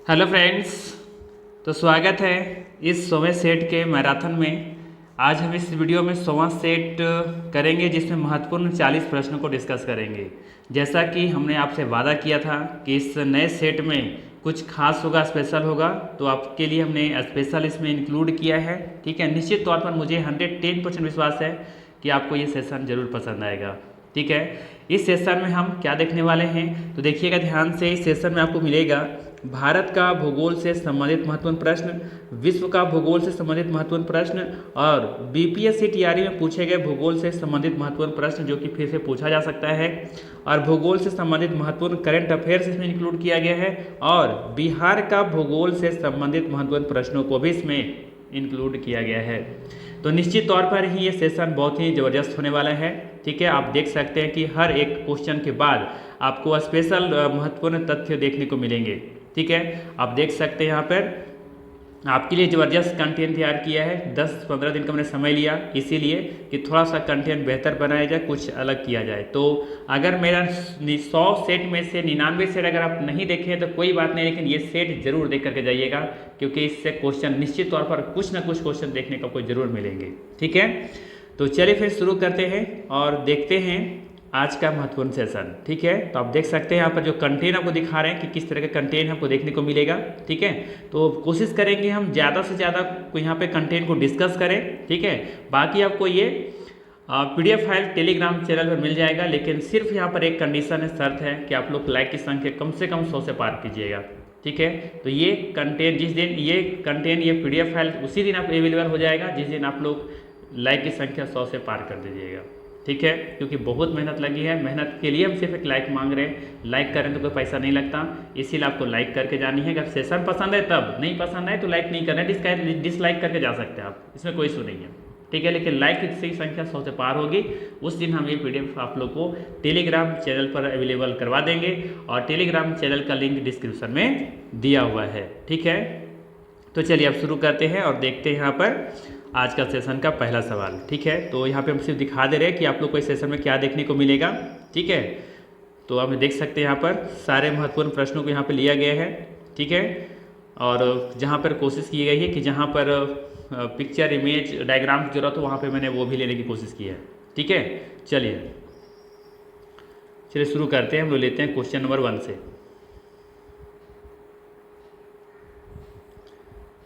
Hello friends. तो स्वागत है इस 100वें सेट के मैराथन में। आज हम इस वीडियो में 100वां सेट करेंगे जिसमें महत्वपूर्ण 40 प्रश्नों को डिस्कस करेंगे। जैसा कि हमने आपसे वादा किया था कि इस नए सेट में कुछ खास होगा, स्पेशल होगा, तो आपके लिए हमने स्पेशल इसमें इंक्लूड किया है। ठीक है, निश्चित तौर पर मुझे 110% विश्वास है कि आपको ये सेशन ज़रूर पसंद आएगा। ठीक है, इस सेशन में हम क्या देखने वाले हैं तो देखिएगा ध्यान से। इस सेशन में आपको मिलेगा भारत का भूगोल से संबंधित महत्वपूर्ण प्रश्न, विश्व का भूगोल से संबंधित महत्वपूर्ण प्रश्न और बीपीएससी टीआरई में पूछे गए भूगोल से संबंधित महत्वपूर्ण प्रश्न जो कि फिर से पूछा जा सकता है, और भूगोल से संबंधित महत्वपूर्ण करंट अफेयर्स इसमें इंक्लूड किया गया है, और बिहार का भूगोल से संबंधित महत्वपूर्ण प्रश्नों को भी इसमें इंक्लूड किया गया है। तो निश्चित तौर पर ही ये सेशन बहुत ही ज़बरदस्त होने वाला है। ठीक है, आप देख सकते हैं कि हर एक क्वेश्चन के बाद आपको स्पेशल महत्वपूर्ण तथ्य देखने को मिलेंगे। ठीक है, आप देख सकते हैं यहाँ पर आपके लिए ज़बरदस्त कंटेंट तैयार किया है। 10-15 दिन का मैंने समय लिया इसीलिए कि थोड़ा सा कंटेंट बेहतर बनाया जाए, कुछ अलग किया जाए। तो अगर मेरा 100 सेट में से 99 सेट अगर आप नहीं देखें तो कोई बात नहीं, लेकिन ये सेट जरूर देख करके जाइएगा, क्योंकि इससे क्वेश्चन निश्चित तौर पर कुछ ना कुछ क्वेश्चन देखने को आपको जरूर मिलेंगे। ठीक है, तो चलिए फिर शुरू करते हैं और देखते हैं आज का महत्वपूर्ण सेशन। ठीक है, तो आप देख सकते हैं यहाँ पर जो कंटेंट आपको दिखा रहे हैं कि किस तरह का कंटेंट आपको देखने को मिलेगा। ठीक है, तो कोशिश करेंगे हम ज़्यादा से ज़्यादा यहाँ पे कंटेंट को डिस्कस करें। ठीक है, बाकी आपको ये PDF फाइल टेलीग्राम चैनल पर मिल जाएगा, लेकिन सिर्फ यहाँ पर एक कंडीशन है, शर्त है कि आप लोग लाइक की संख्या कम से कम 100 से पार कीजिएगा। ठीक है, तो ये कंटेंट जिस दिन ये PDF फाइल उसी दिन आप अवेलेबल हो जाएगा जिस दिन आप लोग लाइक की संख्या 100 से पार कर दीजिएगा। ठीक है, क्योंकि बहुत मेहनत लगी है, मेहनत के लिए हम सिर्फ एक लाइक मांग रहे हैं। लाइक करें तो कोई पैसा नहीं लगता, इसीलिए आपको लाइक करके जानी है। अगर सेशन पसंद है तब, नहीं पसंद है तो लाइक नहीं करना है, डिसलाइक करके जा सकते हैं आप, इसमें कोई इशू नहीं है। ठीक है, लेकिन लाइक की संख्या 100 से पार होगी उस दिन हम ये PDF आप लोग को टेलीग्राम चैनल पर अवेलेबल करवा देंगे, और टेलीग्राम चैनल का लिंक डिस्क्रिप्शन में दिया हुआ है। ठीक है, तो चलिए अब शुरू करते हैं और देखते हैं यहाँ पर आज का सेशन का पहला सवाल। ठीक है, तो यहाँ पे हम सिर्फ दिखा दे रहे हैं कि आप लोग को इस सेशन में क्या देखने को मिलेगा। ठीक है, तो आप देख सकते हैं यहाँ पर सारे महत्वपूर्ण प्रश्नों को यहाँ पे लिया गया है। ठीक है, और जहाँ पर कोशिश की गई है कि जहाँ पर पिक्चर इमेज डायग्राम की जरूरत हो वहाँ पर मैंने वो भी लेने की कोशिश की है। ठीक है, चलिए शुरू करते हैं। हम लोग लेते हैं क्वेश्चन नंबर 1 से।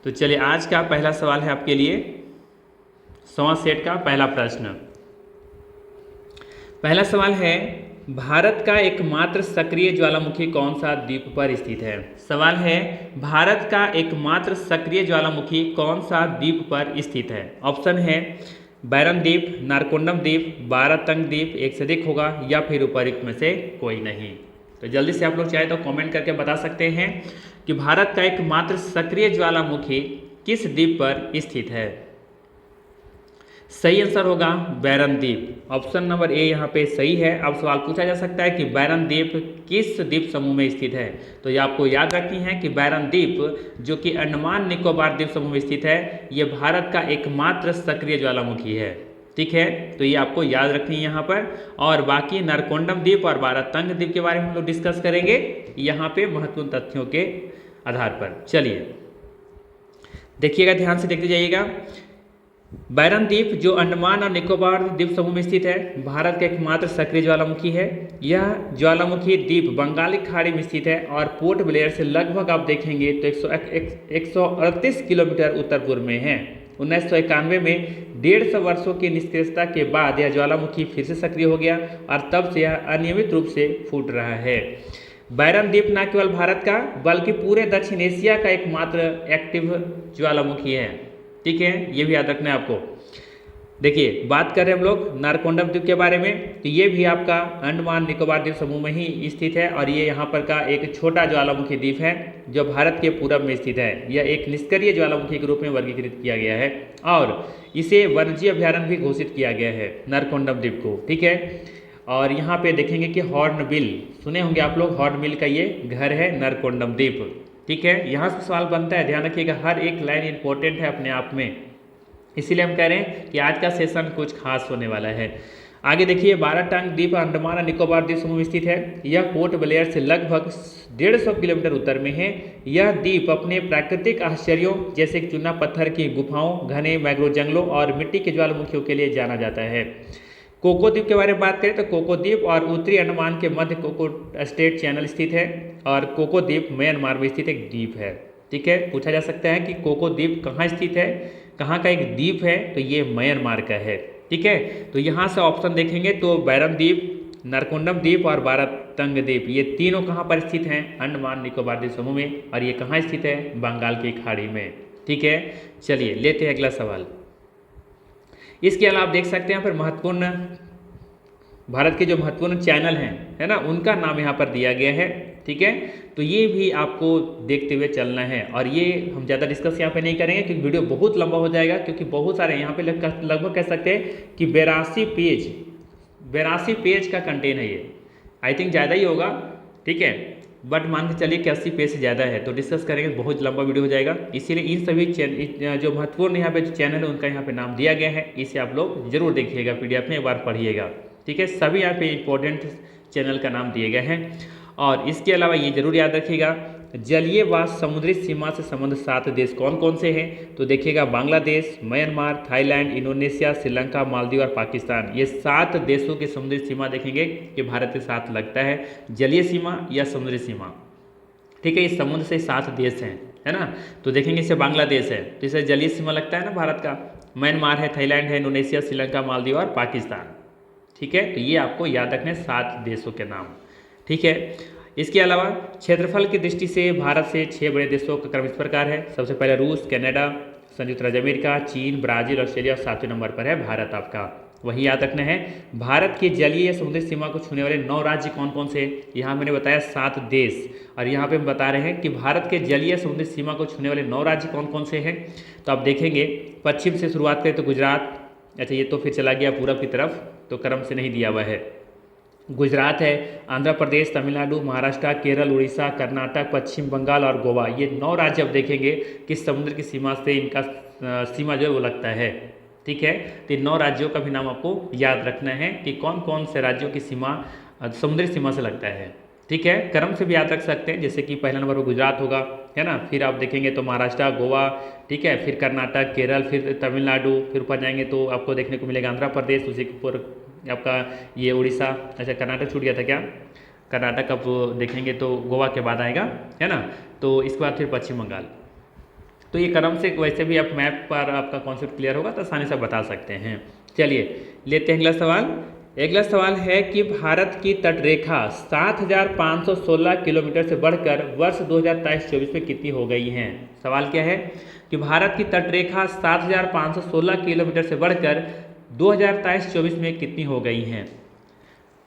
तो चलिए आज का पहला सवाल है आपके लिए 100वां सेट का पहला प्रश्न। पहला सवाल है, भारत का एकमात्र सक्रिय ज्वालामुखी कौन सा द्वीप पर स्थित है। सवाल है, भारत का एकमात्र सक्रिय ज्वालामुखी कौन सा द्वीप पर स्थित है। ऑप्शन है बैरन द्वीप, नारकोंडम द्वीप, बारातंग द्वीप, एक से अधिक होगा, या फिर उपयुक्त में से कोई नहीं। तो जल्दी से आप लोग चाहे तो कमेंट करके बता सकते हैं कि भारत का एकमात्र सक्रिय ज्वालामुखी किस द्वीप पर स्थित है। सही आंसर होगा बैरन द्वीप। ऑप्शन नंबर ए यहाँ पे सही है। अब सवाल पूछा जा सकता है कि बैरन द्वीप किस द्वीप समूह में स्थित है। तो ये आपको याद रखनी है कि बैरन द्वीप जो कि अंडमान निकोबार द्वीप समूह में स्थित है, ये भारत का एकमात्र सक्रिय ज्वालामुखी है। ठीक है, तो ये आपको याद रखनी है यहाँ पर। और बाकी नारकोंडम द्वीप और बारातंग द्वीप के बारे में हम लोग डिस्कस करेंगे यहाँ पे महत्वपूर्ण तथ्यों के आधार पर। चलिए देखिएगा, ध्यान से देखते जाइएगा। बैरन द्वीप जो अंडमान और निकोबार द्वीप समूह में स्थित है, भारत का एकमात्र सक्रिय ज्वालामुखी है। यह ज्वालामुखी द्वीप बंगाली खाड़ी में स्थित है और पोर्ट ब्लेयर से लगभग आप देखेंगे तो 138 किलोमीटर उत्तर पूर्व में है। 1991 में 150 वर्षों की निष्क्रियता के बाद यह ज्वालामुखी फिर से सक्रिय हो गया और तब से यह अनियमित रूप से फूट रहा है। बैरन द्वीप न केवल भारत का बल्कि पूरे दक्षिण एशिया का एकमात्र एक्टिव ज्वालामुखी है। ठीक है, ये भी याद रखना है आपको। देखिए, बात कर रहे हैं हम लोग नारकोंडम द्वीप के बारे में, तो ये भी आपका अंडमान निकोबार द्वीप समूह में ही स्थित है, और ये यहाँ पर का एक छोटा ज्वालामुखी द्वीप है जो भारत के पूरब में स्थित है। यह एक निष्क्रिय ज्वालामुखी के रूप में वर्गीकृत किया गया है और इसे वन्यजीव अभ्यारण्य भी घोषित किया गया है नारकोंडम द्वीप को। ठीक है, और यहाँ पे देखेंगे कि हॉर्नबिल, सुने होंगे आप लोग, हॉर्नबिल का ये घर है नारकोंडम द्वीप। ठीक है, यहाँ से सवाल बनता है, ध्यान रखिएगा, हर एक लाइन इंपॉर्टेंट है अपने आप में, इसीलिए हम कह रहे हैं कि आज का सेशन कुछ खास होने वाला है। आगे देखिए, बाराटांग द्वीप अंडमान और निकोबार द्वीप समूह में स्थित है। यह पोर्ट ब्लेयर से लगभग 150 किलोमीटर उत्तर में है। यह द्वीप अपने प्राकृतिक आश्चर्यों जैसे चूना पत्थर की गुफाओं, घने मैंग्रोव जंगलों और मिट्टी के ज्वालामुखियों के लिए जाना जाता है। कोको द्वीप के बारे में बात करें तो कोको द्वीप और उत्तरी अंडमान के मध्य कोको स्टेट चैनल स्थित है और कोको द्वीप म्यांमार में स्थित एक द्वीप है। ठीक है, पूछा जा सकता है कि कोको द्वीप कहाँ स्थित है, कहाँ का एक द्वीप है, तो ये म्यांमार का है। ठीक है, तो यहाँ से ऑप्शन देखेंगे तो बैरम द्वीप, नरकोंडम द्वीप और बारातंग द्वीप, ये तीनों कहाँ पर स्थित हैं, अंडमान निकोबार द्वीप समूह में, और ये कहाँ स्थित है, बंगाल की खाड़ी में। ठीक है, चलिए लेते हैं अगला सवाल। इसके अलावा आप देख सकते हैं फिर महत्वपूर्ण भारत के जो महत्वपूर्ण चैनल हैं, है ना, उनका नाम यहाँ पर दिया गया है। ठीक है, तो ये भी आपको देखते हुए चलना है, और ये हम ज़्यादा डिस्कस यहाँ पे नहीं करेंगे क्योंकि वीडियो बहुत लंबा हो जाएगा, क्योंकि बहुत सारे यहाँ पे लगभग कह सकते हैं कि 82 पेज का कंटेंट है ये। आई थिंक ज़्यादा ही होगा। ठीक है, बट मान के चलिए कि 80 पेज से ज़्यादा है, तो डिस्कस करेंगे बहुत लंबा वीडियो हो जाएगा। इसीलिए इन सभी जो महत्वपूर्ण यहाँ पे जो चैनल है उनका यहाँ पे नाम दिया गया है, इसे आप लोग जरूर देखिएगा, PDF में एक बार पढ़िएगा। ठीक है, सभी यहाँ पे इंपॉर्टेंट चैनल का नाम दिए गए हैं। और इसके अलावा ये जरूर याद रखिएगा, जलीय व समुद्री सीमा से संबंध 7 देश कौन कौन से हैं, तो देखिएगा Bangladesh, Myanmar, Thailand, Indonesia, Sri Lanka, Maldives और पाकिस्तान। ये 7 देशों की समुद्री सीमा देखेंगे कि भारत के साथ लगता है, जलीय सीमा या समुद्री सीमा। ठीक है, इस समुद्र से 7 देश हैं, है ना, तो देखेंगे इसे बांग्लादेश है तो इसे जलीय सीमा लगता है ना भारत का, म्यांमार है, थाईलैंड है, इंडोनेशिया, श्रीलंका, मालदीव और पाकिस्तान। ठीक है, तो ये आपको याद रखने 7 देशों के नाम। ठीक है, इसके अलावा क्षेत्रफल की दृष्टि से भारत से 6 बड़े देशों का क्रम इस प्रकार है। सबसे पहले रूस, कनाडा, संयुक्त राज्य अमेरिका, चीन, ब्राजील, ऑस्ट्रेलिया, और 7वें नंबर पर है भारत आपका। वही याद रखना है, भारत की जलीय या समुद्री सीमा को छूने वाले 9 राज्य कौन कौन से, यहाँ मैंने बताया 7 देश, और यहाँ पे हम बता रहे हैं कि भारत के जलीय समुद्री सीमा को छूने वाले 9 राज्य कौन कौन से हैं। तो आप देखेंगे, पश्चिम से शुरुआत करें तो गुजरात, अच्छा ये तो फिर चला गया पूरब की तरफ, तो क्रम से नहीं दिया हुआ है। गुजरात है, आंध्र प्रदेश, तमिलनाडु, महाराष्ट्र, केरल, उड़ीसा, कर्नाटक, पश्चिम बंगाल और गोवा। ये 9 राज्य आप देखेंगे कि समुद्र की सीमा से इनका सीमा जो है वो लगता है। ठीक है, तो 9 राज्यों का भी नाम आपको याद रखना है कि कौन कौन से राज्यों की सीमा समुद्री सीमा से लगता है। ठीक है, क्रम से भी याद रख सकते हैं, जैसे कि पहला नंबर पर गुजरात होगा, है ना, फिर आप देखेंगे तो महाराष्ट्र, गोवा, ठीक है, फिर कर्नाटक, केरल, फिर तमिलनाडु, फिर ऊपर जाएंगे तो आपको देखने को मिलेगा आंध्र प्रदेश, उसी के ऊपर आपका ये उड़ीसा, अच्छा कर्नाटक छूट गया था क्या, कर्नाटक अब देखेंगे तो गोवा के बाद आएगा, है ना, तो इसके बाद फिर पश्चिम बंगाल। तो ये क्रम से वैसे भी आप मैप पर आपका कॉन्सेप्ट क्लियर होगा तो आसानी से बता सकते हैं। चलिए लेते हैं अगला सवाल। अगला सवाल है कि भारत की तटरेखा 7,516 किलोमीटर से बढ़कर वर्ष 2023-24 में कितनी हो गई हैं। सवाल क्या है कि भारत की तटरेखा 7,516 किलोमीटर से बढ़कर 2023-24 में कितनी हो गई हैं।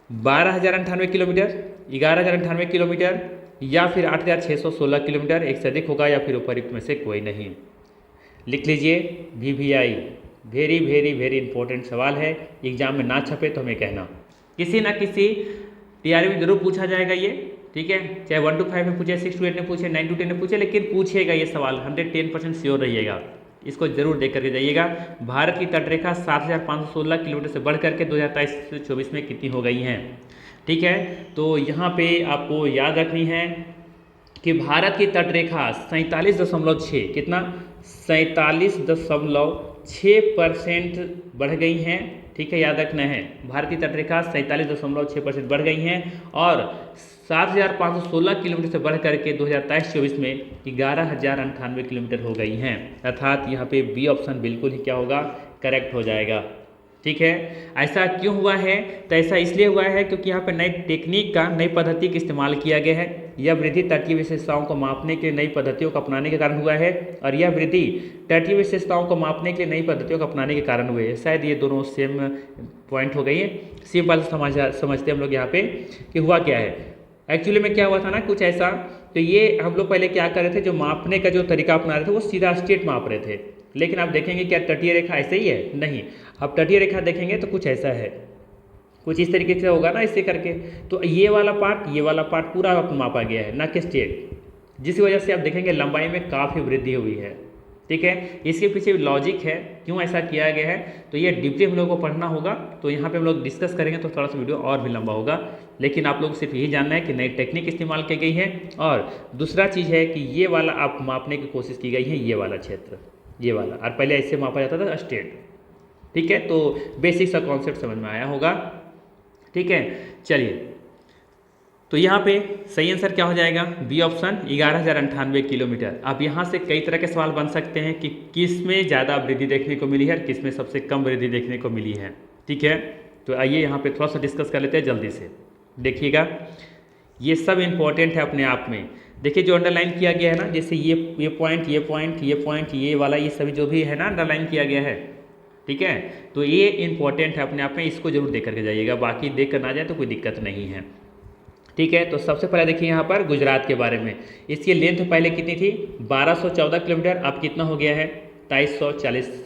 12,098 किलोमीटर, 11,098 किलोमीटर, या फिर 8,616 किलोमीटर, एक से अधिक होगा या फिर उपर्युक्त में से कोई नहीं। लिख लीजिए VVI, very very very important सवाल है, एग्जाम में ना छपे तो हमें कहना, किसी ना किसी TRB में जरूर पूछा जाएगा ये। ठीक है, चाहे 1 to 5 में पूछे, 6 to 8 में पूछे, 9 to 10 में पूछे, लेकिन पूछेगा ये सवाल, 110% श्योर रहिएगा, इसको जरूर देख करके जाइएगा। भारत की तटरेखा 7,516 किलोमीटर से बढ़ करके 2023-24 में कितनी हो गई हैं। ठीक है, तो यहाँ पे आपको याद रखनी है कि भारत की तटरेखा 47.6, कितना 47.6% बढ़ गई हैं। ठीक है, याद रखना है, भारत की तटरेखा 47.6% बढ़ गई हैं और 7,516 किलोमीटर से बढ़ करके 2023-24 में 11,098 किलोमीटर हो गई हैं, अर्थात यहाँ पे बी ऑप्शन बिल्कुल ही क्या होगा, करेक्ट हो जाएगा। ठीक है, ऐसा क्यों हुआ है, तो ऐसा इसलिए हुआ है क्योंकि यहाँ पे नई टेक्निक का, नई पद्धति का इस्तेमाल किया गया है। यह वृद्धि तटीय विशेषताओं को मापने के लिए नई पद्धतियों को अपनाने के कारण हुआ है, और यह वृद्धि तटीय विशेषताओं को मापने के लिए नई पद्धतियों को अपनाने के कारण हुए। शायद ये दोनों सेम पॉइंट हो गई है, सिंपल समझते हम लोग यहाँ पे कि हुआ क्या है। एक्चुअली में क्या हुआ था ना, कुछ ऐसा, तो ये हम लोग पहले क्या कर रहे थे, जो मापने का जो तरीका अपना रहे थे वो सीधा स्ट्रेट माप रहे थे, लेकिन आप देखेंगे क्या तटीय रेखा ऐसे ही है, नहीं, अब तटीय रेखा देखेंगे तो कुछ ऐसा है, कुछ इस तरीके से होगा ना, इससे करके, तो ये वाला पार्ट पूरा मापा गया है, ना कि स्ट्रेट, जिस वजह से आप देखेंगे लंबाई में काफ़ी वृद्धि हुई है। ठीक है, इसके पीछे लॉजिक है क्यों ऐसा किया गया है, तो ये डीपली हम लोग को पढ़ना होगा। तो यहाँ पे हम लोग डिस्कस करेंगे तो थोड़ा सा वीडियो और भी लंबा होगा, लेकिन आप लोग सिर्फ यही जानना है कि नई टेक्निक इस्तेमाल की गई है। और दूसरा चीज़ है कि ये वाला आप मापने की कोशिश की गई है, ये वाला क्षेत्र, ये वाला, और पहले ऐसे मापा जाता था स्टेट। ठीक है, तो बेसिक सा कॉन्सेप्ट समझ में आया होगा। ठीक है, चलिए, तो यहाँ पे सही आंसर क्या हो जाएगा, बी ऑप्शन 11,098 किलोमीटर। अब यहाँ से कई तरह के सवाल बन सकते हैं कि किस में ज़्यादा वृद्धि देखने को मिली है और किस में सबसे कम वृद्धि देखने को मिली है। ठीक है, तो आइए यहाँ पे थोड़ा सा डिस्कस कर लेते हैं जल्दी से। देखिएगा, ये सब इम्पोर्टेंट है अपने आप में। देखिए जो अंडरलाइन किया गया है ना, जैसे ये पॉइंट, ये पॉइंट, ये पॉइंट, ये वाला, ये सभी जो भी है ना अंडरलाइन किया गया है। ठीक है, तो ये इंपॉर्टेंट है अपने आप में, इसको जरूर देख करके जाइएगा, बाकी देख कर ना जाए तो कोई दिक्कत नहीं है। ठीक है, तो सबसे पहले देखिए यहाँ पर गुजरात के बारे में। इसकी लेंथ पहले कितनी थी, 1214 किलोमीटर, अब कितना हो गया है, 2340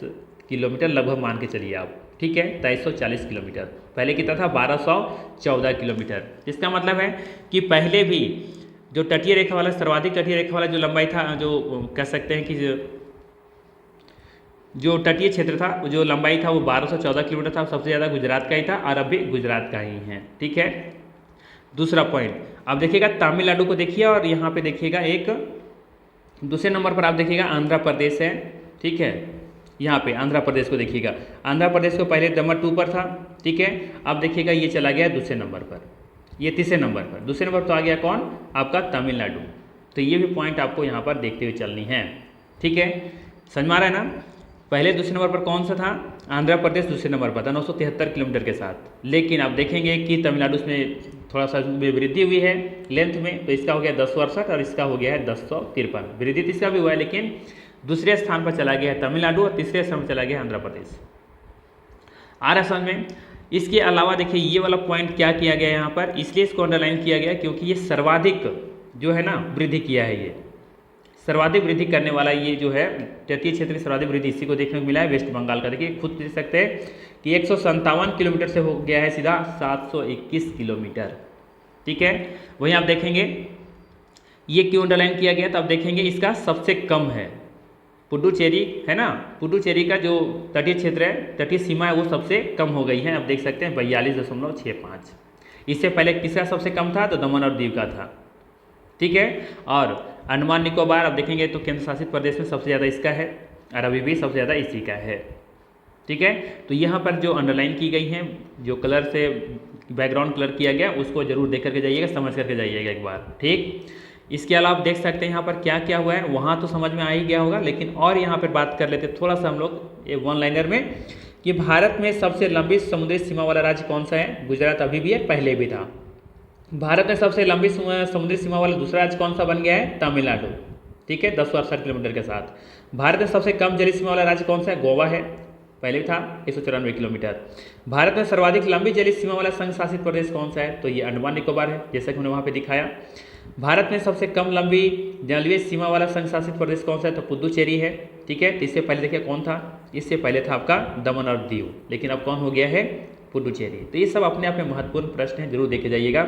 किलोमीटर लगभग मान के चलिए आप। ठीक है, 2340 किलोमीटर, पहले कितना था, 1214 किलोमीटर। इसका मतलब है कि पहले भी जो तटीय रेखा वाला, सर्वाधिक तटीय रेखा वाला जो लंबाई था, जो कह सकते हैं कि जो तटीय क्षेत्र था, जो लंबाई था वो 1214 किलोमीटर था, सबसे ज़्यादा गुजरात का ही था, और अब भी गुजरात का ही है। ठीक है, दूसरा पॉइंट, अब देखिएगा तमिलनाडु को देखिए, और यहाँ पे देखिएगा एक दूसरे नंबर पर आप देखिएगा आंध्र प्रदेश है। ठीक है, यहाँ पे आंध्र प्रदेश को देखिएगा, आंध्र प्रदेश को पहले नंबर 2 पर था। ठीक है, अब देखिएगा ये चला गया दूसरे नंबर पर, ये तीसरे नंबर पर, दूसरे नंबर पर तो आ गया कौन, आपका तमिलनाडु। तो ये भी पॉइंट आपको यहाँ पर देखते हुए चलनी है। ठीक है, समझ में आ रहा है ना, पहले दूसरे नंबर पर कौन सा था, आंध्र प्रदेश दूसरे नंबर पर था 973 किलोमीटर के साथ, लेकिन अब देखेंगे कि तमिलनाडु में थोड़ा सा वृद्धि हुई है लेंथ में, तो इसका हो गया 1068 और इसका हो गया है 1053। वृद्धि तीसरा भी हुआ है, लेकिन दूसरे स्थान पर चला गया है तमिलनाडु और तीसरे स्थान पर चला गया है आंध्र प्रदेश। आ रहा समझ में। इसके अलावा देखिए ये वाला पॉइंट क्या किया गया है यहाँ पर, इसलिए इसको अंडरलाइन किया गया क्योंकि ये सर्वाधिक जो है ना वृद्धि किया है, ये सर्वाधिक वृद्धि करने वाला ये जो है तटीय क्षेत्र की सर्वाधिक वृद्धि इसी को देखने को मिला है, वेस्ट बंगाल का। देखिए खुद देख सकते हैं कि 157 किलोमीटर से हो गया है सीधा 721 किलोमीटर। ठीक है, वहीं आप देखेंगे ये क्यों अंडरलाइन किया गया, तो आप देखेंगे इसका सबसे कम है पुडुचेरी है ना, पुडुचेरी का जो तटीय क्षेत्र है, तटीय सीमा है, वो सबसे कम हो गई है। आप देख सकते हैं 42.65। इससे पहले किसका सबसे कम था, तो दमन और दीव का था। ठीक है, और अंडमान निकोबार आप देखेंगे तो केंद्र शासित प्रदेश में सबसे ज़्यादा इसका है, और अभी भी सबसे ज़्यादा इसी का है। ठीक है, तो यहाँ पर जो अंडरलाइन की गई हैं, जो कलर से बैकग्राउंड कलर किया गया, उसको जरूर देख करके जाइएगा, समझ करके जाइएगा एक बार। ठीक, इसके अलावा आप देख सकते हैं यहाँ पर क्या क्या हुआ है, वहाँ तो समझ में आ ही गया होगा, लेकिन और यहाँ पर बात कर लेते थोड़ा सा हम लोग ये वन लाइनर में, कि भारत में सबसे लंबी समुद्री सीमा वाला राज्य कौन सा है। गुजरात अभी भी है, पहले भी था। भारत में सबसे लंबी समुद्री सीमा वाला दूसरा राज्य कौन सा बन गया है, तमिलनाडु। ठीक है, 1068 किलोमीटर के साथ। भारत में सबसे कम जलीय सीमा वाला राज्य कौन सा है, गोवा है, पहले भी था 194 किलोमीटर। भारत में सर्वाधिक लंबी जलीय सीमा वाला संघ शासित प्रदेश कौन सा है, तो ये अंडमान निकोबार है, जैसा कि हमने वहाँ पे दिखाया। भारत में सबसे कम लंबी जलीय सीमा वाला संघ शासित प्रदेश कौन सा है, तो पुदुचेरी है। ठीक है, इससे पहले देखिए कौन था, इससे पहले था आपका दमन और दीव, लेकिन अब कौन हो गया है, पुडुचेरी। तो ये सब अपने आप में महत्वपूर्ण प्रश्न हैं, जरूर देखे जाइएगा।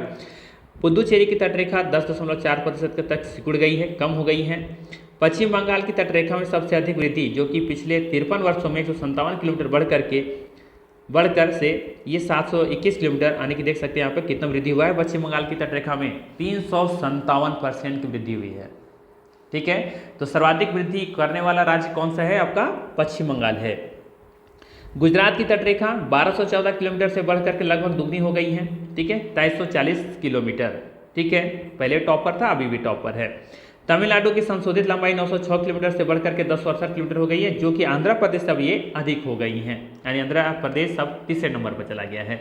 पुदुचेरी की तटरेखा 10.4% तक सिकुड़ गई है, कम हो गई है। पश्चिम बंगाल की तटरेखा में सबसे अधिक वृद्धि, जो कि पिछले 53 वर्षों में 157 किलोमीटर बढ़कर से ये 721 किलोमीटर आने की देख सकते हैं। यहाँ पर कितना वृद्धि हुआ है पश्चिम बंगाल की तटरेखा में, 357% की वृद्धि हुई है। ठीक है, तो सर्वाधिक वृद्धि करने वाला राज्य कौन सा है, आपका पश्चिम बंगाल है। गुजरात की तटरेखा 1214 किलोमीटर से बढ़कर के लगभग दुगनी हो गई है। ठीक है, 2340 किलोमीटर। ठीक है, पहले टॉप पर था, अभी भी टॉप पर है। तमिलनाडु की संशोधित लंबाई 906 किलोमीटर से बढ़कर के 1068 किलोमीटर हो गई है, जो कि आंध्र प्रदेश अब ये अधिक हो गई हैं, यानी आंध्र प्रदेश अब तीसरे नंबर पर चला गया है।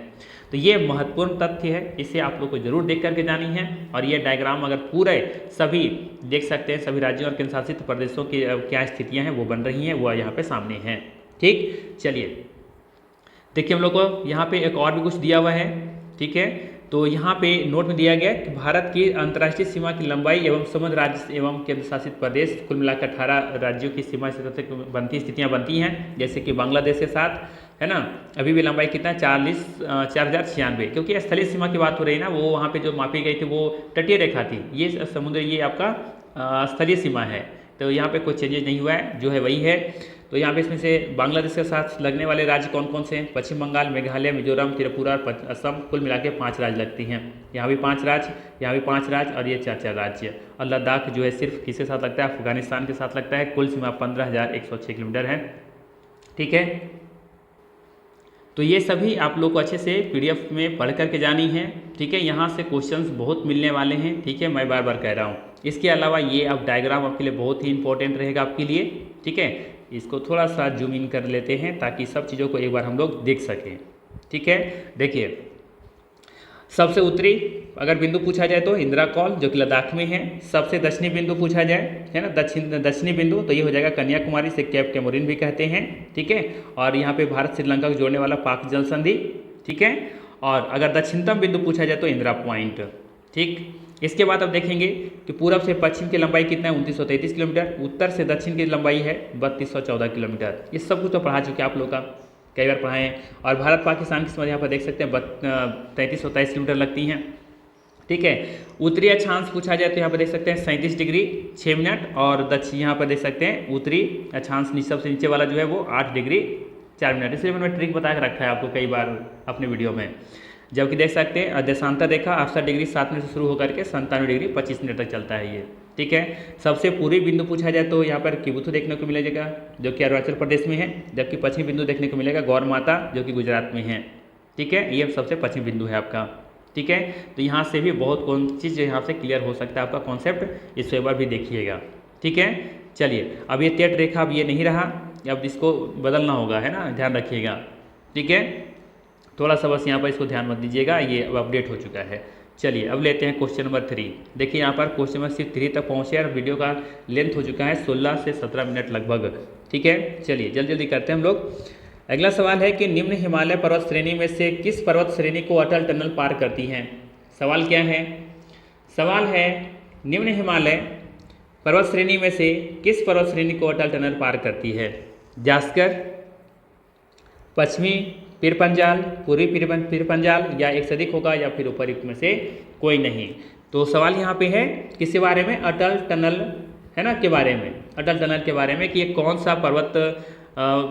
तो ये महत्वपूर्ण तथ्य है, इसे आप लोग को जरूर देख करके जानी है। और ये डायग्राम अगर पूरे सभी देख सकते हैं, सभी राज्यों और केंद्र शासित प्रदेशों की क्या स्थितियाँ हैं वो बन रही हैं, वो यहाँ पे सामने हैं। ठीक, चलिए देखिए हम लोग को यहाँ पे एक और भी कुछ दिया हुआ है। ठीक है, तो यहाँ पे नोट में दिया गया कि भारत की अंतर्राष्ट्रीय सीमा की लंबाई एवं समुद्र राज्य एवं केंद्र शासित प्रदेश कुल मिलाकर 18 राज्यों की सीमा से बनती स्थितियाँ बनती हैं, जैसे कि बांग्लादेश के साथ है ना, अभी भी लंबाई कितना है 4096, क्योंकि स्थलीय सीमा की बात हो रही है ना, वो वहाँ पे जो मापी गई थी वो तटीय रेखा थी, ये समुद्र ये आपका स्थलीय सीमा है, तो यहाँ पे कोई चेंजेज नहीं हुआ है, जो है वही है। तो यहाँ पे इसमें से बांग्लादेश के साथ लगने वाले राज्य कौन कौन से हैं? पश्चिम बंगाल, मेघालय, मिजोरम, त्रिपुरा और असम, कुल मिला के 5 राज्य लगती हैं। यहाँ भी 5 राज्य, यहाँ भी 5 राज्य और ये 4 राज्य। और लद्दाख जो है सिर्फ किसके साथ लगता है? अफगानिस्तान के साथ लगता है। कुल सीमा 15,106 किलोमीटर है। ठीक है, तो ये सभी आप लोग को अच्छे से PDF में पढ़ करके जानी है। ठीक है, यहाँ से क्वेश्चंस बहुत मिलने वाले हैं। ठीक है, मैं बार बार कह रहा हूँ। इसके अलावा ये अब डायग्राम आपके लिए बहुत ही इंपॉर्टेंट रहेगा आपके लिए। ठीक है, इसको थोड़ा सा जूम इन कर लेते हैं ताकि सब चीज़ों को एक बार हम लोग देख सकें। ठीक है, देखिए सबसे उत्तरी अगर बिंदु पूछा जाए तो इंदिरा कौल जो कि लद्दाख में है। सबसे दक्षिणी बिंदु पूछा जाए, है ना, दक्षिणी बिंदु, तो ये हो जाएगा कन्याकुमारी से कैप कैमोरिन भी कहते हैं। ठीक है, और यहाँ पे भारत श्रीलंका को जोड़ने वाला पाक जल संधि। ठीक है, और अगर दक्षिणतम बिंदु पूछा जाए तो इंदिरा पॉइंट। ठीक, इसके बाद अब देखेंगे कि पूरब से पश्चिम की लंबाई कितना है? 2933 किलोमीटर। उत्तर से दक्षिण की लंबाई है 3214 किलोमीटर। ये सब कुछ तो पढ़ा चुके आप लोग का, कई बार पढ़ाए हैं। और भारत पाकिस्तान की सीमा यहाँ पर देख सकते हैं 3323 किलोमीटर लगती हैं। ठीक है, उत्तरी अक्षांश पूछा जाए तो यहाँ पर देख सकते हैं 37 डिग्री 6 मिनट। और दक्षिण यहाँ पर देख सकते हैं उत्तरी अक्षांश सबसे नीचे वाला जो है वो 8 डिग्री 4 मिनट। इसलिए मैंने ट्रिक बता के रखा है आपको कई बार अपने वीडियो में। जबकि देख सकते हैं देशांतर रेखा 68 डिग्री 7 मिनट से शुरू होकर के 97 डिग्री 25 मिनट तक चलता है ये। ठीक है, सबसे पूर्वी बिंदु पूछा जाए तो यहाँ पर किबुथु देखने को मिलेगा जो कि अरुणाचल प्रदेश में है। जबकि पश्चिमी बिंदु देखने को मिलेगा गौर माता जो कि गुजरात में है। ठीक है, ये सबसे पश्चिमी बिंदु है आपका। ठीक है, तो यहाँ से भी बहुत कौन चीज़ यहाँ से क्लियर हो सकता है आपका कॉन्सेप्ट, इस बार भी देखिएगा। ठीक है, चलिए अब ये तेट रेखा अब ये नहीं रहा, अब इसको बदलना होगा, है ना, ध्यान रखिएगा। ठीक है, थोड़ा सा बस यहाँ पर इसको ध्यान मत दीजिएगा, ये अब अपडेट हो चुका है। चलिए अब लेते हैं क्वेश्चन नंबर 3। देखिए यहाँ पर क्वेश्चन नंबर सिर्फ 3 तक पहुँचे और वीडियो का लेंथ हो चुका है 16 से 17 मिनट लगभग। ठीक है, चलिए जल्दी जल्दी करते हैं हम लोग। अगला सवाल है कि निम्न हिमालय पर्वत श्रेणी में से किस पर्वत श्रेणी को अटल टनल पार करती है? सवाल क्या है? सवाल है निम्न हिमालय पर्वत श्रेणी में से किस पर्वत श्रेणी को अटल टनल पार करती है? जास्कर, पश्चिमी पीर पंजाल, पूर्वी पीर पंजाल, या एक से अधिक होगा, या फिर उपयुक्त में से कोई नहीं। तो सवाल यहाँ पे है किसके बारे में? अटल टनल, है ना, के बारे में, अटल टनल के बारे में कि ये कौन सा पर्वत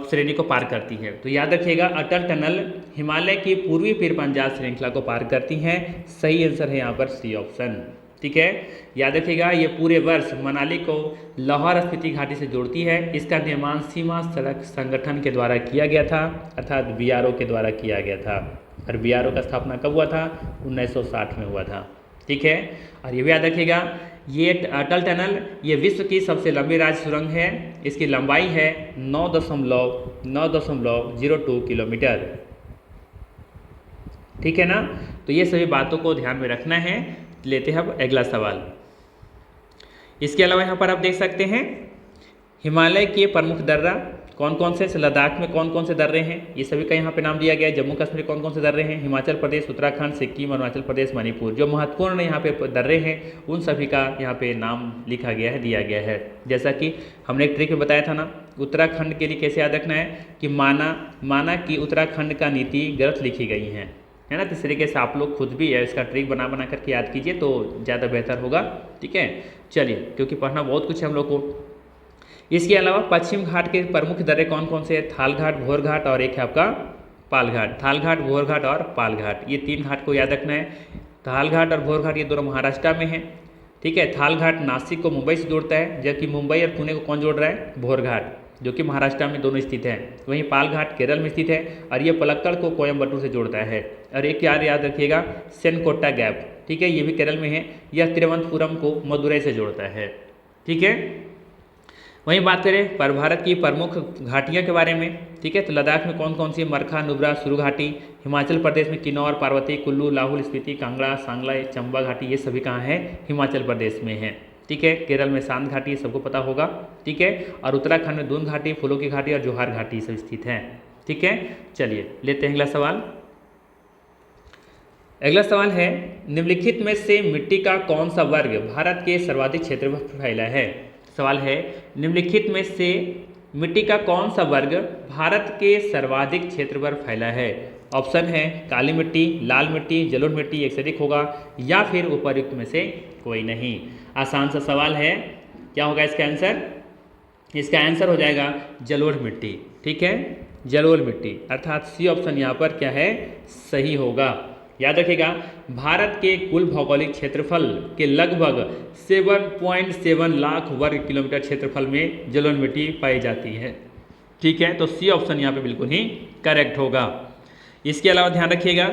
श्रेणी को पार करती है। तो याद रखिएगा अटल टनल हिमालय की पूर्वी पीर पंजाल श्रृंखला को पार करती हैं। सही आंसर है यहाँ पर सी ऑप्शन। ठीक है, याद रखिएगा ये पूरे वर्ष मनाली को लाहौर स्पीति घाटी से जोड़ती है। इसका निर्माण सीमा सड़क संगठन के द्वारा किया गया था, अर्थात BRO के द्वारा किया गया था। और BRO का स्थापना कब हुआ था? 1960 में हुआ था। ठीक है, और ये भी याद रखिएगा ये अटल टनल ये विश्व की सबसे लंबी राज्य सुरंग है। इसकी लंबाई है 9.02 किलोमीटर। ठीक है ना, तो ये सभी बातों को ध्यान में रखना है। लेते हैं अब अगला सवाल। इसके अलावा यहाँ पर आप देख सकते हैं हिमालय के प्रमुख दर्रा कौन कौन से, लद्दाख में कौन कौन से दर्रे हैं, ये सभी का यहाँ पे नाम दिया गया है। जम्मू कश्मीर कौन कौन से दर्रे हैं, हिमाचल प्रदेश, उत्तराखंड, सिक्किम, अरुणाचल प्रदेश, मणिपुर। जो महत्वपूर्ण यहाँ पे दर्रे हैं उन सभी का यहाँ पे नाम लिखा गया है, दिया गया है। जैसा कि हमने एक ट्रिक में बताया था ना, उत्तराखंड के लिए कैसे याद रखना है कि माना कि उत्तराखंड का नीति गलत लिखी गई है ना। तो इस तरीके से आप लोग खुद भी इसका ट्रिक बना करके याद कीजिए तो ज़्यादा बेहतर होगा। ठीक है, चलिए क्योंकि पढ़ना बहुत कुछ है हम लोग को। इसके अलावा पश्चिम घाट के प्रमुख दर्रे कौन कौन से हैं? थाल घाट, भोर घाट और एक है आपका पाल घाट। थाल घाट, भोर घाट और पाल घाट, ये 3 घाट को याद रखना है। थाल घाट और भोर घाट ये दोनों महाराष्ट्र में हैं। ठीक है, थाल घाट नासिक को मुंबई से जोड़ता है, जबकि मुंबई और पुणे को कौन जोड़ रहा है? भोर घाट, जो कि महाराष्ट्र में दोनों स्थित है। वहीं पाल घाट केरल में स्थित है और ये पलक्कड़ को कोयम्बटूर से जोड़ता है। और एक याद रखिएगा सेनकोट्टा गैप, ठीक है, ये भी केरल में है। यह तिरुवनंतपुरम को मदुरई से जोड़ता है। ठीक है, वहीं बात करें पर भारत की प्रमुख घाटियों के बारे में। ठीक है, तो लद्दाख में कौन कौन सी? मरखा, नुब्रा, सुरु घाटी। हिमाचल प्रदेश में किन्नौर, पार्वती, कुल्लू, लाहौल स्पीति, कांगड़ा, सांगला, चंबा घाटी, ये सभी कहाँ हैं? हिमाचल प्रदेश में हैं। ठीक है, केरल में सांत घाटी, ये सबको पता होगा। ठीक है, और उत्तराखंड में दून घाटी, फूलों की घाटी और जोहार घाटी सब स्थित हैं। ठीक है, चलिए लेते हैं अगला सवाल। अगला सवाल है निम्नलिखित में से मिट्टी का कौन सा वर्ग भारत के सर्वाधिक क्षेत्र में फैला है? सवाल है निम्नलिखित में से मिट्टी का कौन सा वर्ग भारत के सर्वाधिक क्षेत्र पर फैला है? ऑप्शन है काली मिट्टी, लाल मिट्टी, जलोढ़ मिट्टी, एक से अधिक होगा, या फिर उपर्युक्त में से कोई नहीं। आसान सा सवाल है, क्या होगा इसका आंसर? इसका आंसर हो जाएगा जलोढ़ मिट्टी। ठीक है, जलोढ़ मिट्टी, अर्थात सी ऑप्शन यहाँ पर क्या है? सही होगा। याद रखिएगा, भारत के कुल भौगोलिक क्षेत्रफल के लगभग 7.7 लाख वर्ग किलोमीटर क्षेत्रफल में जलोढ़ मिट्टी पाई जाती है। ठीक है, तो सी ऑप्शन यहाँ पे बिल्कुल ही करेक्ट होगा। इसके अलावा ध्यान रखिएगा,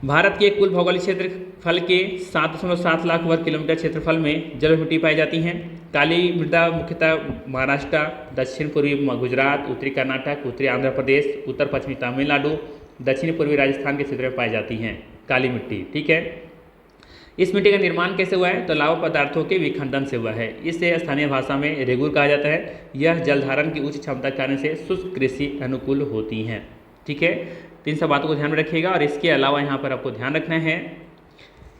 भारत के कुल भौगोलिक क्षेत्रफल के 7.7 लाख वर्ग किलोमीटर क्षेत्रफल में जलोढ़ मिट्टी पाई जाती हैं। काली मृदा मुख्यतः महाराष्ट्र, दक्षिण पूर्वी गुजरात, उत्तरी कर्नाटक, उत्तरी आंध्र प्रदेश, उत्तर पश्चिमी तमिलनाडु, दक्षिण पूर्वी राजस्थान के क्षेत्र में पाई जाती हैं काली मिट्टी। ठीक है, इस मिट्टी का निर्माण कैसे हुआ है? तो लावा पदार्थों के विखंडन से हुआ है। इसे स्थानीय भाषा में रेगुर कहा जाता है। यह जलधारण की उच्च क्षमता के कारण से शुष्क कृषि अनुकूल होती हैं। ठीक है, तो इन सब बातों को ध्यान में रखिएगा। और इसके अलावा यहाँ पर आपको ध्यान रखना है,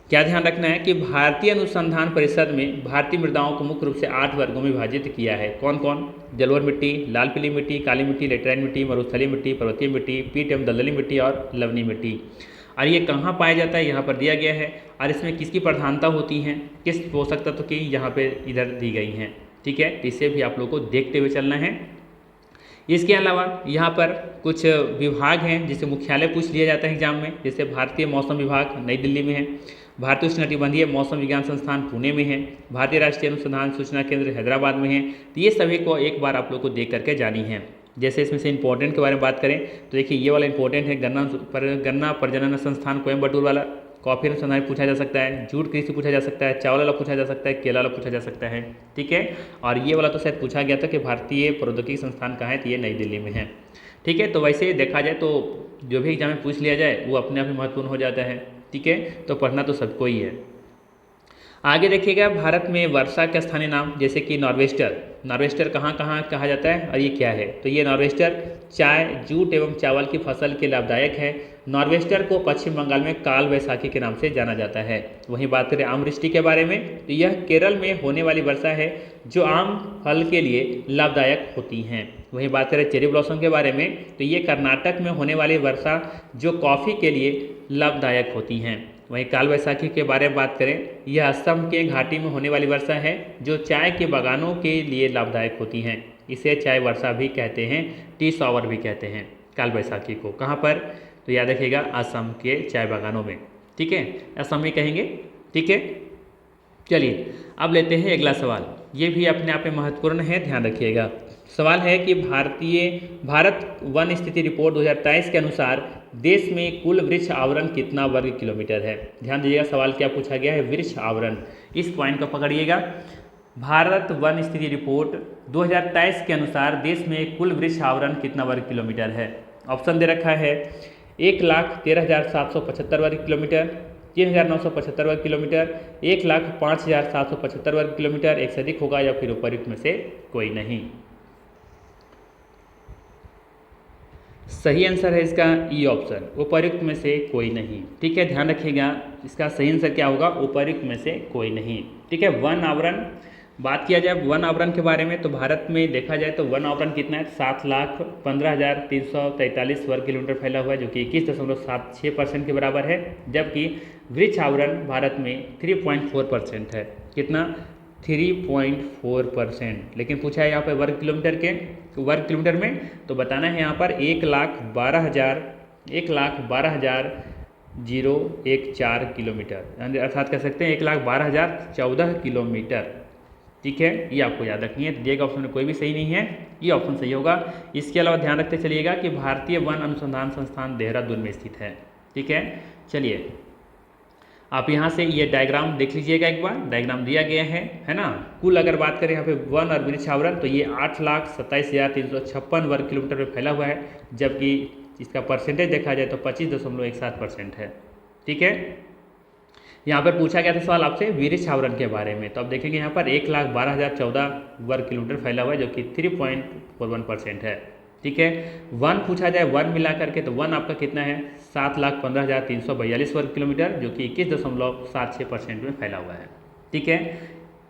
क्या ध्यान रखना है कि भारतीय अनुसंधान परिषद में भारतीय मृदाओं को मुख्य रूप से 8 वर्गों में विभाजित किया है। कौन कौन? जलोढ़ मिट्टी, लाल पीली मिट्टी, काली मिट्टी, लेटराइन मिट्टी, मरुस्थलीय मिट्टी, पर्वतीय मिट्टी, पीट एवं दलदली मिट्टी और लवणीय मिट्टी। और ये कहाँ पाया जाता है? यहाँ पर दिया गया है। और इसमें किसकी प्रधानता होती हैं, किस पोषक तत्व की यहाँ पे इधर दी गई हैं। ठीक है, इसे भी आप लोग को देखते हुए चलना है। इसके अलावा यहाँ पर कुछ विभाग हैं जिसे मुख्यालय पूछ लिया जाता है एग्जाम में, जैसे भारतीय मौसम विभाग नई दिल्ली में है, भारतीय उष्णकटिबंधीय मौसम विज्ञान संस्थान पुणे में है, भारतीय राष्ट्रीय अनुसंधान सूचना केंद्र हैदराबाद में है। तो ये सभी को एक बार आप लोग को देख करके जानी है। जैसे इसमें से इंपॉर्टेंट के बारे में बात करें तो देखिए, ये वाला इंपॉर्टेंट है, गन्ना प्रजनन संस्थान कोयम्बटूर वाला। कॉफी अनुसंधान पूछा जा सकता है, जूट कृषि पूछा जा सकता है, चावल वाला पूछा जा सकता है, केला वाला पूछा जा सकता है। ठीक है, और ये वाला तो शायद पूछा गया था कि भारतीय प्रौद्योगिकी संस्थान कहाँ है, तो ये नई दिल्ली में है। ठीक है, तो वैसे देखा जाए तो जो भी एग्जाम में पूछ लिया जाए वो अपने आप ही महत्वपूर्ण हो जाता है। ठीक है, तो पढ़ना तो सबको ही है। आगे देखिएगा, भारत में वर्षा के स्थानीय नाम, जैसे कि नॉर्वेस्टर। नॉर्वेस्टर कहाँ कहाँ कहा जाता है और ये क्या है? तो ये नॉर्वेस्टर चाय, जूट एवं चावल की फसल के लाभदायक है। नॉर्वेस्टर को पश्चिम बंगाल में काल वैसाखी के नाम से जाना जाता है। वहीं बात करें आमवृष्टि के बारे में, तो यह केरल में होने वाली वर्षा है जो आम फल के लिए लाभदायक होती हैं। वहीं बात करें चेरी ब्लॉसम के बारे में, तो ये कर्नाटक में होने वाली वर्षा जो कॉफ़ी के लिए लाभदायक होती हैं। वहीं काल वैसाखी के बारे में बात करें, यह असम के घाटी में होने वाली वर्षा है जो चाय के बागानों के लिए लाभदायक होती हैं। इसे चाय वर्षा भी कहते हैं, टी शॉवर भी कहते हैं काल वैसाखी को। कहाँ पर? तो याद रखिएगा, असम के चाय बागानों में। ठीक है, असम में कहेंगे। ठीक है, चलिए अब लेते हैं अगला सवाल। ये भी अपने आप में महत्वपूर्ण है, ध्यान रखिएगा। सवाल है कि भारत वन स्थिति रिपोर्ट 2023 के अनुसार देश में कुल वृक्ष आवरण कितना वर्ग किलोमीटर है? ध्यान दीजिएगा, सवाल क्या पूछा गया है? वृक्ष आवरण। इस पॉइंट को पकड़िएगा। भारत वन स्थिति रिपोर्ट 2023 के अनुसार देश में कुल वृक्ष आवरण कितना वर्ग किलोमीटर है? ऑप्शन दे रखा है 1,13,775 वर्ग किलोमीटर, 3,975 वर्ग किलोमीटर, 1,05,775 वर्ग किलोमीटर, एक से अधिक होगा या फिर उपयुक्त में से कोई नहीं। सही आंसर है इसका ई ऑप्शन, उपयुक्त में से कोई नहीं। ठीक है, ध्यान रखिएगा, इसका सही आंसर क्या होगा? उपयुक्त में से कोई नहीं। ठीक है, वन आवरण बात किया जाए वन आवरण के बारे में, तो भारत में देखा जाए तो वन आवरण कितना है? 7,15,343 वर्ग किलोमीटर फैला हुआ है, जो कि 21.76% के बराबर है। जबकि वृक्ष आवरण भारत में 3.4% है। कितना? 3.4%। लेकिन पूछा है यहाँ पर वर्ग किलोमीटर में, तो बताना है यहाँ पर 1,12,014 किलोमीटर, अर्थात कह सकते हैं 1,12,014 किलोमीटर। ठीक है, ये आपको याद रखनी है। दिएगा ऑप्शन में कोई भी सही नहीं है, ये ऑप्शन सही होगा। इसके अलावा ध्यान रखते चलिएगा कि भारतीय वन अनुसंधान संस्थान देहरादून में स्थित है। ठीक है, चलिए आप यहाँ से ये डायग्राम देख लीजिएगा एक बार। डायग्राम दिया गया है ना। कुल अगर बात करें यहाँ पे वन और वृक्ष आवरण, तो ये 8,27,356 वर्ग किलोमीटर में फैला हुआ है, जबकि इसका परसेंटेज देखा जाए तो 25.17% है। ठीक है, यहाँ पर पूछा गया था सवाल आपसे वृक्ष आवरण के बारे में, तो अब देखेंगे यहाँ पर 1,12,014 वर्ग किलोमीटर फैला हुआ है, जो कि 3.41% है। ठीक है, वन पूछा जाए, वन मिला करके तो वन आपका कितना है? 7,15,342 वर्ग किलोमीटर, जो कि 21.76% में फैला हुआ है। ठीक है,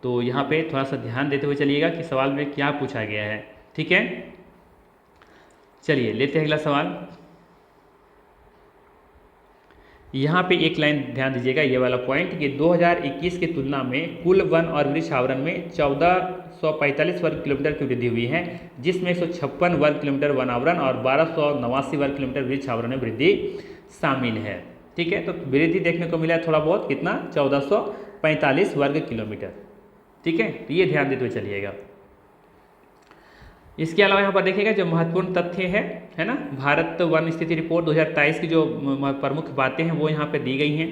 तो यहाँ पे थोड़ा सा ध्यान देते हुए चलिएगा कि सवाल में क्या पूछा गया है। ठीक है, चलिए लेते हैं अगला सवाल। यहाँ पे एक लाइन ध्यान दीजिएगा, ये वाला पॉइंट कि 2021 की तुलना में कुल वन और वृक्ष आवरण में 1445 वर्ग किलोमीटर की वृद्धि हुई है, जिसमें 156 वर्ग किलोमीटर वन आवरण और 1289 वर्ग किलोमीटर वृक्ष आवरण में वृद्धि शामिल है। ठीक है, तो वृद्धि देखने को मिला है थोड़ा बहुत, कितना, 1445 वर्ग किलोमीटर। ठीक है, तो ये ध्यान देते हुए चलिएगा। इसके अलावा यहाँ पर देखिएगा जो महत्वपूर्ण तथ्य है ना, भारत वन स्थिति रिपोर्ट 2023 की जो प्रमुख बातें हैं वो यहाँ पे दी गई हैं,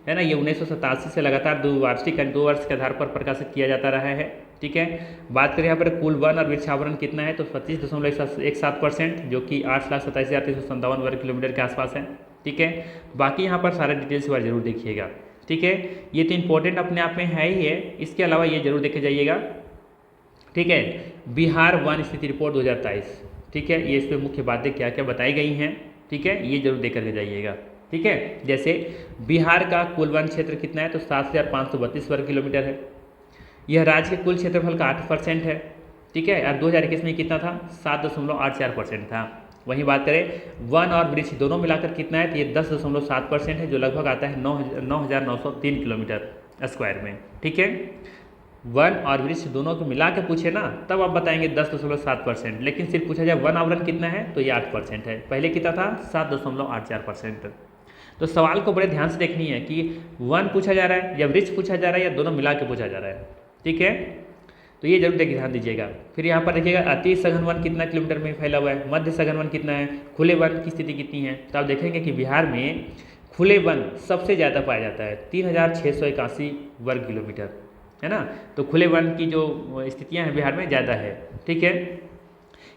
है ना। ये 1987 से लगातार द्विवार्षिक 2 वर्ष के आधार पर प्रकाशित किया जाता रहा है। ठीक है, बात करें यहाँ पर कुल वन और वृक्षावरण कितना है तो 25.17%, जो कि 8,27,357 वर्ग किलोमीटर के आसपास है। ठीक है, बाकी यहाँ पर सारे डिटेल्स बार जरूर देखिएगा। ठीक है, ये तो इंपॉर्टेंट अपने आप में है ही है। इसके अलावा ये जरूर देखे जाइएगा। ठीक है, बिहार वन स्थिति रिपोर्ट 2023। ठीक है, ये इस पर मुख्य बातें क्या क्या बताई गई हैं। ठीक है, ये जरूर देख करके जाइएगा। ठीक है, जैसे बिहार का कुल वन क्षेत्र कितना है तो 7,532 वर्ग किलोमीटर है। यह राज्य के कुल क्षेत्रफल का 8% है। ठीक है, और 2021 में कितना था, 7.84% था। वहीं बात करें वन और वृक्ष दोनों मिलाकर कितना है तो ये 10.7% है, जो लगभग आता है 9,903 किलोमीटर स्क्वायर में। ठीक है, वन और वृक्ष दोनों को मिला के पूछे ना तब आप बताएंगे 10.7%, लेकिन सिर्फ पूछा जाए वन आवरण कितना है तो ये 8% है। पहले कितना था, 7.84%। तो सवाल को बड़े ध्यान से देखनी है कि वन पूछा जा रहा है या वृक्ष पूछा जा रहा है या दोनों मिला के पूछा जा रहा है। ठीक है, तो ये जरूर देखिए, ध्यान दीजिएगा। फिर यहाँ पर देखिएगा अति सघन वन कितना किलोमीटर में फैला हुआ है, मध्य सघन वन कितना है, खुले वन की स्थिति कितनी है। तो आप देखेंगे कि बिहार में खुले वन सबसे ज़्यादा पाया जाता है, 3,681 वर्ग किलोमीटर, है ना। तो खुले वन की जो स्थितियां हैं बिहार में ज़्यादा है। ठीक है,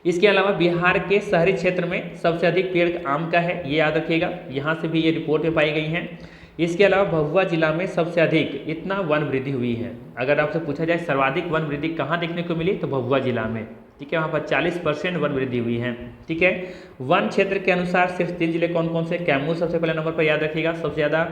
इसके अलावा बिहार के शहरी क्षेत्र में सबसे अधिक पेड़ आम का है, ये याद रखिएगा, यहाँ से भी ये रिपोर्ट में पाई गई हैं। इसके अलावा भभुआ जिला में सबसे अधिक इतना वन वृद्धि हुई है। अगर आपसे पूछा जाए सर्वाधिक वन वृद्धि कहाँ देखने को मिली तो भभुआ जिला में। ठीक है, वहाँ पर 40% वन वृद्धि हुई है। ठीक है, वन क्षेत्र के अनुसार सिर्फ 3 जिले कौन कौन से, कैमूर सबसे पहले नंबर पर, याद रखिएगा। सबसे ज़्यादा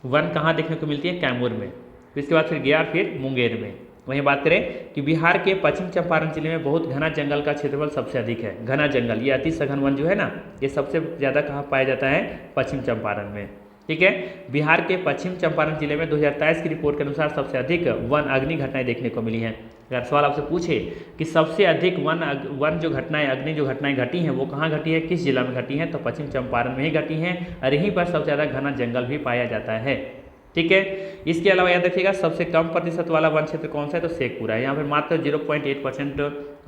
वन कहाँ देखने को मिलती है, कैमूर में। इसके बाद फिर गया, फिर मुंगेर में। वहीं बात करें कि बिहार के पश्चिम चंपारण जिले में बहुत घना जंगल का क्षेत्रफल सबसे अधिक है। घना जंगल, ये अति सघन वन जो है ना, ये सबसे ज़्यादा कहाँ पाया जाता है, पश्चिम चंपारण में। ठीक है, बिहार के पश्चिम चंपारण जिले में 2023 की रिपोर्ट के अनुसार सबसे अधिक वन अग्नि घटनाएं देखने को मिली हैं। अगर सवाल आपसे पूछे कि सबसे अधिक वन जो घटनाएं, अग्नि जो घटनाएं घटी हैं वो कहाँ घटी है, किस जिला में घटी हैं, तो पश्चिम चंपारण में ही घटी हैं, और यहीं पर सबसे ज़्यादा घना जंगल भी पाया जाता है। ठीक है, इसके अलावा याद रखिएगा सबसे कम प्रतिशत वाला वन क्षेत्र कौन सा है तो शेखपुरा है। यहाँ पर मात्र 0.8%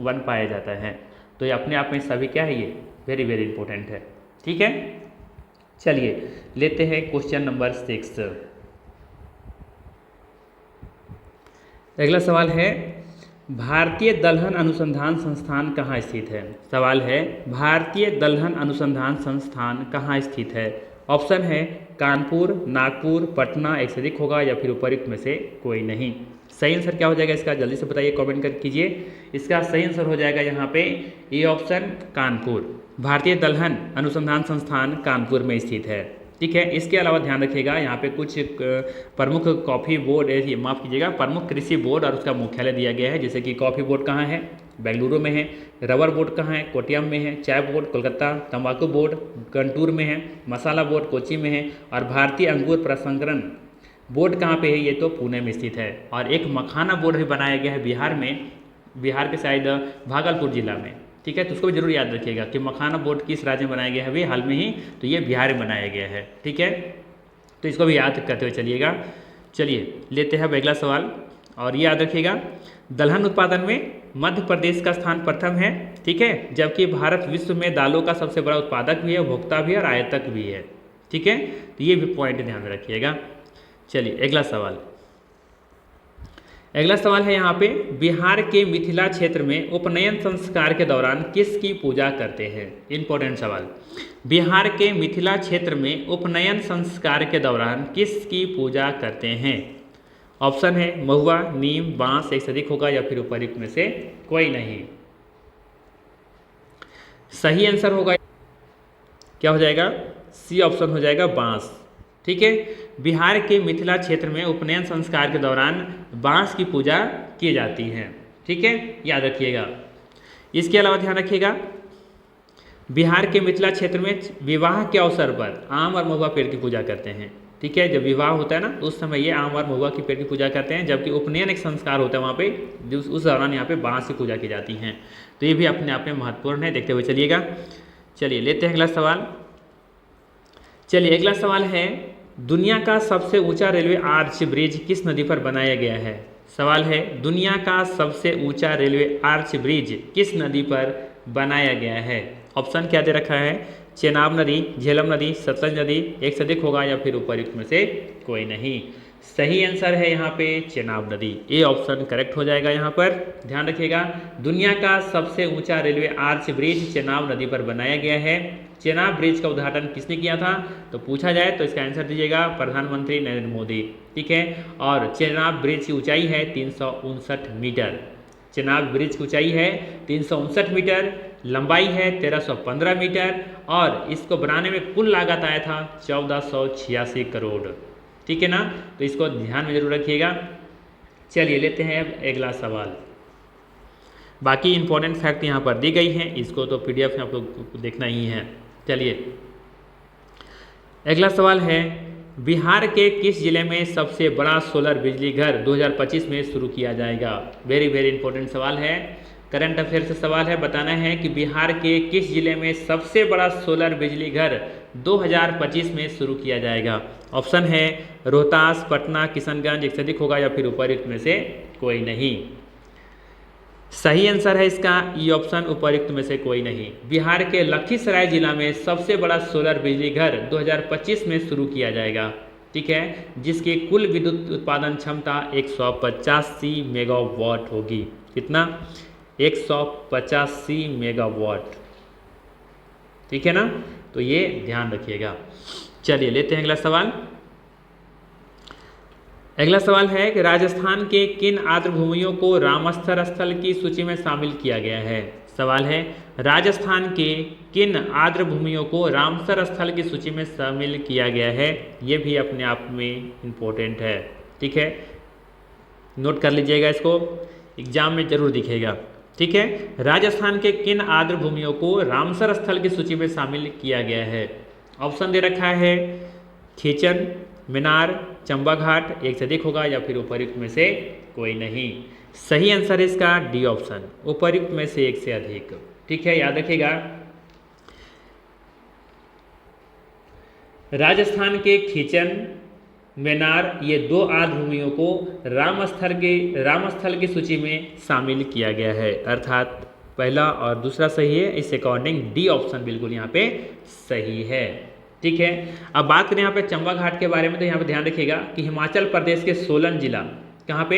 वन पाया जाता है। तो ये अपने आप में सभी क्या है, ये वेरी वेरी इंपॉर्टेंट है। ठीक है, चलिए लेते हैं क्वेश्चन नंबर 6। अगला सवाल है भारतीय दलहन अनुसंधान संस्थान कहाँ स्थित है। सवाल है भारतीय दलहन अनुसंधान संस्थान कहाँ स्थित है। ऑप्शन है कानपुर, नागपुर, पटना, एक से अधिक होगा या फिर उपयुक्त में से कोई नहीं। सही आंसर क्या हो जाएगा इसका, जल्दी से बताइए, कमेंट कर कीजिए। इसका सही आंसर हो जाएगा यहाँ पे ए ऑप्शन, कानपुर। भारतीय दलहन अनुसंधान संस्थान कानपुर में स्थित है। ठीक है, इसके अलावा ध्यान रखिएगा यहाँ पे कुछ प्रमुख कॉफ़ी बोर्ड, माफ़ कीजिएगा, प्रमुख कृषि बोर्ड और उसका मुख्यालय दिया गया है। जैसे कि कॉफ़ी बोर्ड कहाँ है, बेंगलुरु में है। रबर बोर्ड कहाँ है, कोट्यम में है। चाय बोर्ड कोलकाता। तंबाकू बोर्ड गंटूर में है। मसाला बोर्ड कोची में है। और भारतीय अंगूर प्रसंस्करण बोर्ड कहाँ पे है, ये तो पुणे में स्थित है। और एक मखाना बोर्ड भी बनाया गया है बिहार में, बिहार के शायद भागलपुर जिला में। ठीक है, तो उसको भी जरूर याद रखिएगा कि मखाना बोर्ड किस राज्य में बनाया गया है अभी हाल में ही, तो ये बिहार में बनाया गया है। ठीक है, तो इसको भी याद करते हुए चलिएगा। चलिए लेते हैं अगला सवाल, और ये याद रखिएगा दलहन उत्पादन में मध्य प्रदेश का स्थान प्रथम है। ठीक है, जबकि भारत विश्व में दालों का सबसे बड़ा उत्पादक भी है, उपभोक्ता भी है और आयातक भी है। ठीक है, तो ये भी पॉइंट ध्यान में रखिएगा। चलिए अगला सवाल, अगला सवाल है यहाँ पे बिहार के मिथिला क्षेत्र में उपनयन संस्कार के दौरान किसकी पूजा करते हैं। इंपॉर्टेंट सवाल, बिहार के मिथिला क्षेत्र में उपनयन संस्कार के दौरान किसकी पूजा करते हैं। ऑप्शन है महुआ, नीम, बांस, एक से अधिक होगा या फिर उपयुक्त में से कोई नहीं। सही आंसर होगा, क्या हो जाएगा, सी ऑप्शन हो जाएगा, बांस। ठीक है, बिहार के मिथिला क्षेत्र में उपनयन संस्कार के दौरान बांस की पूजा की जाती है। ठीक है, याद रखिएगा। इसके अलावा ध्यान रखिएगा बिहार के मिथिला क्षेत्र में विवाह के अवसर पर आम और महुआ पेड़ की पूजा करते हैं। ठीक है, जब विवाह होता है ना तो उस समय ये आम और महुआ के पेड़ की पूजा करते हैं, जबकि उपनयन एक संस्कार होता है वहाँ पे, उस दौरान यहाँ पे बाँस की पूजा की जाती हैं। तो ये भी अपने आप में महत्वपूर्ण है, देखते हुए चलिएगा। चलिए लेते हैं अगला सवाल। चलिए अगला सवाल है, दुनिया का सबसे ऊंचा रेलवे आर्च ब्रिज किस नदी पर बनाया गया है? सवाल है, दुनिया का सबसे ऊंचा रेलवे आर्च ब्रिज किस नदी पर बनाया गया है? ऑप्शन क्या दे रखा है? चेनाब नदी, झेलम नदी, सतलज नदी, एक से अधिक होगा या फिर उपयुक्त में से कोई नहीं। सही आंसर है यहाँ पे चेनाब नदी, ए ऑप्शन करेक्ट हो जाएगा यहाँ पर। ध्यान रखिएगा, दुनिया का सबसे ऊंचा रेलवे आर्च ब्रिज चेनाब नदी पर बनाया गया है। चेनाब ब्रिज का उद्घाटन किसने किया था? तो पूछा जाए तो इसका आंसर दीजिएगा प्रधानमंत्री नरेंद्र मोदी। ठीक है, और चेनाब ब्रिज की ऊंचाई है 359 मीटर। चेनाब ब्रिज की ऊंचाई है 359 मीटर, लंबाई है 1315 मीटर और इसको बनाने में कुल लागत आया था 1486 करोड़। ठीक है ना, तो इसको ध्यान में जरूर रखिएगा। चलिए लेते हैं अब अगला सवाल। बाकी इंपॉर्टेंट फैक्ट यहाँ पर दी गई हैं, इसको तो पीडीएफ में आप लोग को देखना ही है। चलिए अगला सवाल है, बिहार के किस जिले में सबसे बड़ा सोलर बिजली घर 2025 में शुरू किया जाएगा? वेरी वेरी इंपॉर्टेंट सवाल है, करंट अफेयर से सवाल है। बताना है कि बिहार के किस जिले में सबसे बड़ा सोलर बिजली घर 2025 में शुरू किया जाएगा? ऑप्शन है रोहतास, पटना, किशनगंज, एक से अधिक होगा या फिर उपयुक्त में से कोई नहीं। सही आंसर है इसका ई ऑप्शन, उपयुक्त में से कोई नहीं। बिहार के लखीसराय जिला में सबसे बड़ा सोलर बिजली घर 2025 में शुरू किया जाएगा। ठीक है, जिसकी कुल विद्युत उत्पादन क्षमता 185 मेगावाट होगी। कितना? 185 मेगावाट। ठीक है ना, तो ये ध्यान रखिएगा। चलिए लेते हैं अगला सवाल। अगला सवाल है कि राजस्थान के किन आर्द्रभूमियों को रामसर स्थल की सूची में शामिल किया गया है? सवाल है, राजस्थान के किन आर्द्रभूमियों को रामसर स्थल की सूची में शामिल किया गया है? ये भी अपने आप में इम्पोर्टेंट है। ठीक है, नोट कर लीजिएगा, इसको एग्जाम में जरूर दिखेगा। ठीक है, राजस्थान के किन आर्द्रभूमियों को रामसर स्थल की सूची में शामिल किया गया है? ऑप्शन दे रखा है खीचन, मीनार, चंबा घाट, एक से अधिक होगा या फिर उपयुक्त में से कोई नहीं। सही आंसर है इसका डी ऑप्शन, उपयुक्त में से एक से अधिक। ठीक है, याद रखिएगा, राजस्थान के खीचन, मीनार, ये दो आर्द्रभूमियों को रामस्थल की सूची में शामिल किया गया है। अर्थात पहला और दूसरा सही है, इस अकॉर्डिंग डी ऑप्शन बिल्कुल यहाँ पे सही है। ठीक है, अब बात करें यहाँ पे चंबा घाट के बारे में, तो यहाँ पे ध्यान रखिएगा कि हिमाचल प्रदेश के सोलन जिला, कहाँ पे?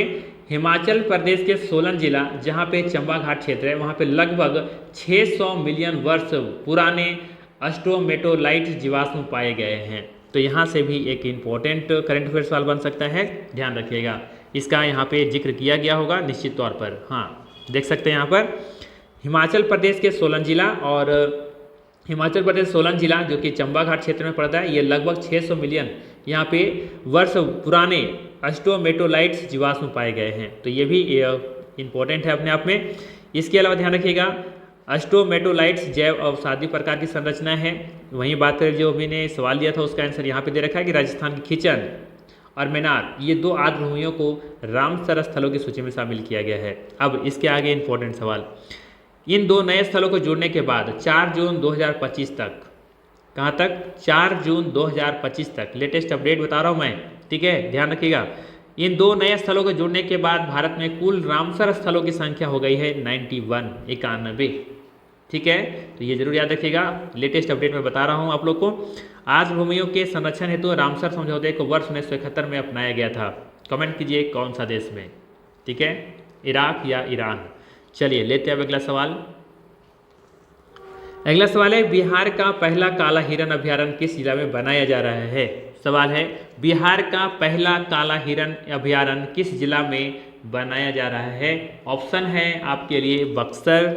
हिमाचल प्रदेश के सोलन जिला, जहाँ पे चंबा घाट क्षेत्र है, वहाँ पे लगभग 600 मिलियन वर्ष पुराने अस्ट्रोमेटोलाइट जीवाश्म पाए गए हैं। तो यहाँ से भी एक इम्पोर्टेंट करंट अफेयर सवाल बन सकता है, ध्यान रखिएगा। इसका यहाँ पे जिक्र किया गया होगा निश्चित तौर पर। हाँ, देख सकते हैं यहाँ पर हिमाचल प्रदेश के सोलन जिला, और हिमाचल प्रदेश सोलन जिला जो कि चंबा घाट क्षेत्र में पड़ता है, ये लगभग 600 मिलियन यहाँ पे वर्ष पुराने अस्ट्रोमेटोलाइट्स जीवाश्म पाए गए हैं। तो ये भी इम्पोर्टेंट है अपने आप में। इसके अलावा ध्यान रखिएगा, अस्ट्रोमेटोलाइट्स जैव अवसादी प्रकार की संरचना है। वहीं बात करें, जो अभी ने सवाल दिया था उसका आंसर यहाँ पे दे रखा है कि राजस्थान की खीचन और मीनार, ये दो आर्द्रभूमियों को रामसर स्थलों की सूची में शामिल किया गया है। अब इसके आगे इम्पोर्टेंट सवाल, इन दो नए स्थलों को जोड़ने के बाद 4 जून 2025 तक, कहाँ तक? 4 जून 2025 तक, लेटेस्ट अपडेट बता रहा हूँ मैं। ठीक है, ध्यान रखिएगा, इन दो नए स्थलों को जोड़ने के बाद भारत में कुल रामसर स्थलों की संख्या हो गई है 91। ठीक है, तो ये जरूर याद रखिएगा, लेटेस्ट अपडेट में बता रहा हूँ आप लोग को। आर्द्रभूमियों के संरक्षण हेतु रामसर समझौते को वर्ष 1971 में अपनाया गया था। कमेंट कीजिए कौन सा देश में? ठीक है, इराक या ईरान? चलिए लेते हैं अब अगला सवाल। अगला सवाल है, बिहार का पहला काला हिरन अभ्यारण्य किस जिला में बनाया जा रहा है? सवाल है, बिहार का पहला काला हिरन अभ्यारण्य किस जिला में बनाया जा रहा है? ऑप्शन है आपके लिए बक्सर,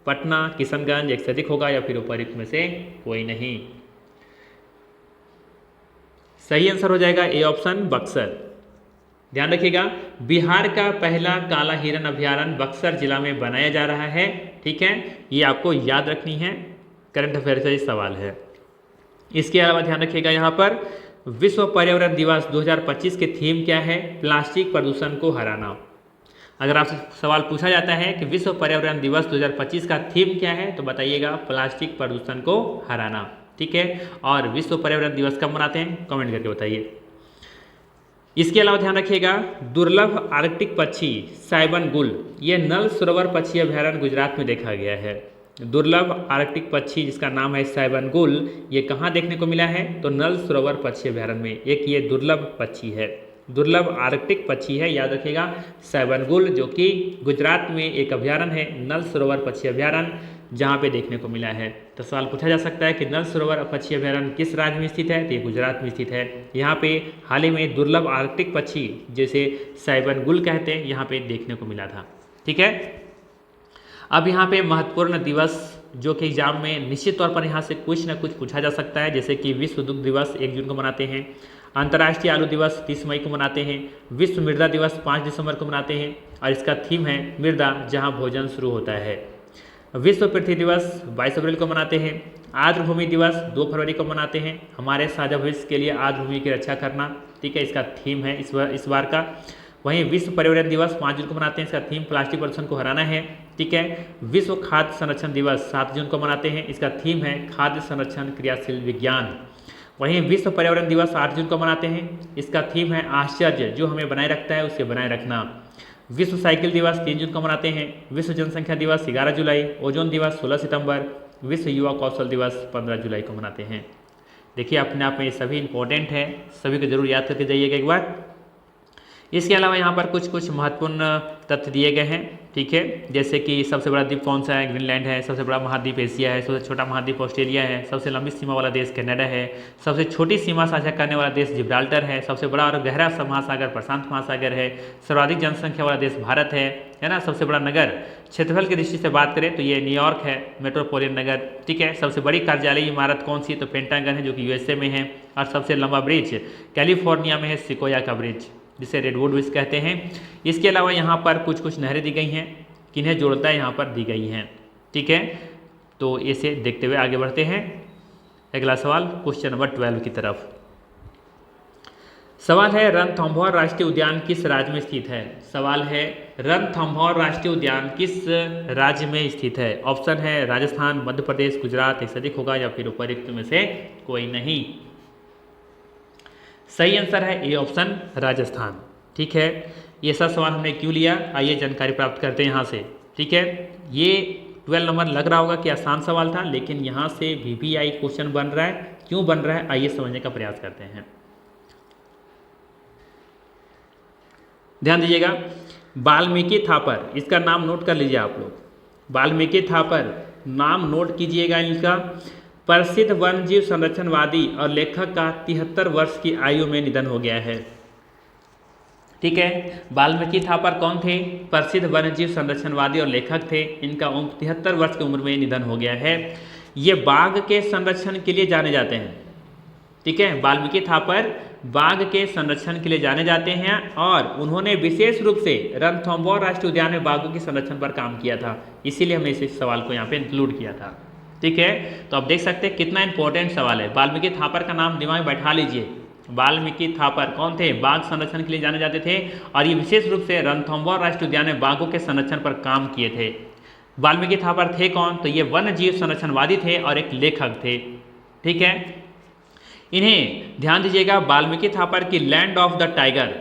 पटना, किशनगंज, एक से अधिक होगा या फिर उपयुक्त में से कोई नहीं। सही आंसर हो जाएगा ए ऑप्शन, बक्सर। ध्यान रखिएगा, बिहार का पहला काला हिरन अभ्यारण्य बक्सर जिला में बनाया जा रहा है। ठीक है, ये आपको याद रखनी है, करंट अफेयर से सवाल है। इसके अलावा ध्यान रखिएगा यहाँ पर विश्व पर्यावरण दिवस 2025 के थीम क्या है? प्लास्टिक प्रदूषण को हराना। अगर आपसे सवाल पूछा जाता है कि विश्व पर्यावरण दिवस 2025 का थीम क्या है, तो बताइएगा प्लास्टिक प्रदूषण को हराना। ठीक है, और विश्व पर्यावरण दिवस कब मनाते हैं? कमेंट करके बताइए। इसके अलावा ध्यान रखिएगा, दुर्लभ आर्कटिक पक्षी साइबन गुल, ये नल सरोवर पक्षी अभ्यारण्य गुजरात में देखा गया है। दुर्लभ आर्कटिक पक्षी जिसका नाम है साइबन गुल, ये कहाँ देखने को मिला है? तो नल सरोवर पक्षी अभ्यारण्य में। एक ये दुर्लभ पक्षी है, दुर्लभ आर्कटिक पक्षी है, याद रखिएगा साइबन गुल, जो कि गुजरात में एक अभ्यारण्य है, नल सरोवर पक्षी अभ्यारण्य, जहाँ पे देखने को मिला है। तो सवाल पूछा जा सकता है कि नल सरोवर पक्षी अभ्यारण्य किस राज्य में स्थित है? तो ये गुजरात में स्थित है। यहाँ पे हाल ही में दुर्लभ आर्कटिक पक्षी जैसे साइबन गुल कहते हैं, यहाँ पे देखने को मिला था। ठीक है, अब यहाँ पे महत्वपूर्ण दिवस जो कि एग्जाम में निश्चित तौर पर यहाँ से कुछ ना कुछ पूछा जा सकता है, जैसे कि विश्व दुग्ध दिवस 1 जून को मनाते हैं, अंतर्राष्ट्रीय आलू दिवस 30 मई को मनाते हैं, विश्व मृदा दिवस 5 दिसंबर को मनाते हैं और इसका थीम है मृदा जहाँ भोजन शुरू होता है। विश्व पृथ्वी दिवस 22 अप्रैल को मनाते हैं, आर्द्र भूमि दिवस 2 फरवरी को मनाते हैं, हमारे साझा भविष्य के लिए आर्द्र भूमि की रक्षा करना। ठीक है, इसका थीम है इस बार का। वहीं विश्व पर्यावरण दिवस 5 जून को मनाते हैं, इसका थीम प्लास्टिक प्रदूषण को हराना है। ठीक है, विश्व खाद्य संरक्षण दिवस 7 जून को मनाते हैं, इसका थीम है खाद्य संरक्षण क्रियाशील विज्ञान। वहीं विश्व पर्यावरण दिवस 8 जून को मनाते हैं, इसका थीम है आश्चर्य जो हमें बनाए रखता है उसे बनाए रखना। विश्व साइकिल दिवस 3 जून को मनाते हैं, विश्व जनसंख्या दिवस 11 जुलाई, ओजोन दिवस 16 सितंबर, विश्व युवा कौशल दिवस 15 जुलाई को मनाते हैं। देखिए अपने आप में ये सभी इंपॉर्टेंट है, सभी को जरूर याद करके जाइएगा एक बार। इसके अलावा यहाँ पर कुछ महत्वपूर्ण तथ्य दिए गए हैं। ठीक है, जैसे कि सबसे बड़ा द्वीप कौन सा है? ग्रीनलैंड है। सबसे बड़ा महाद्वीप एशिया है। सबसे छोटा महाद्वीप ऑस्ट्रेलिया है। सबसे लंबी सीमा वाला देश कनाडा है। सबसे छोटी सीमा साझा करने वाला देश जिब्राल्टर है। सबसे बड़ा और गहरा महासागर प्रशांत महासागर है। सर्वाधिक जनसंख्या वाला देश भारत है ना। सबसे बड़ा नगर क्षेत्रफल की दृष्टि से बात करें तो ये न्यूयॉर्क है, मेट्रोपोलियन नगर। ठीक है, सबसे बड़ी कार्यालयीय इमारत कौन सी है? तो पेंटागन है, जो कि यूएसए में है। और सबसे लंबा ब्रिज कैलिफोर्निया में है, सिकोया का ब्रिज, जिसे रेडवुड ब्रिज कहते हैं। इसके अलावा यहाँ पर कुछ नहरें दी गई हैं, किन्हें जोड़ता है यहाँ पर दी गई हैं। ठीक है, तो इसे देखते हुए आगे बढ़ते हैं। अगला सवाल क्वेश्चन नंबर 12 की तरफ। सवाल है रणथंभौर राष्ट्रीय उद्यान किस राज्य में स्थित है? सवाल है रणथंभौर राष्ट्रीय उद्यान किस राज्य में स्थित है? ऑप्शन है राजस्थान, मध्य प्रदेश, गुजरात, एक से अधिक होगा या फिर उपयुक्त में से कोई नहीं। सही आंसर है ए ऑप्शन, राजस्थान। ठीक है, ये सब सवाल हमने क्यों लिया, आइए जानकारी प्राप्त करते हैं यहाँ से। ठीक है, ये 12 नंबर लग रहा होगा कि आसान सवाल था, लेकिन यहाँ से VVI क्वेश्चन बन रहा है। क्यों बन रहा है आइए समझने का प्रयास करते हैं। ध्यान दीजिएगा, वाल्मीकि थापर, इसका नाम नोट कर लीजिए आप लोग। वाल्मीकि थापर नाम नोट कीजिएगा इनका। प्रसिद्ध वन्यजीव संरक्षणवादी और लेखक का 73 वर्ष की आयु में निधन हो गया है। ठीक है, वाल्मीकि थापर कौन थे? प्रसिद्ध वन्यजीव संरक्षणवादी और लेखक थे। इनका 73 वर्ष की उम्र में निधन हो गया है। ये बाघ के संरक्षण के लिए जाने जाते हैं। ठीक है, वाल्मीकि थापर बाघ के संरक्षण के लिए जाने जाते हैं और उन्होंने विशेष रूप से रणथंभौर राष्ट्रीय उद्यान में बाघों के संरक्षण पर काम किया था, इसीलिए हमने इस सवाल को यहाँ पे इंक्लूड किया था। ठीक है, तो आप देख सकते हैं कितना इंपॉर्टेंट सवाल है। वाल्मीकि थापर का नाम दिमाग में बैठा लीजिए। वाल्मीकि थापर कौन थे? बाघ संरक्षण के लिए जाने जाते थे और ये विशेष रूप से रणथंभौर राष्ट्रीय उद्यान में बाघों के संरक्षण पर काम किए थे। वाल्मीकि थापर थे कौन? तो ये वन्य जीव संरक्षणवादी थे और एक लेखक थे। ठीक है, इन्हें ध्यान दीजिएगा, वाल्मीकि थापर की लैंड ऑफ द टाइगर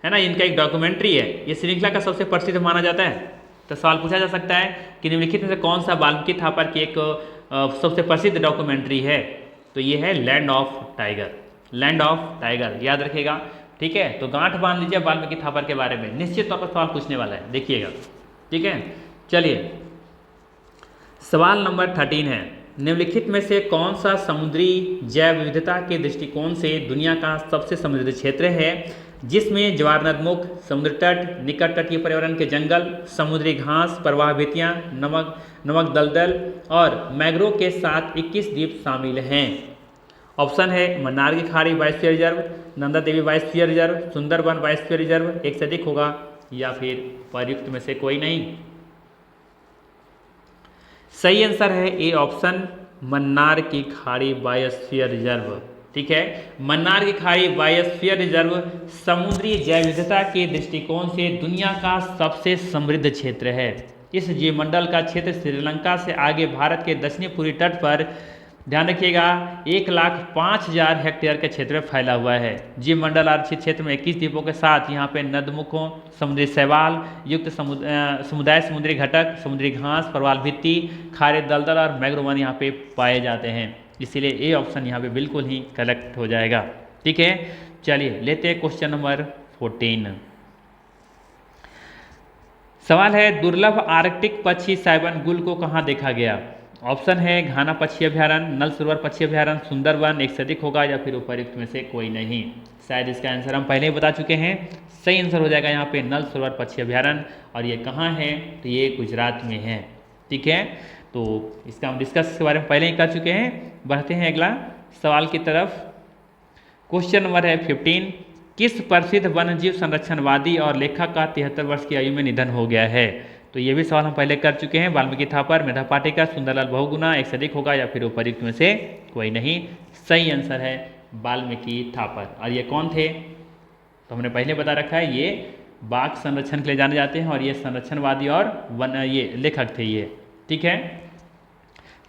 है ना, इनका एक डॉक्यूमेंट्री है, ये श्रृंखला का सबसे प्रसिद्ध माना जाता है। तो सवाल पूछा जा सकता है कि निम्नलिखित में से कौन सा वाल्मीकि थापर की एक सबसे प्रसिद्ध डॉक्यूमेंट्री है? तो ये है land of tiger. Land of tiger याद रखिएगा। ठीक है, तो गांठ बांध लीजिए वाल्मीकि थापर के बारे में, निश्चित तौर पर सवाल पूछने वाला है, देखिएगा। ठीक है, चलिए सवाल नंबर 13 है, निम्नलिखित में से कौन सा समुद्री जैव विविधता के दृष्टिकोण से दुनिया का सबसे समृद्ध क्षेत्र है, जिसमें ज्वारनदमुख, समुद्र तट, निकट तटीय पर्यावरण के जंगल, समुद्री घास, प्रवाह भित्तियाँ, नमक दलदल और मैंग्रोव के साथ 21 द्वीप शामिल हैं। ऑप्शन है मन्नार की खाड़ी biosphere reserve, Nanda Devi biosphere reserve, Sundarban biosphere reserve, एक से अधिक होगा या फिर प्रयुक्त में से कोई नहीं। सही आंसर है ए ऑप्शन, मन्नार की खाड़ी बायोस्फीयर रिजर्व। ठीक है। मन्नार की खाड़ी बायोस्फीयर रिजर्व समुद्री जैव विविधता के दृष्टिकोण से दुनिया का सबसे समृद्ध क्षेत्र है। इस जीवमंडल का क्षेत्र श्रीलंका से आगे भारत के दक्षिणी पूर्वी तट पर, ध्यान रखिएगा, 1,05,000 हेक्टेयर के क्षेत्र में फैला हुआ है। जीवमंडल आरक्षित क्षेत्र में 21 द्वीपों के साथ यहाँ पे नदमुखों, समुद्री शैवाल युक्त समुदाय, समुद्री घटक, समुद्री घास, प्रवाल भित्ति, खारे दलदल और मैग्रोवन यहाँ पे पाए जाते हैं। इसीलिए ए ऑप्शन यहाँ पे बिल्कुल ही करेक्ट हो जाएगा। ठीक है, चलिए लेते हैं क्वेश्चन नंबर 14। सवाल है, दुर्लभ आर्कटिक पक्षी साइबन गुल को कहाँ देखा गया? ऑप्शन है घाना पक्षी अभ्यारण्य, नल सरोवर पक्षी अभ्यारण्य, सुंदरवन, एक से अधिक होगा या फिर उपयुक्त में से कोई नहीं। शायद इसका आंसर हम पहले ही बता चुके हैं। सही आंसर हो जाएगा यहाँ पे नल सरोवर पक्षी अभ्यारण्य, और ये कहाँ है? तो ये गुजरात में है। ठीक है, तो इसका हम डिस्कस इसके बारे में पहले ही कर चुके हैं। बढ़ते हैं अगला सवाल की तरफ। क्वेश्चन नंबर है 15। किस प्रसिद्ध वन्यजीव संरक्षणवादी और लेखक का 73 वर्ष की आयु में निधन हो गया है? तो ये भी सवाल हम पहले कर चुके हैं। वाल्मीकि थापर, मेधा पाटेकर, सुंदरलाल बहुगुणा, एक से अधिक होगा या फिर उपयुक्त में से कोई नहीं। सही आंसर है वाल्मीकि थापर। और ये कौन थे? तो हमने पहले बता रखा है, ये बाघ संरक्षण के लिए जाने जाते हैं और ये संरक्षणवादी और ये लेखक थे ये। ठीक है,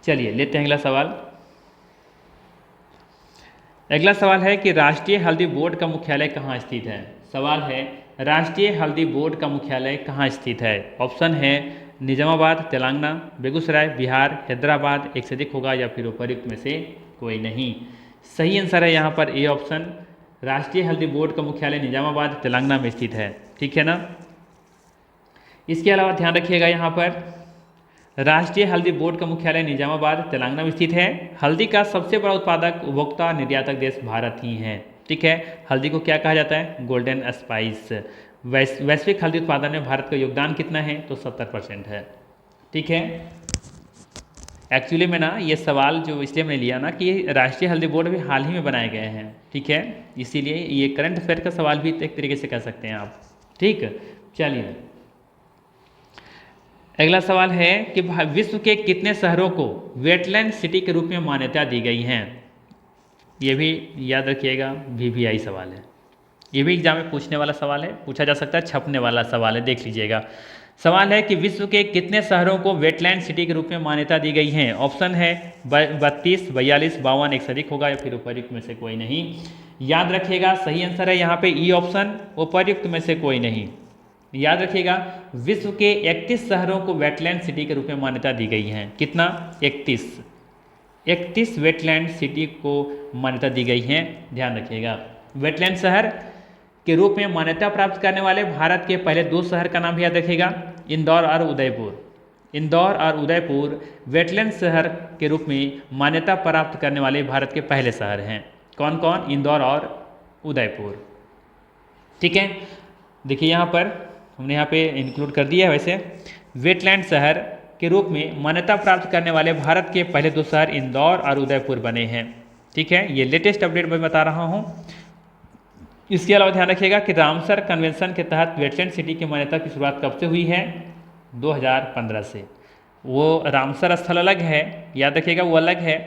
चलिए लेते हैं अगला सवाल। अगला सवाल है कि राष्ट्रीय हल्दी बोर्ड का मुख्यालय कहाँ स्थित है? सवाल है, राष्ट्रीय हल्दी बोर्ड का मुख्यालय कहाँ स्थित है? ऑप्शन है निजामाबाद तेलंगाना, बेगूसराय बिहार, हैदराबाद, एक से अधिक होगा या फिर उपयुक्त में से कोई नहीं। सही आंसर है यहाँ पर ए ऑप्शन, राष्ट्रीय हल्दी बोर्ड का मुख्यालय निजामाबाद तेलंगाना में स्थित है। ठीक है ना। इसके अलावा ध्यान रखिएगा, यहाँ पर राष्ट्रीय हल्दी बोर्ड का मुख्यालय निजामाबाद तेलंगाना में स्थित है। हल्दी का सबसे बड़ा उत्पादक, उपभोक्ता, निर्यातक देश भारत ही है। ठीक है, हल्दी को क्या कहा जाता है? Golden spice. वैश्विक हल्दी उत्पादन में भारत का योगदान कितना है? तो 70% है। ठीक है, एक्चुअली में ना ये सवाल जो इसलिए मैंने लिया ना कि राष्ट्रीय हल्दी बोर्ड भी हाल ही में बनाए गए हैं। ठीक है, इसीलिए ये करंट अफेयर का सवाल भी एक तरीके से कह सकते हैं आप। ठीक, चलिए अगला सवाल है कि विश्व के कितने शहरों को वेटलैंड सिटी के रूप में मान्यता दी गई हैं? ये भी याद रखिएगा, VVI सवाल है। ये भी एग्जाम में पूछने वाला सवाल है, पूछा जा सकता है, छपने वाला सवाल है, देख लीजिएगा। सवाल है कि विश्व के कितने शहरों को वेटलैंड सिटी के रूप में मान्यता दी गई हैं? ऑप्शन है 32, 42, 52, एक से अधिक होगा या फिर उपयुक्त में से कोई नहीं। याद रखिएगा, सही आंसर है यहाँ पे ई ऑप्शन, उपयुक्त में से कोई नहीं। याद रखिएगा, विश्व के 31 शहरों को वेटलैंड सिटी के रूप में मान्यता दी गई है। कितना? 31 वेटलैंड सिटी को मान्यता दी गई है। ध्यान रखिएगा, वेटलैंड शहर के रूप में मान्यता प्राप्त करने वाले भारत के पहले 2 शहर का नाम भी याद रखिएगा, इंदौर और उदयपुर। इंदौर और उदयपुर वेटलैंड शहर के रूप में मान्यता प्राप्त करने वाले भारत के पहले शहर हैं। कौन कौन? इंदौर और उदयपुर। ठीक है, देखिए यहाँ पर हमने यहाँ पे इंक्लूड कर दिया है। वैसे वेटलैंड शहर के रूप में मान्यता प्राप्त करने वाले भारत के पहले 2 शहर इंदौर और उदयपुर बने हैं। ठीक है, ये लेटेस्ट अपडेट मैं बता रहा हूँ। इसके अलावा ध्यान रखिएगा कि रामसर कन्वेंशन के तहत वेटलैंड सिटी की मान्यता की शुरुआत कब से हुई है? 2015 से। वो रामसर स्थल अलग है, याद रखिएगा, वो अलग है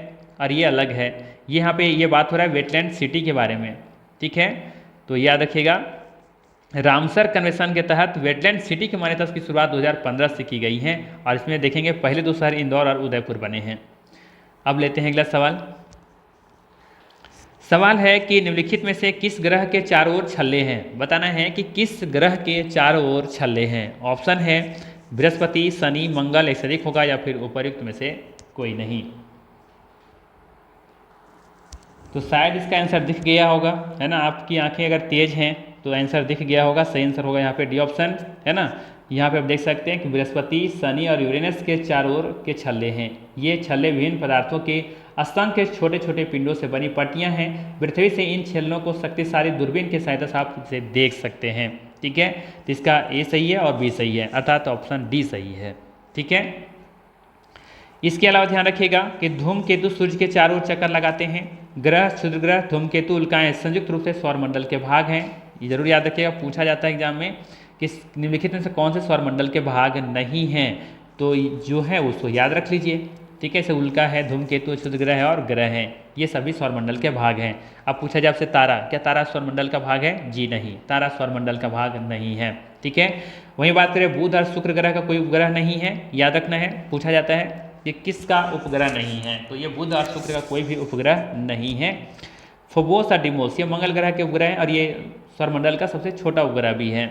और ये अलग है। यहाँ पे ये बात हो रहा है वेटलैंड सिटी के बारे में। ठीक है, तो याद रखिएगा, रामसर कन्वेंशन के तहत वेटलैंड सिटी की मान्यता की शुरुआत 2015 से की गई है और इसमें देखेंगे पहले 2 शहर इंदौर और उदयपुर बने हैं। अब लेते हैं अगला सवाल। सवाल है कि निम्नलिखित में से किस ग्रह के चारों ओर छल्ले हैं? बताना है कि किस ग्रह के चारों ओर छल्ले हैं। ऑप्शन है बृहस्पति, शनि, मंगल, एक से अधिक होगा या फिर उपयुक्त में से कोई नहीं। तो शायद इसका आंसर दिख गया होगा, है ना। आपकी आंखें अगर तेज हैं तो आंसर दिख गया होगा। सही आंसर होगा यहाँ पे डी ऑप्शन, है ना। यहाँ पे आप देख सकते हैं कि बृहस्पति, शनि और यूरेनस के चारों ओर के छल्ले हैं। ये छल्ले विभिन्न पदार्थों के असंख्य छोटे छोटे पिंडों से बनी पट्टियाँ हैं। पृथ्वी से इन छल्लों को शक्तिशाली दूरबीन की सहायता से आप इसे देख सकते हैं। ठीक है, तो इसका ए सही है और बी सही है, अर्थात ऑप्शन डी सही है। ठीक है, इसके अलावा ध्यान रखिएगा कि धूमकेतु सूर्य के चारों ओर चक्कर लगाते हैं। ग्रह, क्षुद्रग्रह, धूमकेतु, उल्काएं संयुक्त रूप से सौरमंडल के भाग हैं। ये जरूर याद रखिएगा, पूछा जाता है एग्जाम में कि निम्नलिखित में से कौन से सौरमंडल के भाग नहीं हैं। तो जो है उसको याद रख लीजिए। ठीक है, इसे उल्का है, धूमकेतु, क्षुद्र ग्रह है और ग्रह हैं, ये सभी सौरमंडल के भाग हैं। अब पूछा जाए आपसे तारा, क्या तारा सौरमंडल का भाग है? जी नहीं, तारा सौरमंडल का भाग नहीं है। ठीक है, वहीं बात करें बुध और शुक्र ग्रह का कोई उपग्रह नहीं है, याद रखना है, पूछा जाता है कि किसका उपग्रह नहीं है, तो ये बुध और शुक्र का कोई भी उपग्रह नहीं है। फोबोस और डिमोस ये मंगल ग्रह के उपग्रह हैं और ये सौरमंडल का सबसे छोटा उपग्रह भी है,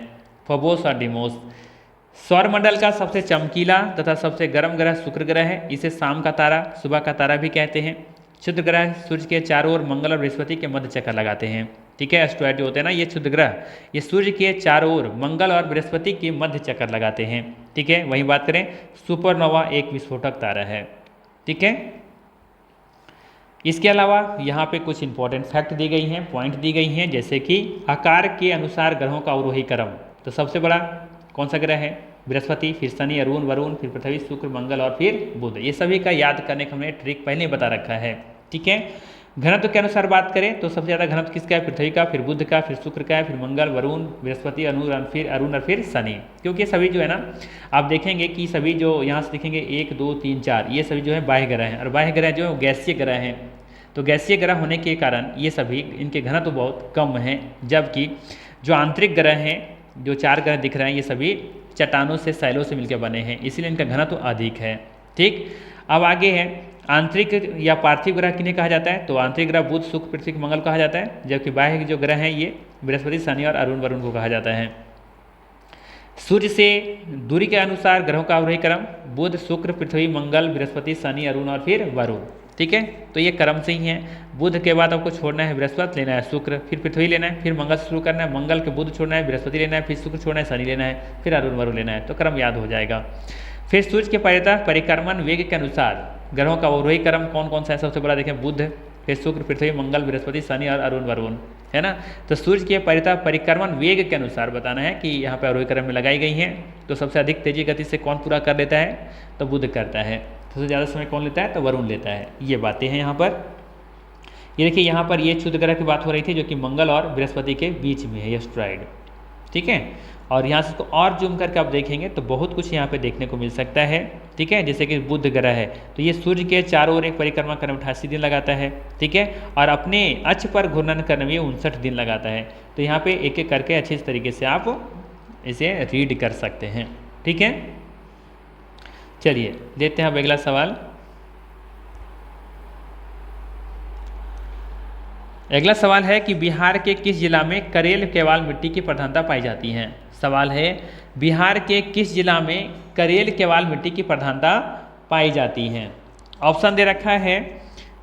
फोबोस और डिमोस। सौरमंडल का सबसे चमकीला तथा सबसे गर्म ग्रह शुक्र ग्रह है, इसे शाम का तारा, सुबह का तारा भी कहते हैं। क्षुद्र ग्रह सूर्य के चारों ओर मंगल और बृहस्पति के मध्य चक्कर लगाते हैं। ठीक है, एस्ट्रॉयड जो होते हैं ना ये क्षुद्र ग्रह, ये सूर्य के चारों ओर मंगल और बृहस्पति के मध्य चक्कर लगाते हैं। ठीक है, वहीं बात करें सुपरनोवा एक विस्फोटक तारा है। ठीक है, इसके अलावा यहाँ पे कुछ इंपॉर्टेंट फैक्ट दी गई हैं, पॉइंट दी गई हैं, जैसे कि आकार के अनुसार ग्रहों का अवरोही क्रम, तो सबसे बड़ा कौन सा ग्रह है? बृहस्पति, फिर शनि, अरुण, वरुण, फिर पृथ्वी, शुक्र, मंगल और फिर बुध। ये सभी का याद करने का हमने ट्रिक पहले बता रखा है। ठीक है, घनत्व के अनुसार बात करें तो सबसे ज़्यादा घनत्व किसका है? पृथ्वी का, फिर बुध का, फिर शुक्र का, फिर मंगल, वरुण, बृहस्पति, अरुण और फिर शनि। क्योंकि सभी जो है ना, आप देखेंगे कि सभी जो यहाँ से देखेंगे 1 2 3 4 ये सभी जो है बाह्य ग्रह हैं, और बाह्य ग्रह जो है गैसीय ग्रह हैं। तो गैसीय ग्रह होने के कारण ये सभी इनके घनत्व बहुत कम हैं, जबकि जो आंतरिक ग्रह हैं, जो 4 ग्रह दिख रहे हैं, ये सभी चट्टानों से, सैलों से मिलकर बने हैं, इसलिए इनका घनत्व अधिक है। ठीक, अब आगे है आंतरिक या पार्थिव ग्रह किन्हें कहा जाता है? तो आंतरिक ग्रह बुध, शुक्र, पृथ्वी, मंगल कहा जाता है, जबकि बाह्य जो ग्रह हैं ये बृहस्पति, शनि और अरुण, वरुण को कहा जाता है। सूर्य से दूरी के अनुसार ग्रहों का अवरोही क्रम बुध, शुक्र, पृथ्वी, मंगल, बृहस्पति, शनि, अरुण और फिर वरुण। ठीक है, तो ये क्रम से ही है। बुध के बाद आपको छोड़ना है बृहस्पति, लेना है शुक्र, फिर पृथ्वी लेना है, फिर मंगल शुरू करना है, मंगल के बुध छोड़ना है, बृहस्पति लेना है, फिर शुक्र छोड़ना है, शनि लेना है, फिर अरुण, वरुण लेना है, तो क्रम याद हो जाएगा। फिर सूर्य के परिक्रमण वेग के अनुसार ग्रहों का अवरोही क्रम कौन कौन सा है? सबसे बड़ा देखें बुध, फिर शुक्र, पृथ्वी, मंगल, बृहस्पति, शनि और अरुण, वरुण, है ना। तो सूर्य के परिक्रमण वेग के अनुसार बताना है कि यहाँ पे अवरोही क्रम में लगाई गई हैं। तो सबसे अधिक तेजी गति से कौन पूरा कर लेता है? तो बुध करता है। सबसे ज़्यादा समय कौन लेता है? तो वरुण लेता है। ये बातें हैं यहाँ पर। ये देखिए यहाँ पर ये क्षुद्र ग्रह की बात हो रही थी, जो कि मंगल और बृहस्पति के बीच में है, ये एस्ट्रॉयड। ठीक है, और यहाँ से इसको और जूम करके आप देखेंगे तो बहुत कुछ यहाँ पे देखने को मिल सकता है। ठीक है, जैसे कि बुध ग्रह है तो ये सूर्य के चारों ओर एक परिक्रमा करने में 88 दिन लगाता है। ठीक है, और अपने अक्ष पर घूर्णन करने में 59 दिन लगाता है। तो यहाँ पे एक एक करके अच्छे तरीके से आप इसे रीड कर सकते हैं। ठीक है, चलिए देखते हैं अब अगला सवाल। अगला सवाल है कि बिहार के किस जिला में करेल केवाल मिट्टी की प्रधानता पाई जाती है? सवाल है बिहार के किस जिला में करेल केवाल मिट्टी की प्रधानता पाई जाती है? ऑप्शन दे रखा है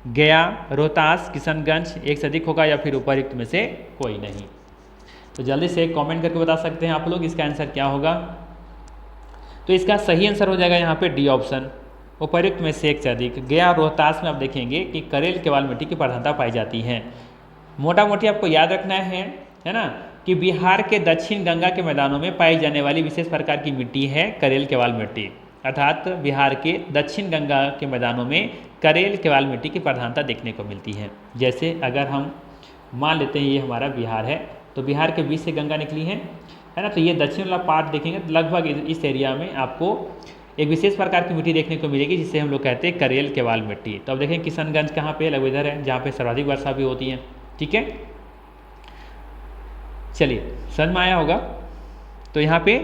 गया, रोहतास, किशनगंज, एक से अधिक होगा या फिर उपर्युक्त में से कोई नहीं। तो जल्दी से कमेंट करके बता सकते हैं आप लोग इसका आंसर क्या होगा। तो इसका सही आंसर हो जाएगा यहाँ पे डी ऑप्शन, उपर्युक्त में से एक से अधिक। गया और रोहतास में आप देखेंगे कि करेल केवाल मिट्टी की प्रधानता पाई जाती है। मोटा मोटी आपको याद रखना है ना, कि बिहार के दक्षिण गंगा के मैदानों में पाई जाने वाली विशेष प्रकार की मिट्टी है करेल केवाल मिट्टी। अर्थात बिहार के दक्षिण गंगा के मैदानों में करेल केवाल मिट्टी की प्रधानता देखने को मिलती है। जैसे अगर हम मान लेते हैं ये हमारा बिहार है, तो बिहार के बीच से गंगा निकली है ना, तो ये दक्षिण वाला पार्ट देखेंगे तो लगभग इस एरिया में आपको एक विशेष प्रकार की मिट्टी देखने को मिलेगी, जिसे हम लोग कहते हैं करेल केवाल मिट्टी। तो अब देखें किशनगंज कहाँ पे? लगभग इधर है, जहाँ पे सर्वाधिक वर्षा भी होती है। ठीक है, चलिए समझ में आया होगा। तो यहाँ पे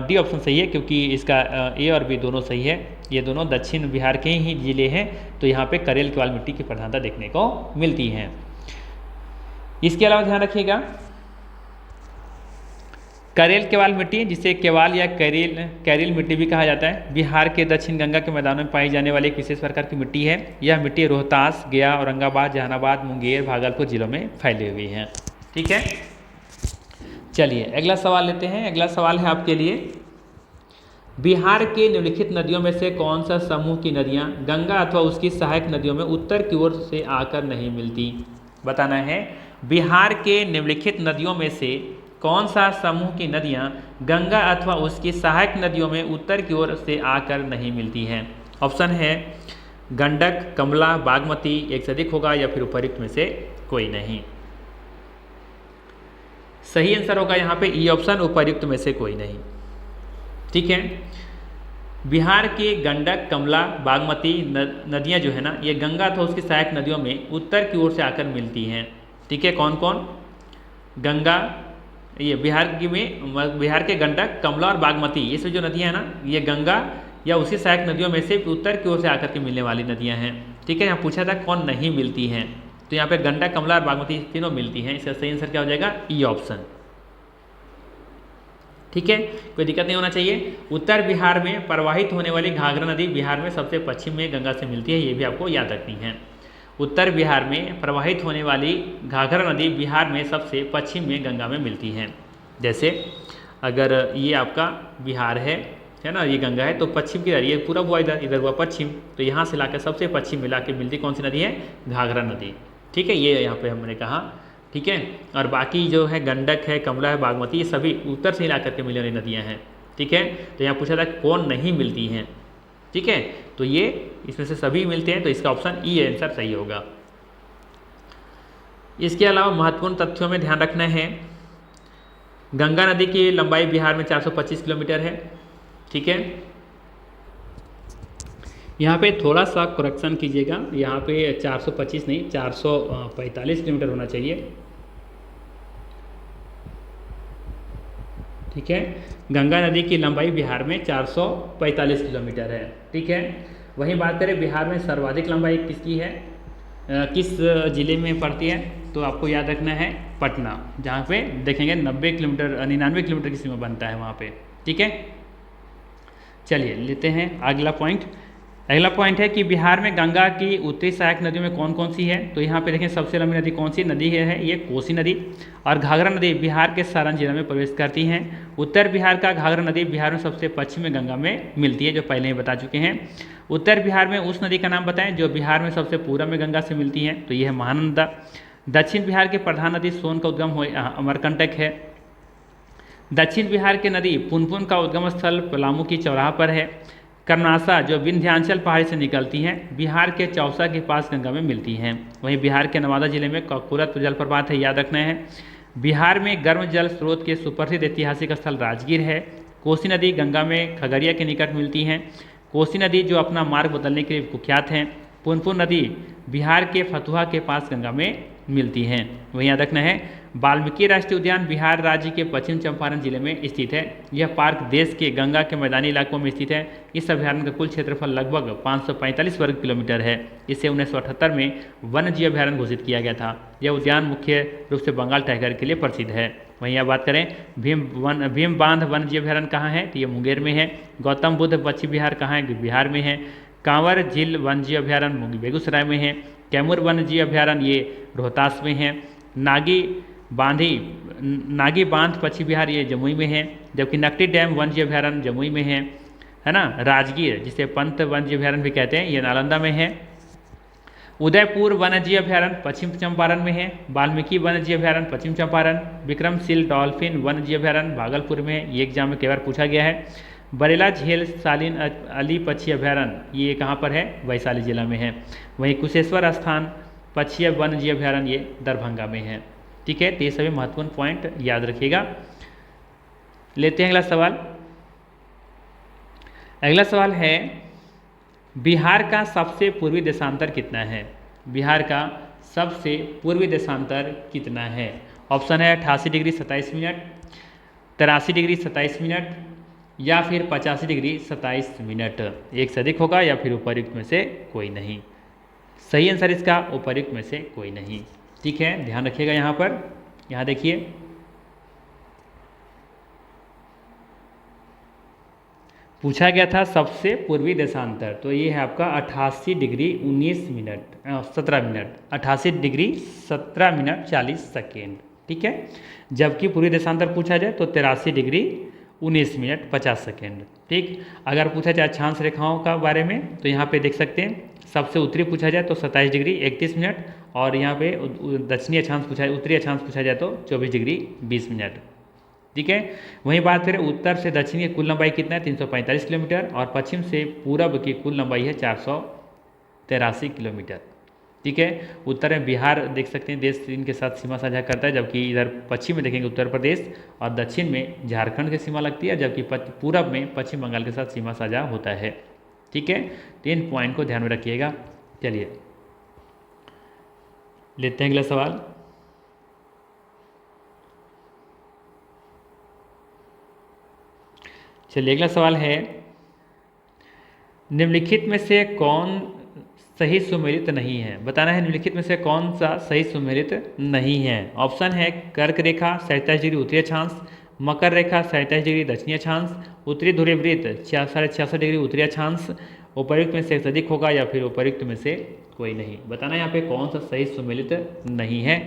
डी ऑप्शन सही है, क्योंकि इसका ए और बी दोनों सही है। ये दोनों दक्षिण बिहार के ही जिले हैं, तो यहाँ पे करेल केवाल मिट्टी की प्रधानता देखने को मिलती है। इसके अलावा ध्यान रखिएगा, करेल केवाल मिट्टी, जिसे केवाल या कैरिल मिट्टी भी कहा जाता है, बिहार के दक्षिण गंगा के मैदानों में पाई जाने वाली एक विशेष प्रकार की मिट्टी है। यह मिट्टी रोहतास, गया, औरंगाबाद, जहानाबाद, मुंगेर, भागलपुर जिलों में फैली हुई है। ठीक है, चलिए अगला सवाल लेते हैं। अगला सवाल है आपके लिए, बिहार के निम्नलिखित नदियों में से कौन सा समूह की नदियाँ गंगा अथवा उसकी सहायक नदियों में उत्तर की ओर से आकर नहीं मिलती? बताना है बिहार के निम्नलिखित नदियों में से कौन सा समूह की नदियाँ गंगा अथवा उसकी सहायक नदियों में उत्तर की ओर से आकर नहीं मिलती हैं। ऑप्शन है गंडक, कमला, बागमती, एक से अधिक होगा या फिर उपर्युक्त में से कोई नहीं। सही आंसर होगा यहाँ पे ई ऑप्शन, उपर्युक्त में से कोई नहीं। ठीक है, बिहार की गंडक, कमला, बागमती नदियाँ जो है ना, ये गंगा तो उसकी सहायक नदियों में उत्तर की ओर से आकर मिलती हैं। ठीक है, कौन कौन? गंगा, ये बिहार के गंडक, कमला और बागमती, ये सब जो नदियाँ हैं ना, ये गंगा या उसी सहायक नदियों में से उत्तर की ओर से आकर के मिलने वाली नदियाँ हैं। ठीक है, यहाँ पूछा था कौन नहीं मिलती हैं, तो यहाँ पे गंडक, कमला और बागमती तीनों मिलती हैं। इसका सही आंसर क्या हो जाएगा? E option. ठीक है, कोई दिक्कत नहीं होना चाहिए। उत्तर बिहार में प्रवाहित होने वाली घाघरा नदी बिहार में सबसे पश्चिम में गंगा से मिलती है, ये भी आपको याद रखनी है। उत्तर बिहार में प्रवाहित होने वाली घाघरा नदी बिहार में सबसे पश्चिम में गंगा में मिलती है। जैसे अगर ये आपका बिहार है ना, ये गंगा है, तो पश्चिम की ये पूरा हुआ इधर हुआ पश्चिम, तो यहाँ से लाकर सबसे पश्चिम मिला के मिलती कौन सी नदी है? घाघरा नदी। ठीक है, ये यहाँ पे हमने कहा। ठीक है, और बाकी जो है गंडक है, कमला है, बागमती, ये सभी उत्तर से हिला करके मिलने वाली नदियाँ हैं। ठीक है, तो यहाँ पूछा था कौन नहीं मिलती हैं। ठीक है, तो ये इसमें से सभी मिलते हैं, तो इसका ऑप्शन ई आंसर सही होगा। इसके अलावा महत्वपूर्ण तथ्यों में ध्यान रखना है, गंगा नदी की लंबाई बिहार में 425 किलोमीटर है। ठीक है, यहाँ पे थोड़ा सा करेक्शन कीजिएगा, यहाँ पे 425 नहीं 445 किलोमीटर होना चाहिए। ठीक है, गंगा नदी की लंबाई बिहार में 445 किलोमीटर है। ठीक है, वहीं बात करें बिहार में सर्वाधिक लंबाई किसकी है, किस ज़िले में पड़ती है, तो आपको याद रखना है पटना, जहाँ पे देखेंगे 99 किलोमीटर की सीमा बनता है वहाँ पे। ठीक है, चलिए लेते हैं अगला पॉइंट। अगला पॉइंट है कि बिहार में गंगा की उत्तरी सहायक नदियों में कौन कौन सी है, तो यहाँ पे देखें सबसे लंबी नदी कौन सी नदी है, ये कोसी नदी, और घाघरा नदी बिहार के सारण जिला में प्रवेश करती हैं। उत्तर बिहार का घाघरा नदी बिहार में सबसे पश्चिम में गंगा में मिलती है, जो पहले ही बता चुके हैं। उत्तर बिहार में उस नदी का नाम बताएं जो बिहार में सबसे पूर्व में गंगा से मिलती है, तो ये है महानंदा। दक्षिण बिहार की प्रधान नदी सोन का उद्गम अमरकंटक है। दक्षिण बिहार की नदी पुनपुन का उद्गम स्थल पलामू की चौराहा पर है। कर्नासा जो विंध्याचल पहाड़ी से निकलती हैं, बिहार के चौसा के पास गंगा में मिलती हैं। वहीं बिहार के नवादा जिले में ककुरत जलप्रपात है, याद रखना है। बिहार में गर्म जल स्रोत के सुप्रसिद्ध ऐतिहासिक स्थल राजगीर है। कोसी नदी गंगा में खगड़िया के निकट मिलती हैं। कोसी नदी जो अपना मार्ग बदलने के लिए कुख्यात हैं। पुनपुन नदी बिहार के फतुहा के पास गंगा में मिलती हैं। वहीं याद रखना है वाल्मीकि राष्ट्रीय उद्यान बिहार राज्य के पश्चिम चंपारण जिले में स्थित है। यह पार्क देश के गंगा के मैदानी इलाकों में स्थित है। इस अभ्यारण्य का कुल क्षेत्रफल लगभग 545 वर्ग किलोमीटर है। इसे 1978 में वन्य जीव अभ्यारण्य घोषित किया गया था। यह उद्यान मुख्य रूप से बंगाल टाइगर के लिए प्रसिद्ध है। वहीं अब बात करें भीम बांध वन्य जीव अभ्यारण्य कहाँ है, तो ये मुंगेर में है। गौतम बुद्ध पश्चिम बिहार कहाँ है, बिहार में है। कांवर झील वन्य जीव अभ्यारण्य बेगूसराय में है। कैमूर वन्य जीव अभ्यारण्य ये रोहतास में है। नागी बांध पश्चिम बिहार ये जमुई में है। जबकि नकटी डैम वन्य जीव अभ्यारण्य जमुई में है ना। राजगीर जिसे पंत वन्य जीव अभ्यारण्य भी कहते हैं, ये नालंदा में है। उदयपुर वन्य जीव अभ्यारण्य पश्चिम चंपारण में है। वाल्मीकि वन्य जीव अभ्यारण्य पश्चिम चंपारण। विक्रमशील डॉल्फिन वन्य जीव अभ्यारण्य भागलपुर में है, ये एग्जाम में कई बार पूछा गया है। बरेला झील सालिन अली पक्षी अभ्यारण्य ये कहाँ पर है, वैशाली जिला में है। वहीं कुशेश्वर स्थान पक्षी वन्य जीव अभ्यारण्य ये दरभंगा में है। ठीक है, तो ये सभी महत्वपूर्ण पॉइंट याद रखिएगा। लेते हैं अगला सवाल। अगला सवाल है बिहार का सबसे पूर्वी देशांतर कितना है। बिहार का सबसे पूर्वी देशांतर कितना है। ऑप्शन है 88 डिग्री 27 मिनट, 83 डिग्री 27 मिनट, या फिर 85 डिग्री 27 मिनट। एक से अधिक होगा या फिर उपर्युक्त में से कोई नहीं। सही आंसर इसका उपर्युक्त में से कोई नहीं। ठीक है, ध्यान रखिएगा यहाँ पर। यहाँ देखिए पूछा गया था सबसे पूर्वी देशांतर, तो ये है आपका 88 degree 19 minute 17 minute 88 degree 17 minute 40 second. ठीक है, जबकि पूर्वी देशांतर पूछा जाए तो 83 डिग्री 19 मिनट 50 सेकेंड। ठीक, अगर पूछा जाए अक्षांश रेखाओं का बारे में तो यहाँ पे देख सकते हैं सबसे उत्तरी पूछा जाए तो 27 डिग्री 31 मिनट, और यहाँ पे दक्षिणी अक्षांश पूछा जाए उत्तरी अक्षांश पूछा जाए तो 24 डिग्री 20 मिनट। ठीक है, वहीं बात करें उत्तर से दक्षिण की कुल लंबाई कितना है 345 किलोमीटर, और पश्चिम से पूरब की कुल लंबाई है 483 किलोमीटर। ठीक है। उत्तर में बिहार देख सकते हैं, देश इनके साथ सीमा साझा करता है, जबकि इधर पश्चिम में देखेंगे उत्तर प्रदेश और दक्षिण में झारखंड की सीमा लगती है, जबकि पूरब में पश्चिम बंगाल के साथ सीमा साझा होता है। ठीक है, तो इन पॉइंट को ध्यान में रखिएगा। चलिए लेते हैं अगला सवाल। चलिए अगला सवाल है, निम्नलिखित में से कौन सही सुमेलित नहीं है। बताना है निम्नलिखित में से कौन सा सही सुमेलित नहीं है। ऑप्शन है कर्क रेखा 47 डिग्री उत्तरी अक्षांश, मकर रेखा 47 डिग्री दक्षिणी अक्षांश, उत्तरी ध्रुवीय वृत्त 66.5 डिग्री उत्तरी अक्षांश। उपर्युक्त में से एक अधिक होगा या फिर उपर्युक्त में से कोई नहीं। बताना यहाँ पे कौन सा सही सुमेलित नहीं है।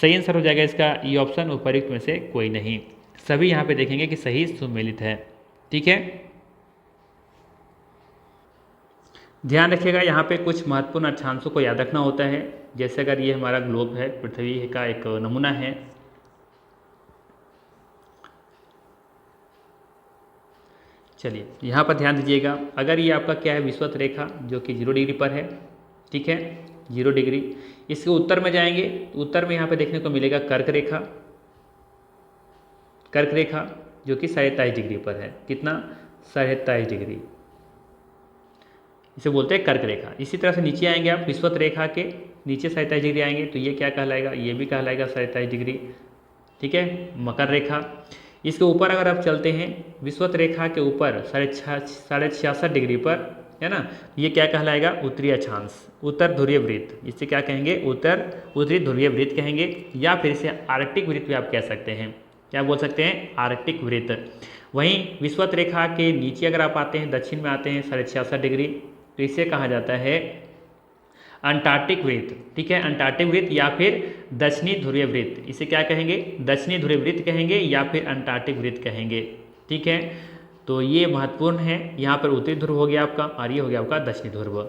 सही आंसर हो जाएगा इसका ये ऑप्शन, उपर्युक्त में से कोई नहीं। सभी यहाँ पे देखेंगे कि सही सुमेलित है। ठीक है, ध्यान रखिएगा यहाँ पे कुछ महत्वपूर्ण अक्षांशों को याद रखना होता है। जैसे अगर ये हमारा ग्लोब है, पृथ्वी का एक नमूना है, चलिए यहाँ पर ध्यान दीजिएगा। अगर ये आपका क्या है, विषुवत रेखा जो कि 0 डिग्री पर है, ठीक है 0 डिग्री। इसके उत्तर में जाएंगे, उत्तर में यहाँ पे देखने को मिलेगा कर्क रेखा, कर्क रेखा जो कि 27 डिग्री पर है। कितना, 27 डिग्री, इसे बोलते हैं कर्क रेखा। इसी तरह से नीचे आएंगे आप, विषुवत रेखा के नीचे 27 डिग्री आएंगे तो ये क्या कहलाएगा, ये भी कहलाएगा 27 डिग्री। ठीक है, मकर रेखा। इसके ऊपर अगर आप चलते हैं, विषुवत रेखा के ऊपर 66.5 डिग्री पर है ना, ये क्या कहलाएगा, उत्तरी अक्षांश, उत्तर ध्रुवीय वृत्त। इसे क्या कहेंगे, उत्तरी ध्रुवीय वृत्त कहेंगे, या फिर इसे आर्कटिक वृत्त भी आप कह सकते हैं। क्या बोल सकते हैं, आर्कटिक वृत्त। वहीं विषुवत रेखा के नीचे अगर आप आते हैं, दक्षिण में आते हैं 66.5 डिग्री, तो इसे कहा जाता है अंटार्कटिक वृत्त। ठीक है, अंटार्कटिक वृत्त या फिर दक्षिणी ध्रुवीय वृत्त। इसे क्या कहेंगे, दक्षिणी ध्रुवीय वृत्त कहेंगे या फिर अंटार्कटिक वृत्त कहेंगे। ठीक है, तो ये महत्वपूर्ण है। यहाँ पर उत्तरी ध्रुव हो गया आपका और ये हो गया आपका दक्षिणी ध्रुव।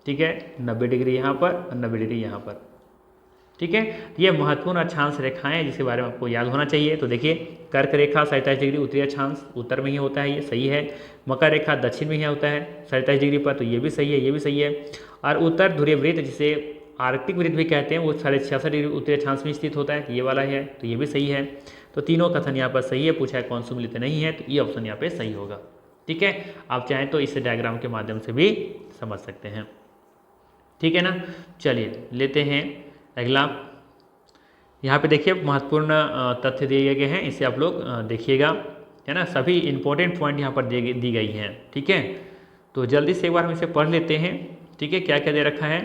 ठीक है, 90 डिग्री यहाँ पर और 90 डिग्री यहाँ पर। ठीक है, ये महत्वपूर्ण अक्षांश रेखाएं हैं जिसके बारे में आपको याद होना चाहिए। तो देखिए, कर्क रेखा 27 डिग्री उत्तरी अक्षांश उत्तर में ही होता है, ये सही है। मकर रेखा दक्षिण में ही होता है 27 डिग्री पर, तो ये भी सही है, ये भी सही है। और उत्तर ध्रुवीय वृत्त जिसे आर्कटिक वृत्त भी कहते हैं, वो 66.5 डिग्री उत्तरी अक्षांश में स्थित होता है, ये वाला है, तो ये भी सही है। तो तीनों कथन यहाँ पर सही है। पूछा है कौन सुमेलित नहीं है, तो ये ऑप्शन यहाँ पे सही होगा। ठीक है, आप चाहें तो इस डायग्राम के माध्यम से भी समझ सकते हैं। ठीक है ना, चलिए लेते हैं अगला। यहाँ पे देखिए महत्वपूर्ण तथ्य दिए गए हैं, इसे आप लोग देखिएगा, है ना। सभी इंपॉर्टेंट पॉइंट यहाँ पर दी गई हैं। ठीक है, तो जल्दी से एक बार हम इसे पढ़ लेते हैं। ठीक है, क्या क्या दे रखा है।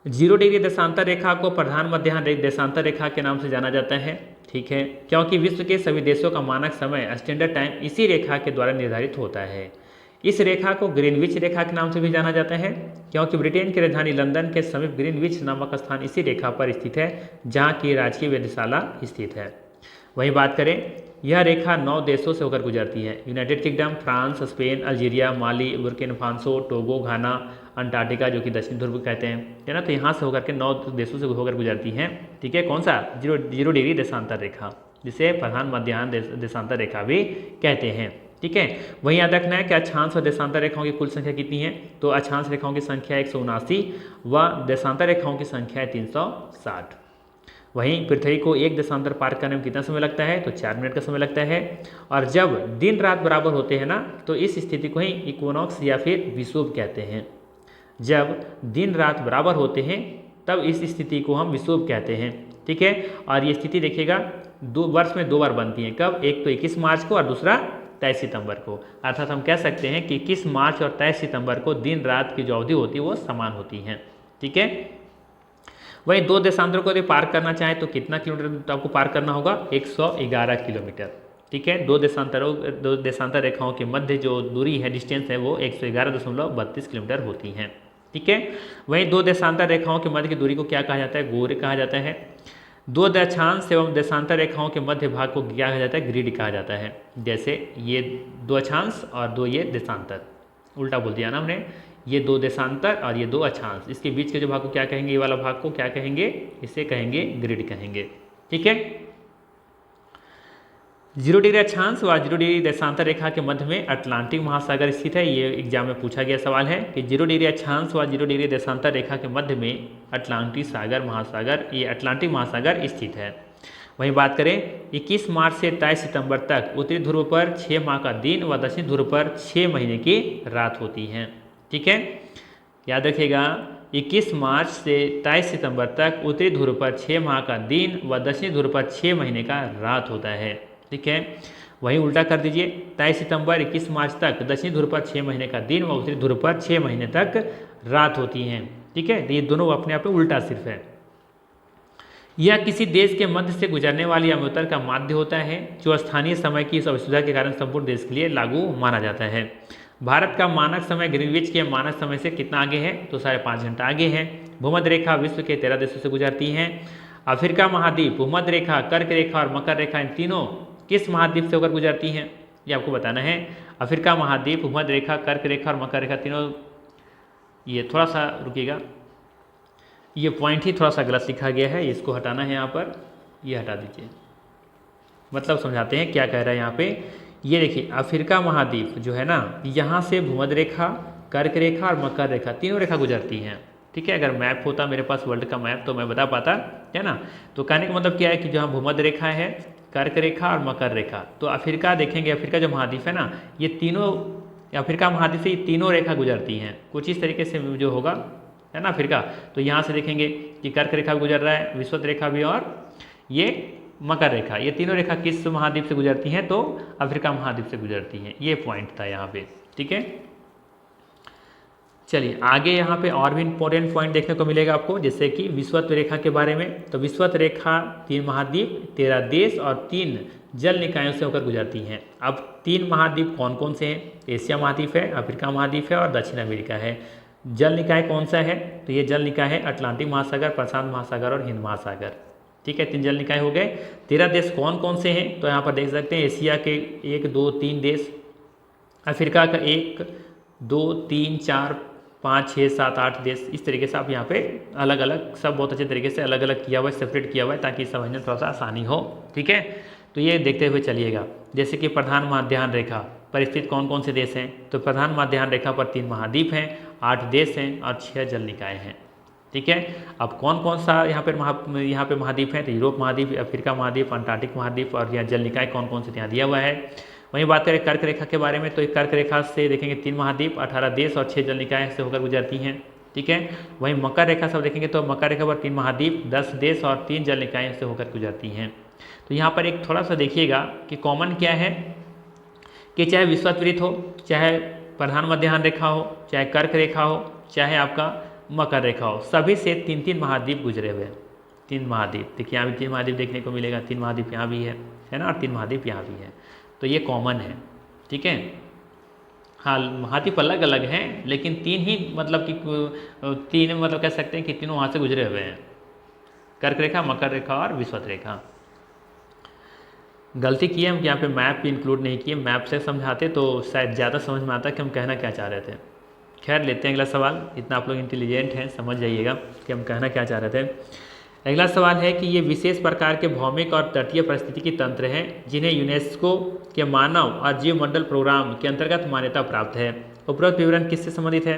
0 डिग्री देशांतर रेखा को प्रधान मध्याह्न देशांतर रेखा के नाम से जाना जाता है। ठीक है, क्योंकि विश्व के सभी देशों का मानक समय स्टैंडर्ड टाइम इसी रेखा के द्वारा निर्धारित होता है। इस रेखा को ग्रीनविच रेखा के नाम से भी जाना जाता है, क्योंकि ब्रिटेन की राजधानी लंदन के समीप ग्रीनविच नामक स्थान इसी रेखा पर स्थित है, जहाँ की राजकीय वेधशाला स्थित है। वहीं बात करें, यह रेखा 9 देशों से होकर गुजरती है। United Kingdom, France, Spain, Algeria, Mali, Burkina Faso, Togo, Ghana, Antarctica जो कि दक्षिणी ध्रुव कहते हैं, है ना। तो यहाँ से होकर के 9 देशों से होकर गुजरती हैं। ठीक है, कौन सा, 0 डिग्री देशांतर रेखा, जिसे प्रधान मध्याह्न देशांतर रेखा भी कहते हैं। ठीक है, वहीं याद रखना है कि अक्षांश और देशांतर रेखाओं की कुल संख्या कितनी है। तो अक्षांश रेखाओं की संख्या 179 व देशांतर रेखाओं की संख्या है 360। वहीं पृथ्वी को एक देशांतर पार करने में कितना समय लगता है, तो 4 मिनट का समय लगता है। और जब दिन रात बराबर होते हैं ना, तो इस स्थिति को ही इक्विनॉक्स या फिर विषुव कहते हैं। जब दिन रात बराबर होते हैं तब इस स्थिति को हम विषुव कहते हैं। ठीक है, और ये स्थिति देखिएगा वर्ष में 2 बार बनती है। कब, एक तो 21 मार्च को और दूसरा 23 सितंबर को। अर्थात हम कह सकते हैं कि 21 मार्च और 23 सितंबर को दिन रात की जो अवधि होती है वो समान होती हैं। ठीक है, वहीं 2 देशांतरों को यदि पार करना चाहे तो कितना किलोमीटर आपको पार करना होगा, 111 किलोमीटर। ठीक है, 2 देशांतर रेखाओं के मध्य जो दूरी है, डिस्टेंस है, वो 111.32 किलोमीटर होती हैं। ठीक है, वहीं 2 देशांतर रेखाओं के मध्य की दूरी को क्या कहा जाता है, गोरे कहा जाता है। 2 अक्षांश एवं देशांतर रेखाओं के मध्य भाग को क्या कहा जाता है, ग्रिड कहा जाता है। जैसे ये 2 अक्षांश और 2 ये देशांतर, उल्टा बोल दिया ना हमने, ये 2 देशांतर और ये 2 अक्षांश, इसके बीच के जो भाग को क्या कहेंगे, ये वाला भाग को क्या कहेंगे, इसे कहेंगे ग्रिड कहेंगे। ठीक है, जीरो डिग्री अक्षांश व जीरो डिग्री देशांतर रेखा के मध्य में अटलांटिक महासागर स्थित है। ये एग्जाम में पूछा गया सवाल है कि जीरो डिग्री अक्षांश व जीरो डिग्री देशांतर रेखा के मध्य में अटलांटिक महासागर ये अटलांटिक महासागर स्थित है। वहीं बात करें 21 मार्च से 23 सितंबर तक उत्तरी ध्रुव पर 6 माह का दिन व दक्षिणी ध्रुव पर 6 महीने की रात होती है। ठीक है, याद रखिएगा 21 मार्च से 23 सितंबर तक उत्तरी ध्रुव पर 6 माह का दिन व दक्षिणी ध्रुव पर 6 महीने का रात होता है। ठीक है, वहीं उल्टा कर दीजिए 23 सितंबर 21 मार्च तक दक्षिणी ध्रुव पर 6 महीने का दिन व उत्तरी ध्रुव पर 6 महीने तक रात होती है। ठीक है, ये दोनों अपने आप में उल्टा सिर्फ है। यह किसी देश के मध्य से गुजरने वाली अमृतर का माध्य होता है जो स्थानीय समय की इस अविशुद्धता के कारण संपूर्ण देश के लिए लागू माना जाता है। भारत का मानक समय ग्रीनविच के मानक समय से कितना आगे है? तो 5.5 घंटा आगे है। भूमध्य रेखा विश्व के 13 देशों से गुजरती है। अफ्रीका महाद्वीप, भूमध्य रेखा, कर्क रेखा और मकर रेखा इन तीनों किस महाद्वीप से होकर गुजरती हैं? ये आपको बताना है। अफ्रीका महाद्वीप, भूमध्य रेखा, कर्क रेखा और मकर रेखा तीनों, ये थोड़ा सा रुकिएगा, ये पॉइंट ही थोड़ा सा गलत लिखा गया है, इसको हटाना है यहाँ पर, ये हटा दीजिए। मतलब समझाते हैं क्या कह रहा है यहाँ पे। ये देखिए अफ्रीका महाद्वीप जो है ना, यहाँ से भूमध्य रेखा, कर्क रेखा और मकर रेखा तीनों रेखा गुजरती हैं। ठीक है, अगर मैप होता मेरे पास वर्ल्ड का मैप तो मैं बता पाता, है ना। तो कहने का मतलब क्या है कि जहाँ भूमध्य रेखा है, कर्क रेखा और मकर रेखा, तो अफ्रीका देखेंगे, अफ्रीका जो महाद्वीप है ना, ये तीनों अफ्रीका महाद्वीप से ये तीनों रेखा गुजरती हैं। कुछ इस तरीके से जो होगा, है ना अफ्रीका, तो यहाँ से देखेंगे कि कर्क रेखा भी गुजर रहा है, विषुवत रेखा भी और ये मकर रेखा, ये तीनों रेखा किस महाद्वीप से गुजरती हैं? तो अफ्रीका महाद्वीप से गुजरती हैं। ये पॉइंट था यहाँ पे। ठीक है, चलिए आगे यहाँ पे और भी इंपॉर्टेंट पॉइंट देखने को मिलेगा आपको, जैसे कि विषुवत रेखा के बारे में। तो विषुवत रेखा 3 महाद्वीप, 13 देश और 3 जल निकायों से होकर गुजरती हैं। अब 3 महाद्वीप कौन कौन से हैं? एशिया महाद्वीप है, अफ्रीका महाद्वीप है और दक्षिण अमेरिका है। जल निकाय कौन सा है? तो ये जल निकाय है अटलांटिक महासागर, प्रशांत महासागर और हिंद महासागर। ठीक है, 3 जल निकाय हो गए। 13 देश कौन कौन से हैं? तो यहाँ पर देख सकते हैं एशिया के 1, 2, 3 देश, अफ्रीका का 1, 2, 3, 4, 5, 6, 7, 8 देश। इस तरीके से आप यहाँ पे अलग अलग सब बहुत अच्छे तरीके से अलग अलग किया हुआ है, सेपरेट किया हुआ है, ताकि समझने थोड़ा सा आसानी हो। ठीक है, तो ये देखते हुए चलिएगा। जैसे कि प्रधान मध्याह्न रेखा पर स्थित कौन कौन से देश हैं? तो प्रधान मध्याह्न रेखा पर 3 महाद्वीप हैं, 8 देश हैं और 6 जल निकाय हैं। ठीक है, अब कौन कौन सा यहाँ पे महाद्वीप है? तो यूरोप महाद्वीप, अफ्रीका महाद्वीप, अंटार्कटिक महाद्वीप और यहाँ जल निकाय कौन कौन से यहाँ दिया हुआ है। वहीं बात करें कर्क रेखा के बारे में, तो कर्क रेखा से देखेंगे 3 महाद्वीप, 18 देश और 6 जल निकाय से होकर गुजरती हैं। ठीक है, वहीं मकर रेखा सब देखेंगे तो मकर रेखा पर 3 महाद्वीप, 10 देश और 3 जल निकाय से होकर गुजरती हैं। तो यहाँ पर एक थोड़ा सा देखिएगा कि कॉमन क्या है, कि चाहे विषुवत हो, चाहे प्रधान मध्याह्न रेखा हो, चाहे कर्क रेखा हो, चाहे आपका मकर रेखा हो, सभी से 3-3 महाद्वीप गुजरे हुए हैं। 3 महाद्वीप देखिए, यहाँ भी 3 महाद्वीप देखने को मिलेगा, 3 महाद्वीप यहाँ भी है ना, और 3 महाद्वीप यहाँ भी है। तो ये कॉमन है। ठीक है, हाँ महाद्वीप अलग अलग हैं, लेकिन 3 ही मतलब कि 3 मतलब कह सकते हैं कि तीनों वहाँ से गुजरे हुए हैं, कर्क रेखा, मकर रेखा और विषुवत रेखा। गलती की है हम यहाँ पे मैप भी इंक्लूड नहीं किए, मैप से समझाते तो शायद ज़्यादा समझ में आता कि हम कहना क्या चाह रहे थे। खैर लेते हैं अगला सवाल, इतना आप लोग इंटेलिजेंट हैं, समझ जाइएगा कि हम कहना क्या चाह रहे थे। अगला सवाल है कि ये विशेष प्रकार के भौमिक और तटीय पारिस्थितिकी तंत्र हैं जिन्हें यूनेस्को के मानव और जीव मंडल प्रोग्राम के अंतर्गत मान्यता प्राप्त है। उपरोक्त विवरण किससे संबंधित है?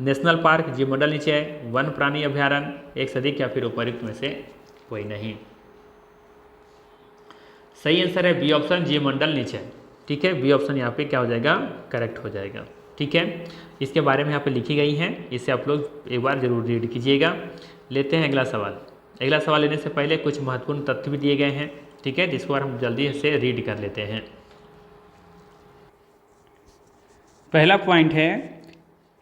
नेशनल पार्क, जीव मंडल निचय, वन प्राणी अभ्यारण्य, एक से अधिक या फिर उपयुक्त में से कोई नहीं। सही आंसर है बी ऑप्शन, जीव मंडल निचय। ठीक है, बी ऑप्शन यहाँ पे क्या हो जाएगा? करेक्ट हो जाएगा। ठीक है, इसके बारे में यहाँ पे लिखी गई हैं, इसे आप लोग एक बार जरूर रीड कीजिएगा। लेते हैं अगला सवाल। अगला सवाल लेने से पहले कुछ महत्वपूर्ण तथ्य भी दिए गए हैं। ठीक है, जिसको हम जल्दी से रीड कर लेते हैं। पहला पॉइंट है,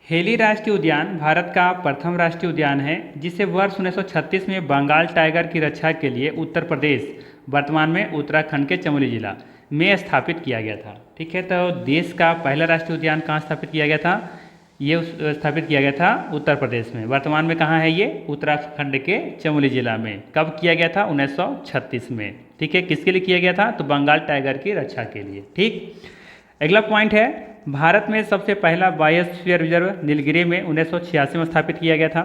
हेली राष्ट्रीय उद्यान भारत का प्रथम राष्ट्रीय उद्यान है जिसे वर्ष 1936 में बंगाल टाइगर की रक्षा के लिए उत्तर प्रदेश, वर्तमान में उत्तराखंड के चमोली जिला में स्थापित किया गया था। ठीक है, तो देश का पहला राष्ट्रीय उद्यान कहाँ स्थापित किया गया था? ये स्थापित किया गया था उत्तर प्रदेश में। वर्तमान में कहाँ है ये? उत्तराखंड के चमोली जिला में। कब किया गया था? 1936 में। ठीक है, किसके लिए किया गया था? तो बंगाल टाइगर की रक्षा के लिए। ठीक, अगला पॉइंट है, भारत में सबसे पहला बायोस्फीयर रिजर्व नीलगिरी में 1986 में स्थापित किया गया था।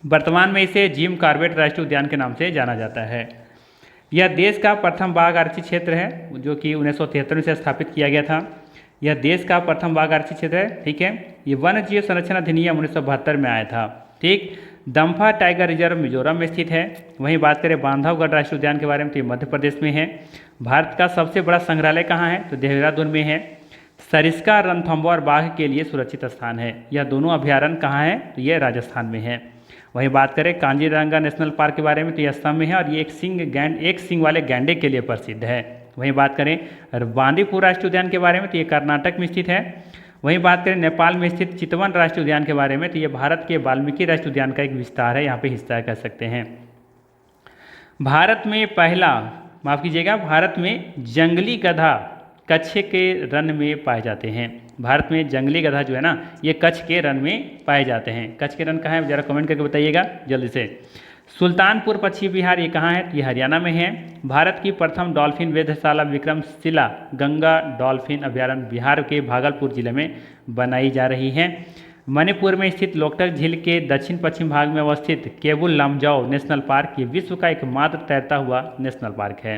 वर्तमान में इसे जिम कॉर्बेट राष्ट्रीय उद्यान के नाम से जाना जाता है। यह देश का प्रथम बाघ आरक्षित क्षेत्र है जो कि 1973 में से स्थापित किया गया था। यह देश का प्रथम बाघ आरक्षित क्षेत्र है, ठीक है। ये वन्य जीव संरक्षण अधिनियम 1972 में आया था, ठीक। दम्फा टाइगर रिजर्व मिजोरम में स्थित है। वहीं बात करें बांधवगढ़ राष्ट्रीय उद्यान के बारे में तो ये मध्य प्रदेश में है। भारत का सबसे बड़ा संग्रहालय कहाँ है तो देहरादून में है। सरिस्का, रणथंभौर और बाघ के लिए सुरक्षित स्थान है। यह दोनों अभ्यारण्य कहाँ है तो ये राजस्थान में है। वहीं बात करें कांजीरंगा नेशनल पार्क के बारे में तो ये असम में है और ये एक सींग वाले गैंडे के लिए प्रसिद्ध है। वहीं बात करें बांदीपुर राष्ट्रीय उद्यान के बारे में तो ये कर्नाटक में स्थित है। वहीं बात करें नेपाल में स्थित चितवन राष्ट्रीय उद्यान के बारे में तो ये भारत के वाल्मीकि राष्ट्रीय उद्यान का एक विस्तार है, यहाँ पे हिस्सा कह सकते हैं। भारत में पहला, माफ़ कीजिएगा, भारत में जंगली गधा कच्छ के रन में पाए जाते हैं। भारत में जंगली गधा जो है ना ये कच्छ के रन में पाए जाते हैं। कच्छ के रन कहाँ है ज़रा कमेंट करके बताइएगा जल्दी से। सुल्तानपुर पश्चिमी बिहार ये कहाँ है ये हरियाणा में है। भारत की प्रथम डॉल्फिन वेधशाला विक्रमशिला गंगा डॉल्फिन अभ्यारण्य बिहार के भागलपुर जिले में बनाई जा रही है। मणिपुर में स्थित लोकटक झील के दक्षिण पश्चिम भाग में अवस्थित केबुल लामजाओ नेशनल पार्क ये विश्व का एकमात्र तैरता हुआ नेशनल पार्क है।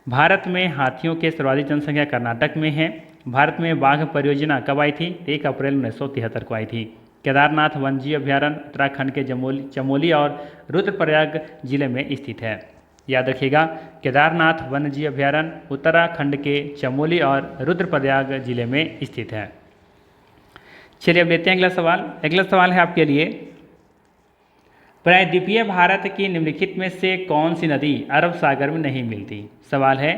भारत में हाथियों के सर्वाधिक जनसंख्या कर्नाटक में है। भारत में बाघ परियोजना कब आई थी 1 अप्रैल 1973 को आई थी। केदारनाथ वन्यजीव अभ्यारण्य उत्तराखंड के चमोली और रुद्रप्रयाग जिले में स्थित है। याद रखिएगा, केदारनाथ वन्यजीव अभ्यारण्य उत्तराखंड के चमोली और रुद्रप्रयाग जिले में स्थित है। चलिए अब लेते हैं अगला सवाल। अगला सवाल है आपके लिए, प्रायद्वीपीय भारत की निम्नलिखित में से कौन सी नदी अरब सागर में नहीं मिलती। सवाल है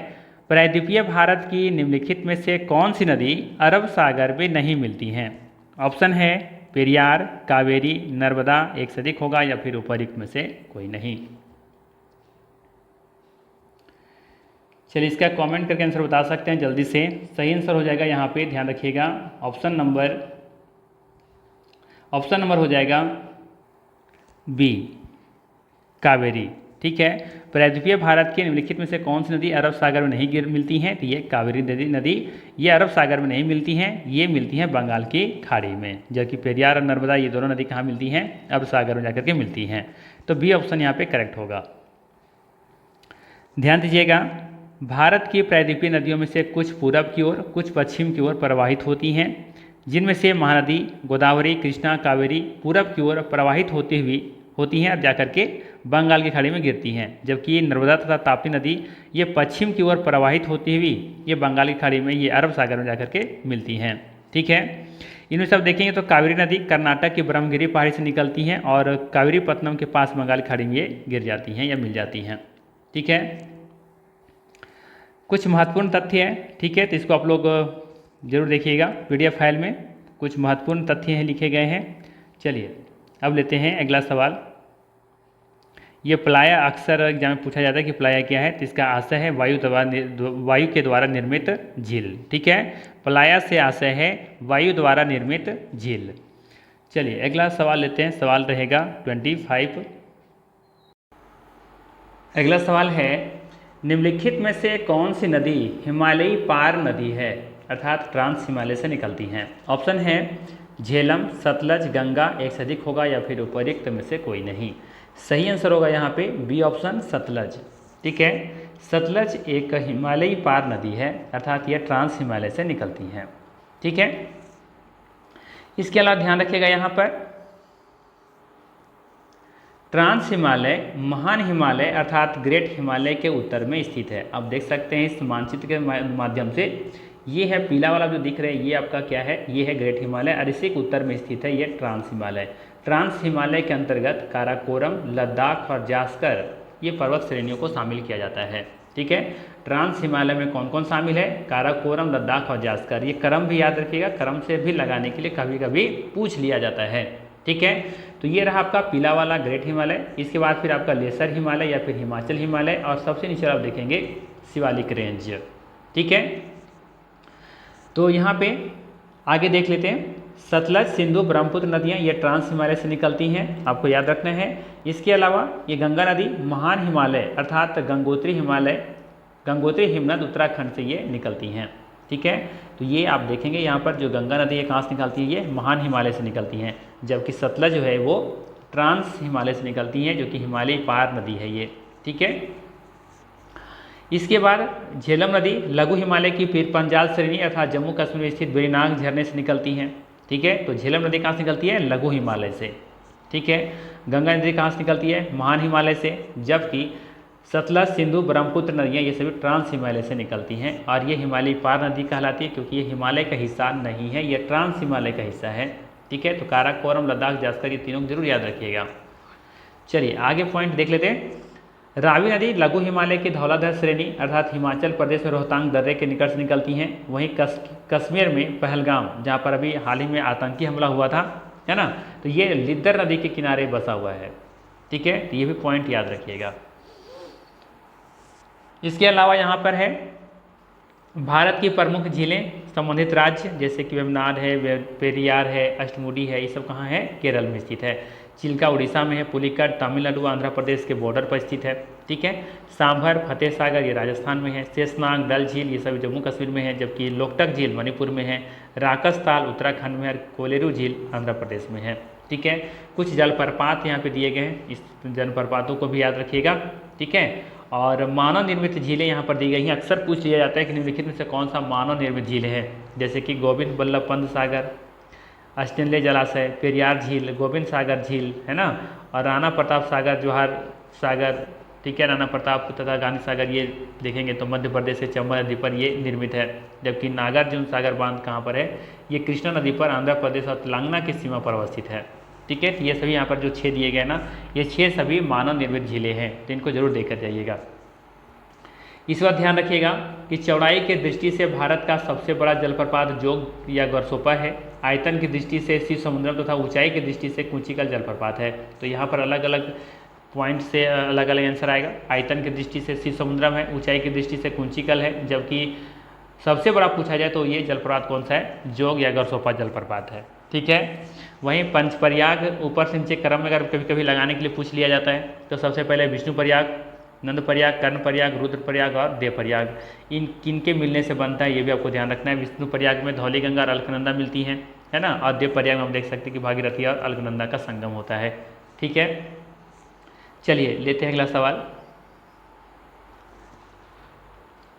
प्रायद्वीपीय भारत की निम्नलिखित में से कौन सी नदी अरब सागर में नहीं मिलती हैं। ऑप्शन है पेरियार, कावेरी, नर्मदा, एक से अधिक होगा या फिर उपयुक्त में से कोई नहीं। चलिए इसका कमेंट करके आंसर बता सकते हैं जल्दी से। सही आंसर हो जाएगा यहाँ पे, ध्यान रखिएगा, ऑप्शन नंबर हो जाएगा बी, कावेरी। ठीक है, प्रायद्वीपीय भारत के निम्नलिखित में से कौन सी नदी अरब सागर में नहीं मिलती हैं तो ये कावेरी नदी ये अरब सागर में नहीं मिलती हैं, ये मिलती हैं बंगाल की खाड़ी में। जबकि पेरियार और नर्मदा ये दोनों नदी कहाँ मिलती हैं अरब सागर में जाकर के मिलती हैं। तो बी ऑप्शन यहाँ पे करेक्ट होगा। ध्यान दीजिएगा, भारत की प्रायद्वीपीय नदियों में से कुछ पूरब की ओर कुछ पश्चिम की ओर प्रवाहित होती हैं, जिनमें से महानदी गोदावरी, कृष्णा, कावेरी पूरब की ओर प्रवाहित होती हैं और जाकर के बंगाल की खाड़ी में गिरती हैं। जबकि नर्मदा तथा ताप्ती नदी ये पश्चिम की ओर प्रवाहित होती हुई ये बंगाल की खाड़ी में ये अरब सागर में जाकर के मिलती हैं। ठीक है, इनमें सब देखेंगे तो कावेरी नदी कर्नाटक की ब्रह्मगिरी पहाड़ी से निकलती हैं और कावेरी पत्तनम के पास बंगाल की खाड़ी में ये गिर जाती हैं या मिल जाती हैं। ठीक है, कुछ महत्वपूर्ण तथ्य है। ठीक है, तो इसको आप लोग जरूर देखिएगा, PDF फाइल में कुछ महत्वपूर्ण तथ्य हैं लिखे गए हैं। चलिए अब लेते हैं अगला सवाल। ये प्लाया अक्सर एग्जाम में पूछा जाता है कि प्लाया क्या है, तो इसका आशय है वायु के द्वारा निर्मित झील। ठीक है, प्लाया से आशय है वायु द्वारा निर्मित झील। चलिए अगला सवाल लेते हैं, सवाल रहेगा 25। अगला सवाल है, निम्नलिखित में से कौन सी नदी हिमालयी पार नदी है अर्थात ट्रांस हिमालय से निकलती हैं। ऑप्शन है झेलम, सतलज, गंगा, एक से अधिक होगा या फिर उपयुक्त में से कोई नहीं। सही आंसर होगा यहाँ पे बी ऑप्शन सतलज। ठीक है, सतलज एक हिमालयी पार नदी है अर्थात यह ट्रांस हिमालय से निकलती हैं। ठीक है, इसके अलावा ध्यान रखिएगा यहाँ पर ट्रांस हिमालय महान हिमालय अर्थात ग्रेट हिमालय के उत्तर में स्थित है। आप देख सकते हैं इस मानचित्र के माध्यम से, ये है पीला वाला जो दिख रहा है ये आपका क्या है, ये है ग्रेट हिमालय और इसी के उत्तर में स्थित है ये ट्रांस हिमालय। ट्रांस हिमालय के अंतर्गत काराकोरम, लद्दाख और जास्कर ये पर्वत श्रेणियों को शामिल किया जाता है। ठीक है, ट्रांस हिमालय में कौन कौन शामिल है, काराकोरम, लद्दाख और जास्कर। ये क्रम भी याद रखिएगा, क्रम से भी लगाने के लिए कभी कभी पूछ लिया जाता है। ठीक है, तो ये रहा आपका पीला वाला ग्रेट हिमालय। इसके बाद फिर आपका लेसर हिमालय या फिर हिमाचल हिमालय और सबसे नीचे आप देखेंगे शिवालिक रेंज। ठीक है, तो यहाँ पे आगे देख लेते हैं, सतलज, सिंधु, ब्रह्मपुत्र नदियाँ ये ट्रांस हिमालय से निकलती हैं, आपको याद रखना है। इसके अलावा ये गंगा नदी महान हिमालय अर्थात गंगोत्री हिमनद उत्तराखंड से ये निकलती हैं। ठीक है, तो ये आप देखेंगे यहाँ पर जो गंगा नदी है कहाँ से निकलती है, ये महान हिमालय से निकलती हैं, जबकि सतलज जो है वो ट्रांस हिमालय से निकलती हैं जो कि हिमालयी पार नदी है ये। ठीक है, इसके बाद झेलम नदी लघु हिमालय की पीर पंजाल श्रेणी अर्थात जम्मू कश्मीर में स्थित वेरीनाग झरने से निकलती हैं। ठीक है, तो झेलम नदी कहाँ से निकलती है? लघु हिमालय से। ठीक है, गंगा नदी कहाँ से निकलती है? महान हिमालय से। जबकि सतलज, सिंधु, ब्रह्मपुत्र नदियाँ ये सभी ट्रांस हिमालय से निकलती हैं और ये हिमालय पार नदी कहलाती है क्योंकि ये हिमालय का हिस्सा नहीं है, ये ट्रांस हिमालय का हिस्सा है। ठीक है, तो काराकोरम, लद्दाख, जास्कर ये तीनों जरूर याद रखिएगा। चलिए आगे पॉइंट देख लेते हैं। रावी नदी लघु हिमालय की धौलाधर श्रेणी अर्थात हिमाचल प्रदेश में रोहतांग दर्रे के निकट से निकलती हैं। वहीं कश्मीर में पहलगाम, जहाँ पर अभी हाल ही में आतंकी हमला हुआ था, है ना, तो ये लिद्दर नदी के किनारे बसा हुआ है। ठीक है, तो ये भी पॉइंट याद रखिएगा। इसके अलावा यहाँ पर है भारत की प्रमुख झीलें संबंधित राज्य, जैसे कि वेमनाड है, पेरियार है, अष्टमुडी है, ये सब कहाँ है? केरल में स्थित है। चिल्का उड़ीसा में है, पुलिकट तमिलनाडु आंध्र प्रदेश के बॉर्डर पर स्थित है। ठीक है, सांभर, फतेह सागर ये राजस्थान में है। शेषनाग, डल झील ये सभी जम्मू कश्मीर में है, जबकि लोकटक झील मणिपुर में है। राकस ताल उत्तराखंड में है, कोलेरू झील आंध्र प्रदेश में है। ठीक है, कुछ जलप्रपात यहाँ पे दिए गए हैं, इस जलप्रपातों को भी याद रखिएगा। ठीक है, और मानव निर्मित झीलें यहाँ पर दी गई हैं। अक्सर पूछ लिया जाता है कि निम्नलिखित में से कौन सा मानव निर्मित झील है, जैसे कि गोविंद बल्लभ पंत सागर, अस्टेनले जलाशय, पेरियार झील, गोविंद सागर झील, है ना, और राणा प्रताप सागर, जवाहर सागर। ठीक है, राणा प्रताप तथा गांधी सागर ये देखेंगे तो मध्य प्रदेश के चंबल नदी पर ये निर्मित है। जबकि नागार्जुन सागर बांध कहाँ पर है? ये कृष्णा नदी पर आंध्र प्रदेश और तेलंगाना की सीमा पर अवस्थित है। ठीक है, ये सभी यहाँ पर जो 6 दिए गए ना, ये 6 सभी मानव निर्मित झीलें हैं, तो इनको जरूर देखकर जाइएगा। इस बात ध्यान रखिएगा कि चौड़ाई के दृष्टि से भारत का सबसे बड़ा जलप्रपात जोग या गरसोपा है। आयतन की दृष्टि से शिव समुद्रम तथा ऊंचाई की दृष्टि से कुंचिकल जलप्रपात है। तो यहाँ पर अलग अलग पॉइंट से अलग अलग आंसर आएगा। आयतन की दृष्टि से शिव समुद्रम है, ऊंचाई की दृष्टि से कुंचिकल है, जबकि सबसे बड़ा पूछा जाए तो ये जलप्रपात कौन सा है? जोग या गरसोपा जलप्रपात है। ठीक है, वहीं पंचप्रयाग ऊपर से नीचे क्रम में अगर कभी कभी लगाने के लिए पूछ लिया जाता है तो सबसे पहले विष्णु प्रयाग, नंद प्रयाग, कर्ण प्रयाग, रुद्र प्रयाग और देव प्रयाग, इन किनके मिलने से बनता है ये भी आपको ध्यान रखना है। विष्णु प्रयाग में धौली गंगा और अलकनंदा मिलती हैं, है ना, और देव प्रयाग में हम देख सकते हैं कि भागीरथी और अलकनंदा का संगम होता है। ठीक है, चलिए लेते हैं अगला सवाल।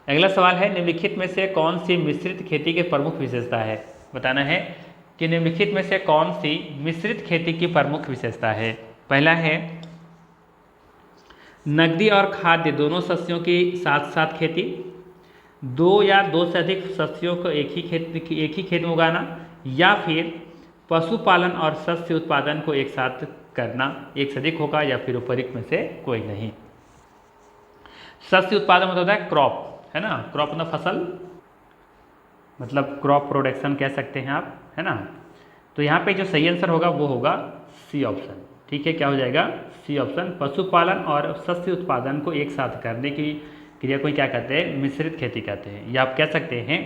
अगला सवाल है निम्नलिखित में से कौन सी मिश्रित खेती की प्रमुख विशेषता है? बताना है कि निम्नलिखित में से कौन सी मिश्रित खेती की प्रमुख विशेषता है। पहला है नकदी और खाद्य दोनों शस्यों की साथ साथ खेती, 2 या 2 से अधिक शस्यों को एक ही खेत में उगाना, या फिर पशुपालन और शस्य उत्पादन को एक साथ करना, एक से अधिक होगा या फिर उपरोक्त में से कोई नहीं। शस्य उत्पादन मतलब होता है क्रॉप, है ना, क्रॉप मतलब फसल, मतलब क्रॉप प्रोडक्शन कह सकते हैं आप, है ना। तो यहाँ पे जो सही आंसर होगा वो होगा सी ऑप्शन। ठीक है, क्या हो जाएगा? C option. पशुपालन और शस्य उत्पादन को एक साथ करने की क्रिया को क्या कहते हैं? मिश्रित खेती कहते हैं। या आप कह सकते हैं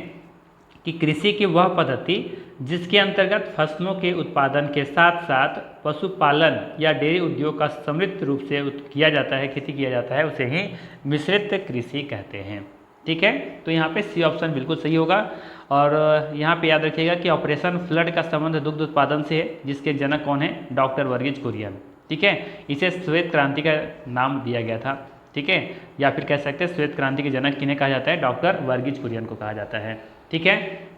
कि कृषि की वह पद्धति जिसके अंतर्गत फसलों के उत्पादन के साथ साथ पशुपालन या डेयरी उद्योग का समृद्ध रूप से किया जाता है, खेती किया जाता है, उसे ही मिश्रित कृषि कहते हैं। ठीक है, तो यहाँ पे सी ऑप्शन बिल्कुल सही होगा। और यहाँ पे याद रखिएगा कि ऑपरेशन फ्लड का संबंध दुग्ध उत्पादन से है, जिसके जनक कौन है? डॉक्टर वर्गीज कुरियन। ठीक है, इसे श्वेत क्रांति का नाम दिया गया था। ठीक है, या फिर कह सकते हैं श्वेत क्रांति के जनक किन्हें कहा जाता है? डॉक्टर वर्गीज कुरियन को कहा जाता है। ठीक है,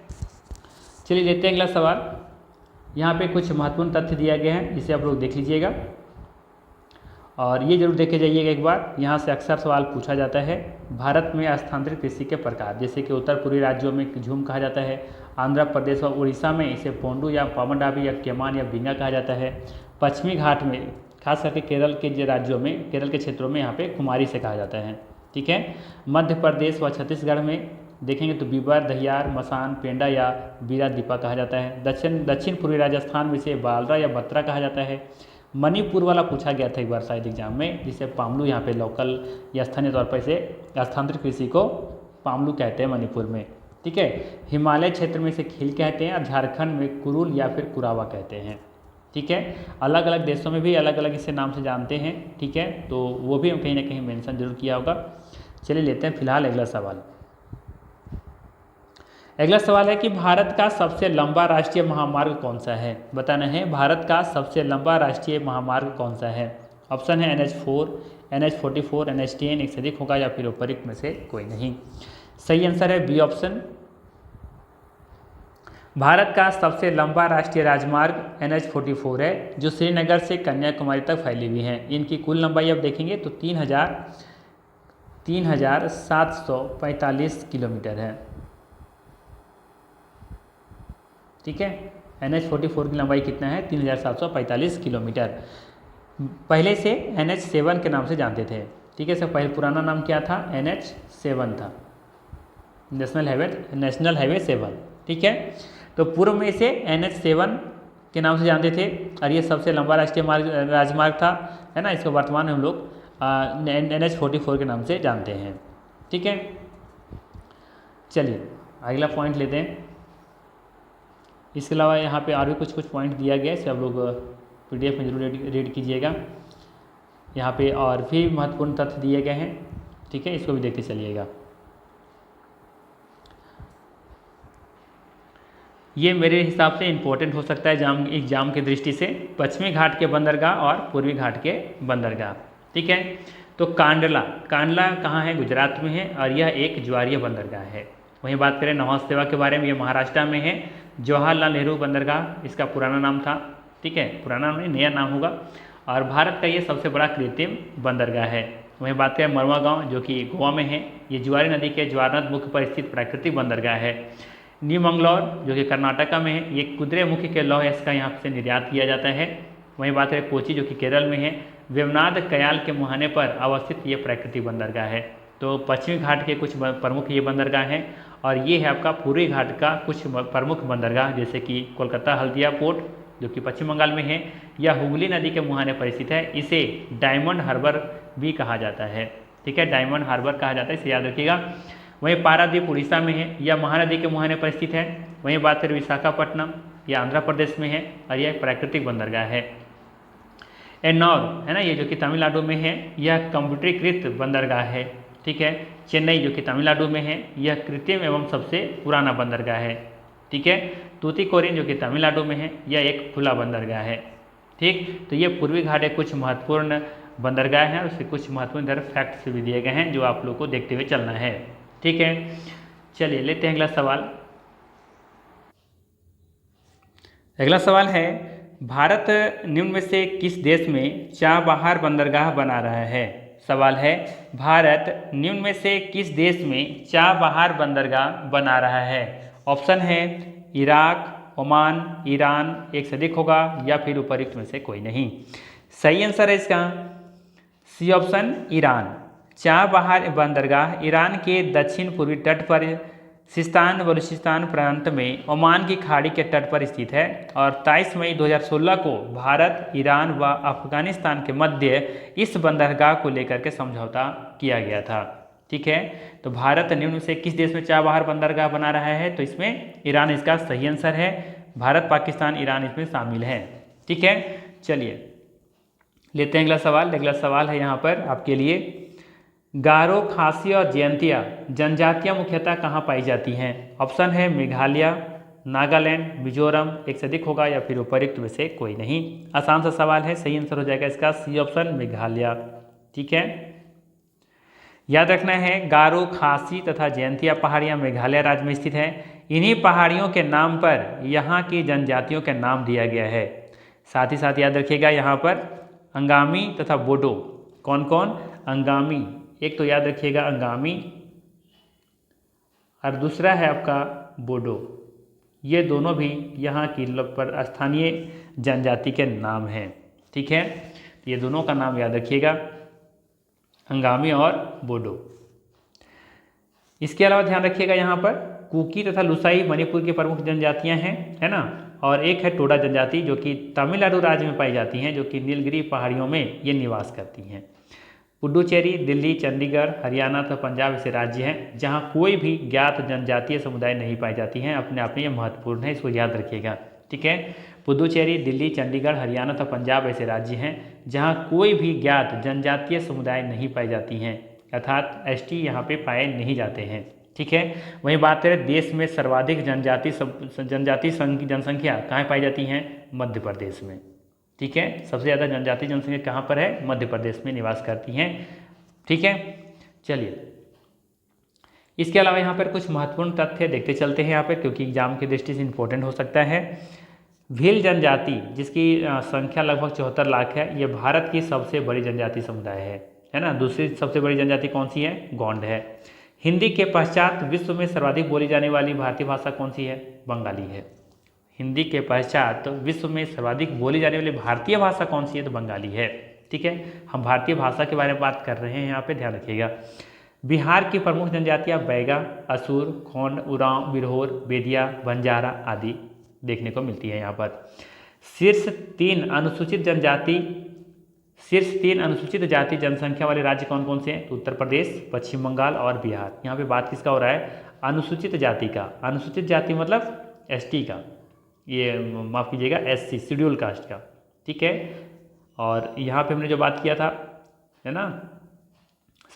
चलिए लेते हैं अगला सवाल। यहाँ पे कुछ महत्वपूर्ण तथ्य दिया गया है, जिसे आप लोग देख लीजिएगा और ये जरूर देखे जाइएगा एक बार। यहाँ से अक्सर सवाल पूछा जाता है। भारत में स्थानांतरित कृषि के प्रकार, जैसे कि उत्तर पूर्वी राज्यों में झूम कहा जाता है, आंध्र प्रदेश और उड़ीसा में इसे पोंडू या पामडाबी या केमान या बिंगा कहा जाता है, पश्चिमी घाट में खास करके केरल के जो राज्यों में, केरल के क्षेत्रों में यहाँ पे कुमारी से कहा जाता है। ठीक है, मध्य प्रदेश व छत्तीसगढ़ में देखेंगे तो बीबर, दहियार, मसान, पेंडा या बीरा दीपा कहा जाता है। दक्षिण पूर्वी राजस्थान में इसे बालरा या बत्रा कहा जाता है। मणिपुर वाला पूछा गया था एक बार शायद एग्जाम में, जिसे पामलू यहाँ पे लोकल या स्थानीय तौर पर इसे स्थानांतरित कृषि को पामलू कहते हैं मणिपुर में। ठीक है, हिमालय क्षेत्र में इसे खील कहते हैं और झारखंड में कुरुल या फिर कुरावा कहते हैं। ठीक है, अलग अलग देशों में भी अलग अलग इसे नाम से जानते हैं। ठीक है, तो वो भी हम कहीं ना कहीं मेंशन जरूर किया होगा। चलिए लेते हैं फिलहाल अगला सवाल। अगला सवाल है कि भारत का सबसे लंबा राष्ट्रीय महामार्ग कौन सा है? बताना है भारत का सबसे लंबा राष्ट्रीय महामार्ग कौन सा है। ऑप्शन है NH4, NH44, NH10 एक से अधिक होगा या फिर उपरोक्त में से कोई नहीं। सही आंसर है बी ऑप्शन। भारत का सबसे लंबा राष्ट्रीय राजमार्ग NH44 है जो श्रीनगर से कन्याकुमारी तक फैली हुई है। इनकी कुल लंबाई अब देखेंगे तो 3,745 किलोमीटर है। ठीक है, NH44 की लंबाई कितना है? 3,745 किलोमीटर। पहले से NH7 के नाम से जानते थे। ठीक है, इसका पहले पुराना नाम क्या था? NH7 था, नेशनल हाईवे 7। ठीक है, तो पूर्व में इसे NH7 के नाम से जानते थे और ये सबसे लंबा राष्ट्रीय राजमार्ग था, है ना। इसको वर्तमान में हम लोग NH44 के नाम से जानते हैं। ठीक है, चलिए अगला पॉइंट लेते हैं। इसके अलावा यहाँ पे और भी कुछ पॉइंट दिया गया है, इसे आप लोग PDF में जरूर रीड कीजिएगा। यहाँ पे और भी महत्वपूर्ण तथ्य दिए गए हैं। ठीक है, इसको भी देखते चलिएगा। ये मेरे हिसाब से इम्पोर्टेंट हो सकता है एग्जाम की दृष्टि से। पश्चिमी घाट के बंदरगाह और पूर्वी घाट के बंदरगाह। ठीक है, तो कांडला कहाँ है? गुजरात में है और यह एक ज्वारीय बंदरगाह है। वहीं बात करें नौसेना सेवा के बारे में, ये महाराष्ट्र में है। जवाहरलाल नेहरू बंदरगाह इसका पुराना नाम था। ठीक है, पुराना नहीं, नया नाम होगा। और भारत का ये सबसे बड़ा कृत्रिम बंदरगाह है। वहीं बात करें मरवा गाँव जो कि गोवा में है, ये ज्वारी नदी के ज्वारनद मुख पर स्थित प्राकृतिक बंदरगाह है। न्यू मंगलौर जो कि कर्नाटका में है, ये कुद्रेमुखी के लौह इसका यहाँ से निर्यात किया जाता है। वहीं बात करें कोची जो कि केरल में है, वेवनाद कयाल के मुहाने पर अवस्थित ये प्राकृतिक बंदरगाह है। तो पश्चिमी घाट के कुछ प्रमुख ये बंदरगाह हैं और ये है आपका पूर्वी घाट का कुछ प्रमुख बंदरगाह, जैसे कि कोलकाता हल्दिया पोर्ट जो कि पश्चिम बंगाल में है, या हुगली नदी के मुहाने पर स्थित है। इसे डायमंड हार्बर भी कहा जाता है। ठीक है, डायमंड हार्बर कहा जाता है, इसे याद रखिएगा। वहीं पारादीप उड़ीसा में है, यह महानदी के मुहाने पर स्थित है। वहीं बात करें विशाखापट्टनम, यह आंध्र प्रदेश में है और यह प्राकृतिक बंदरगाह है। एन्नौर है ना, ये जो कि तमिलनाडु में है, यह कंप्यूटरीकृत बंदरगाह है। ठीक है, चेन्नई जो कि तमिलनाडु में है, यह कृत्रिम एवं सबसे पुराना बंदरगाह है। ठीक है, तूतीकोरिन जो कि तमिलनाडु में है, यह एक खुला बंदरगाह है। ठीक, तो ये पूर्वी घाट के कुछ महत्वपूर्ण बंदरगाह हैं और उसके कुछ महत्वपूर्ण इधर फैक्ट्स भी दिए गए हैं जो आप लोग को देखते हुए चलना है। ठीक है, चलिए लेते हैं अगला सवाल। अगला सवाल है, भारत निम्न में से किस देश में चाबहार बंदरगाह बना रहा है? सवाल है, भारत निम्न में से किस देश में चाबहार बंदरगाह बना रहा है? ऑप्शन है इराक, ओमान, ईरान एक से अधिक होगा या फिर उपरोक्त में से कोई नहीं। सही आंसर है इसका सी ऑप्शन, ईरान। चाबहार बंदरगाह ईरान के दक्षिण पूर्वी तट पर सिस्तान बलूचिस्तान प्रांत में ओमान की खाड़ी के तट पर स्थित है और 23 मई 2016 को भारत, ईरान व अफगानिस्तान के मध्य इस बंदरगाह को लेकर के समझौता किया गया था। ठीक है, तो भारत निम्न से किस देश में चाबहार बंदरगाह बना रहा है? तो इसमें ईरान इसका सही आंसर है। भारत, पाकिस्तान, ईरान इसमें शामिल है। ठीक है, चलिए लेते हैं अगला सवाल। अगला सवाल है यहाँ पर आपके लिए, गारो, खासी और जयंतिया जनजातियाँ मुख्यतः कहाँ पाई जाती हैं? ऑप्शन है मेघालय, नागालैंड, मिजोरम एक से अधिक होगा या फिर उपरोक्त में से कोई नहीं। आसान सा सवाल है, सही आंसर हो जाएगा इसका सी ऑप्शन, मेघालय। ठीक है, याद रखना है गारो, खासी तथा जयंतिया पहाड़ियाँ मेघालय राज्य में स्थित हैं। इन्हीं पहाड़ियों के नाम पर यहाँ की जनजातियों के नाम दिया गया है। साथ ही साथ याद रखिएगा यहाँ पर अंगामी तथा बोडो, कौन कौन? अंगामी, एक तो याद रखिएगा अंगामी और दूसरा है आपका बोडो। ये दोनों भी यहाँ की पर स्थानीय जनजाति के नाम हैं। ठीक है, ये दोनों का नाम याद रखिएगा, अंगामी और बोडो। इसके अलावा ध्यान रखिएगा यहाँ पर कुकी तथा लुसाई मणिपुर की प्रमुख जनजातियाँ हैं, है ना। और एक है टोडा जनजाति जो कि तमिलनाडु राज्य में पाई जाती हैं, जो कि नीलगिरी पहाड़ियों में ये निवास करती हैं। पुडुचेरी, दिल्ली, चंडीगढ़, हरियाणा तथा पंजाब ऐसे राज्य हैं जहां कोई भी ज्ञात जनजातीय समुदाय नहीं पाई जाती हैं। अपने आप में ये महत्वपूर्ण है, इसको याद रखिएगा। ठीक है, पुडुचेरी, दिल्ली, चंडीगढ़, हरियाणा तथा पंजाब ऐसे राज्य हैं जहां कोई भी ज्ञात जनजातीय समुदाय नहीं पाई जाती हैं, अर्थात ST यहाँ पे पाए नहीं जाते हैं। ठीक है, वहीं बात करें देश में सर्वाधिक जनजाति जनसंख्या कहाँ पाई जाती हैं? मध्य प्रदेश में। ठीक है, सबसे ज़्यादा जनजातीय जनसंख्या कहाँ पर है? मध्य प्रदेश में निवास करती हैं। ठीक है, चलिए इसके अलावा यहाँ पर कुछ महत्वपूर्ण तथ्य देखते चलते हैं यहाँ पर, क्योंकि एग्जाम की दृष्टि से इंपॉर्टेंट हो सकता है। भील जनजाति जिसकी संख्या लगभग 74 लाख है, ये भारत की सबसे बड़ी जनजातीय समुदाय है ना। दूसरी सबसे बड़ी जनजाति कौन सी है? गोंड है। हिंदी के पश्चात विश्व में सर्वाधिक बोली जाने वाली भारतीय भाषा कौन सी है? बंगाली है। हिंदी के पश्चात विश्व में सर्वाधिक बोली जाने वाली भारतीय भाषा कौन सी है? तो बंगाली है। ठीक है, हम भारतीय भाषा के बारे में बात कर रहे हैं यहाँ पे, ध्यान रखिएगा। बिहार की प्रमुख जनजातियाँ बैगा, असुर, खोंड, उरांव, बिरहोर, बेदिया, बंजारा आदि देखने को मिलती है यहाँ पर। शीर्ष तीन अनुसूचित जाति जनसंख्या वाले राज्य कौन कौन से हैं? तो उत्तर प्रदेश, पश्चिम बंगाल और बिहार। यहाँ पे बात किसका हो रहा है? अनुसूचित जाति का। अनुसूचित जाति मतलब एसटी का, ये माफ़ कीजिएगा एससी, शेड्यूल कास्ट का। ठीक है, और यहाँ पे हमने जो बात किया था है ना,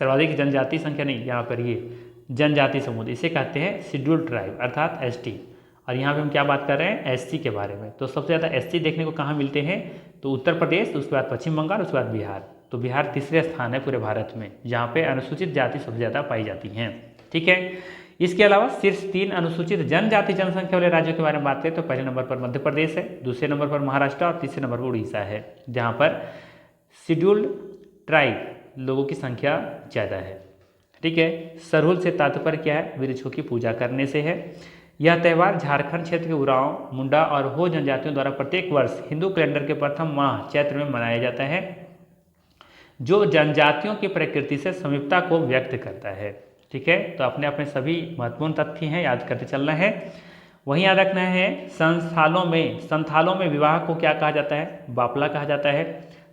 सर्वाधिक जनजाति संख्या नहीं, यहाँ पर ये जनजाति समुदाय, इसे कहते हैं शेड्यूल ट्राइब अर्थात एसटी। और यहाँ पे हम क्या बात कर रहे हैं? एससी के बारे में। तो सबसे ज़्यादा एससी देखने को कहाँ मिलते हैं? तो उत्तर प्रदेश, उसके बाद पश्चिम बंगाल, उसके बाद बिहार। तो बिहार तीसरे स्थान है पूरे भारत में जहाँ पे अनुसूचित जाति सबसे ज़्यादा पाई जाती हैं। ठीक है, इसके अलावा शीर्ष तीन अनुसूचित जनजाति जनसंख्या वाले राज्यों के बारे में बात करें तो पहले नंबर पर मध्य प्रदेश है, दूसरे नंबर पर महाराष्ट्र और तीसरे नंबर पर उड़ीसा है, जहाँ पर शेड्यूल्ड ट्राइब लोगों की संख्या ज़्यादा है। ठीक है, सरहुल से तात्पर्य क्या है? वृक्षों की पूजा करने से है। यह त्यौहार झारखंड क्षेत्र के उरांव, मुंडा और हो जनजातियों द्वारा प्रत्येक वर्ष हिंदू कैलेंडर के प्रथम माह चैत्र में मनाया जाता है, जो जनजातियों की प्रकृति से समीपता को व्यक्त करता है। ठीक है, तो अपने अपने सभी महत्वपूर्ण तथ्य हैं, याद करते चलना है। वहीं याद रखना है संथालों में विवाह को क्या कहा जाता है? बापला कहा जाता है।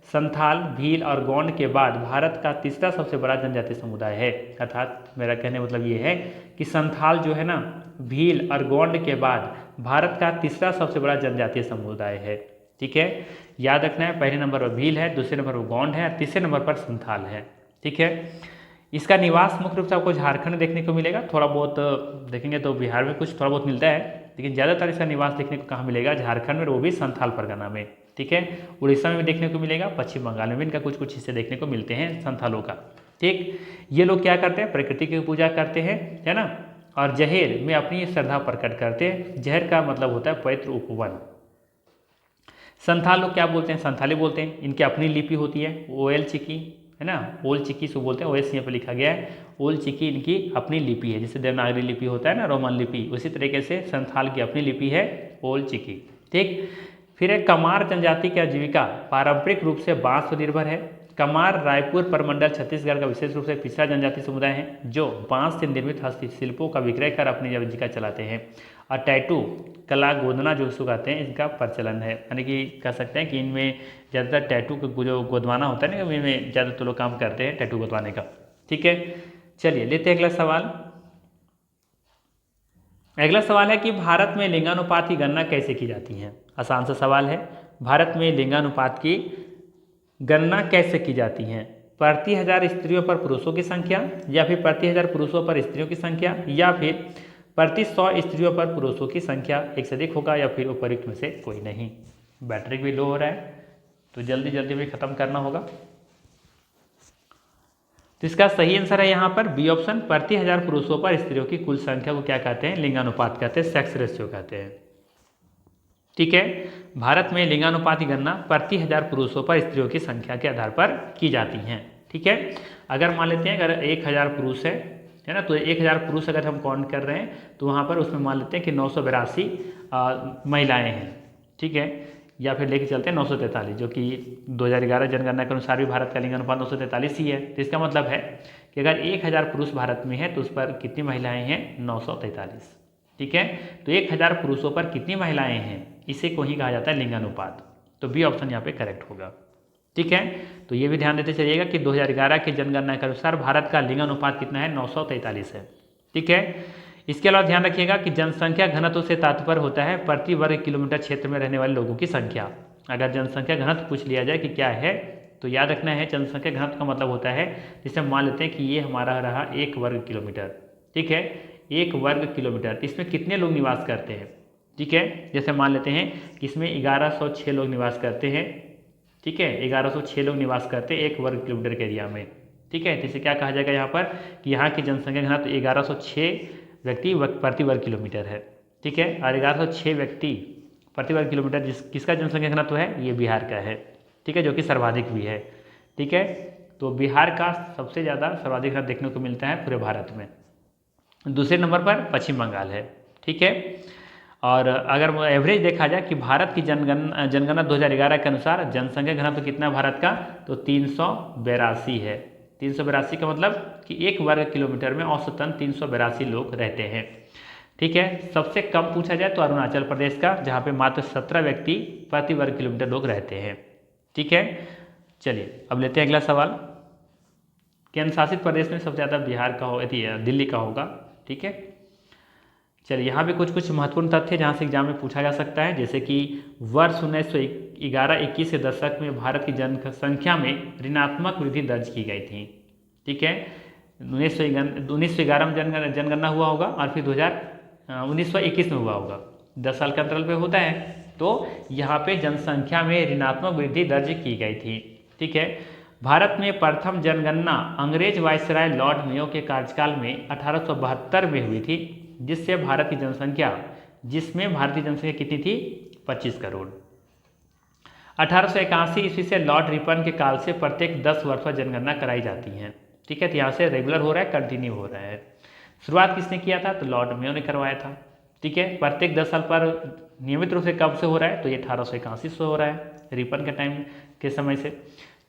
संथाल, भील और गोंड के बाद भारत का तीसरा सबसे बड़ा जनजातीय समुदाय है। अर्थात मेरा कहने मतलब ये है कि संथाल जो है ना, भील और गोंड के बाद भारत का तीसरा सबसे बड़ा जनजातीय समुदाय है। ठीक है, याद रखना है, पहले नंबर पर भील है, दूसरे नंबर पर गोंड है, तीसरे नंबर पर संथाल है। ठीक है, इसका निवास मुख्य रूप से आपको झारखंड देखने को मिलेगा, थोड़ा बहुत देखेंगे तो बिहार में कुछ थोड़ा बहुत मिलता है, लेकिन ज़्यादातर इसका निवास देखने को कहाँ मिलेगा? झारखंड में, वो भी संथाल परगना में। ठीक है, उड़ीसा में भी देखने को मिलेगा, पश्चिम बंगाल में भी इनका कुछ कुछ हिस्से देखने को मिलते हैं संथालों का। ठीक, ये लोग क्या करते हैं? प्रकृति की पूजा करते हैं, है ना, और जहेर में अपनी श्रद्धा प्रकट करते हैं। जहर का मतलब होता है पवित्र उपवन। संथाल लोग क्या बोलते हैं? संथाली बोलते हैं। इनकी अपनी लिपि होती है, ओएल चिकी, है ना, ओल चिकी सो बोलते हैं, ओएस यहाँ पर लिखा गया है। ओल चिकी इनकी अपनी लिपि है, जैसे देवनागरी लिपि होता है ना, रोमन लिपि, उसी तरीके से संथाल की अपनी लिपि है ओल चिकी। ठीक, फिर है कमार जनजाति की आजीविका पारंपरिक रूप से बांस पर निर्भर है। कमार रायपुर परमंडल छत्तीसगढ़ का विशेष रूप से पिछड़ा जनजाति समुदाय है, जो बांस से निर्मित हस्तशिल्पों का विक्रय कर अपनी आजीविका चलाते हैं। और टैटू कला गोदना जो उसको कहते हैं, इनका प्रचलन है, यानी कि कह सकते हैं कि इनमें ज़्यादातर टैटू को जो गोदवाना होता है ना, इनमें ज़्यादातर लोग काम करते हैं टैटू गोदवाने का। ठीक है, चलिए लेते हैं अगला सवाल। अगला सवाल है कि भारत में लिंगानुपात की गणना कैसे की जाती है? आसान सा सवाल है। भारत में लिंगानुपात की गणना कैसे की जाती है? प्रति 1000 स्त्रियों पर पुरुषों की संख्या, या फिर प्रति 1000 पुरुषों पर स्त्रियों की संख्या, या फिर प्रति 100 स्त्रियों पर पुरुषों की संख्या एक से अधिक होगा, या फिर उपयुक्त में से कोई नहीं। बैटरी भी लो हो रहा है तो जल्दी जल्दी भी खत्म करना होगा। तो इसका सही आंसर है यहाँ पर बी ऑप्शन, प्रति 1000 पुरुषों पर स्त्रियों की कुल संख्या को क्या कहते हैं? लिंगानुपात कहते हैं, सेक्स रेशियो कहते हैं। ठीक है, भारत में लिंगानुपात की गणना प्रति 1000 पुरुषों पर स्त्रियों की संख्या के आधार पर की जाती हैं। ठीक है, अगर मान लेते हैं अगर 1000 पुरुष है ना, तो 1000 पुरुष अगर हम काउंट कर रहे हैं तो वहाँ पर उसमें मान लेते हैं कि 982 महिलाएँ हैं। ठीक है, या फिर लेके चलते हैं 943, जो कि 2011 जनगणना के अनुसार भी भारत का लिंगानुपात 943 ही है। तो इसका मतलब है कि अगर 1000 पुरुष भारत में है तो उस पर कितनी महिलाएं हैं? 943। ठीक है, तो 1000 पुरुषों पर कितनी महिलाएं हैं, इसे को ही कहा जाता है लिंगानुपात। तो बी ऑप्शन यहाँ पे करेक्ट होगा। ठीक है, तो ये भी ध्यान देते चलिएगा कि 2011 की जनगणना के अनुसार भारत का लिंगानुपात कितना है? 943 है। ठीक है, इसके अलावा ध्यान रखिएगा कि जनसंख्या घनत्व से तात्पर्य होता है प्रति वर्ग किलोमीटर क्षेत्र में रहने वाले लोगों की संख्या। अगर जनसंख्या घनत्व पूछ लिया जाए कि क्या है, तो याद रखना है जनसंख्या घनत्व का मतलब होता है, जैसे मान लेते हैं कि ये हमारा रहा 1 वर्ग किलोमीटर। ठीक है, 1 वर्ग किलोमीटर, इसमें कितने लोग निवास करते हैं? ठीक है, जैसे मान लेते हैं कि इसमें 1106 लोग निवास करते हैं। ठीक है, 1106 लोग निवास करते हैं 1 वर्ग किलोमीटर के एरिया में। ठीक है, तो इसे क्या कहा जाएगा यहाँ पर कि यहाँ की जनसंख्या घनत्व 1106 व्यक्ति प्रति वर्ग किलोमीटर है। ठीक है, और 1106 व्यक्ति प्रति वर्ग किलोमीटर किसका जनसंख्या घनत्व है, ये बिहार का है। ठीक है, जो कि सर्वाधिक भी है। ठीक है, तो बिहार का सबसे ज़्यादा सर्वाधिक घनत्व देखने को मिलता है पूरे भारत में। दूसरे नंबर पर पश्चिम बंगाल है। ठीक है, और अगर एवरेज देखा जाए कि भारत की जनगणना 2011 के अनुसार जनसंख्या घनत्व कितना है भारत का, तो 382 है। 382 का मतलब कि 1 वर्ग किलोमीटर में औसतन 382 लोग रहते हैं। ठीक है, सबसे कम पूछा जाए तो अरुणाचल प्रदेश का, जहाँ पे मात्र 17 व्यक्ति प्रति वर्ग किलोमीटर लोग रहते हैं। ठीक है, चलिए अब लेते हैं अगला सवाल। केंद्र शासित प्रदेश में सबसे ज़्यादा बिहार का हो दिल्ली का होगा। ठीक है, चलिए यहाँ पे कुछ महत्वपूर्ण तथ्य जहाँ से एग्जाम में पूछा जा सकता है, जैसे कि वर्ष 1911-21 के दशक में भारत की जनसंख्या में ऋणात्मक वृद्धि दर्ज की गई थी। ठीक है, 1911 में जनगणना हुआ होगा और फिर 1921 में हुआ होगा, 10 साल के अंतराल पे होता है। तो यहाँ पे जनसंख्या में ऋणात्मक वृद्धि दर्ज की गई थी। ठीक है, भारत में प्रथम जनगणना अंग्रेज वायसराय लॉर्ड मेयो के कार्यकाल में 1872 में हुई थी, जिसमें भारत की जनसंख्या कितनी थी, 25 करोड़। 1881 ईस्वी से लॉर्ड रिपन के काल से प्रत्येक 10 वर्ष पर जनगणना कराई जाती है। ठीक है, तो यहाँ से रेगुलर हो रहा है, कंटिन्यू हो रहा है। शुरुआत किसने किया था, तो लॉर्ड मेयो ने करवाया था। ठीक है, प्रत्येक 10 साल पर नियमित रूप से कब से हो रहा है, तो ये 1881 से हो रहा है, रिपन के टाइम के समय से।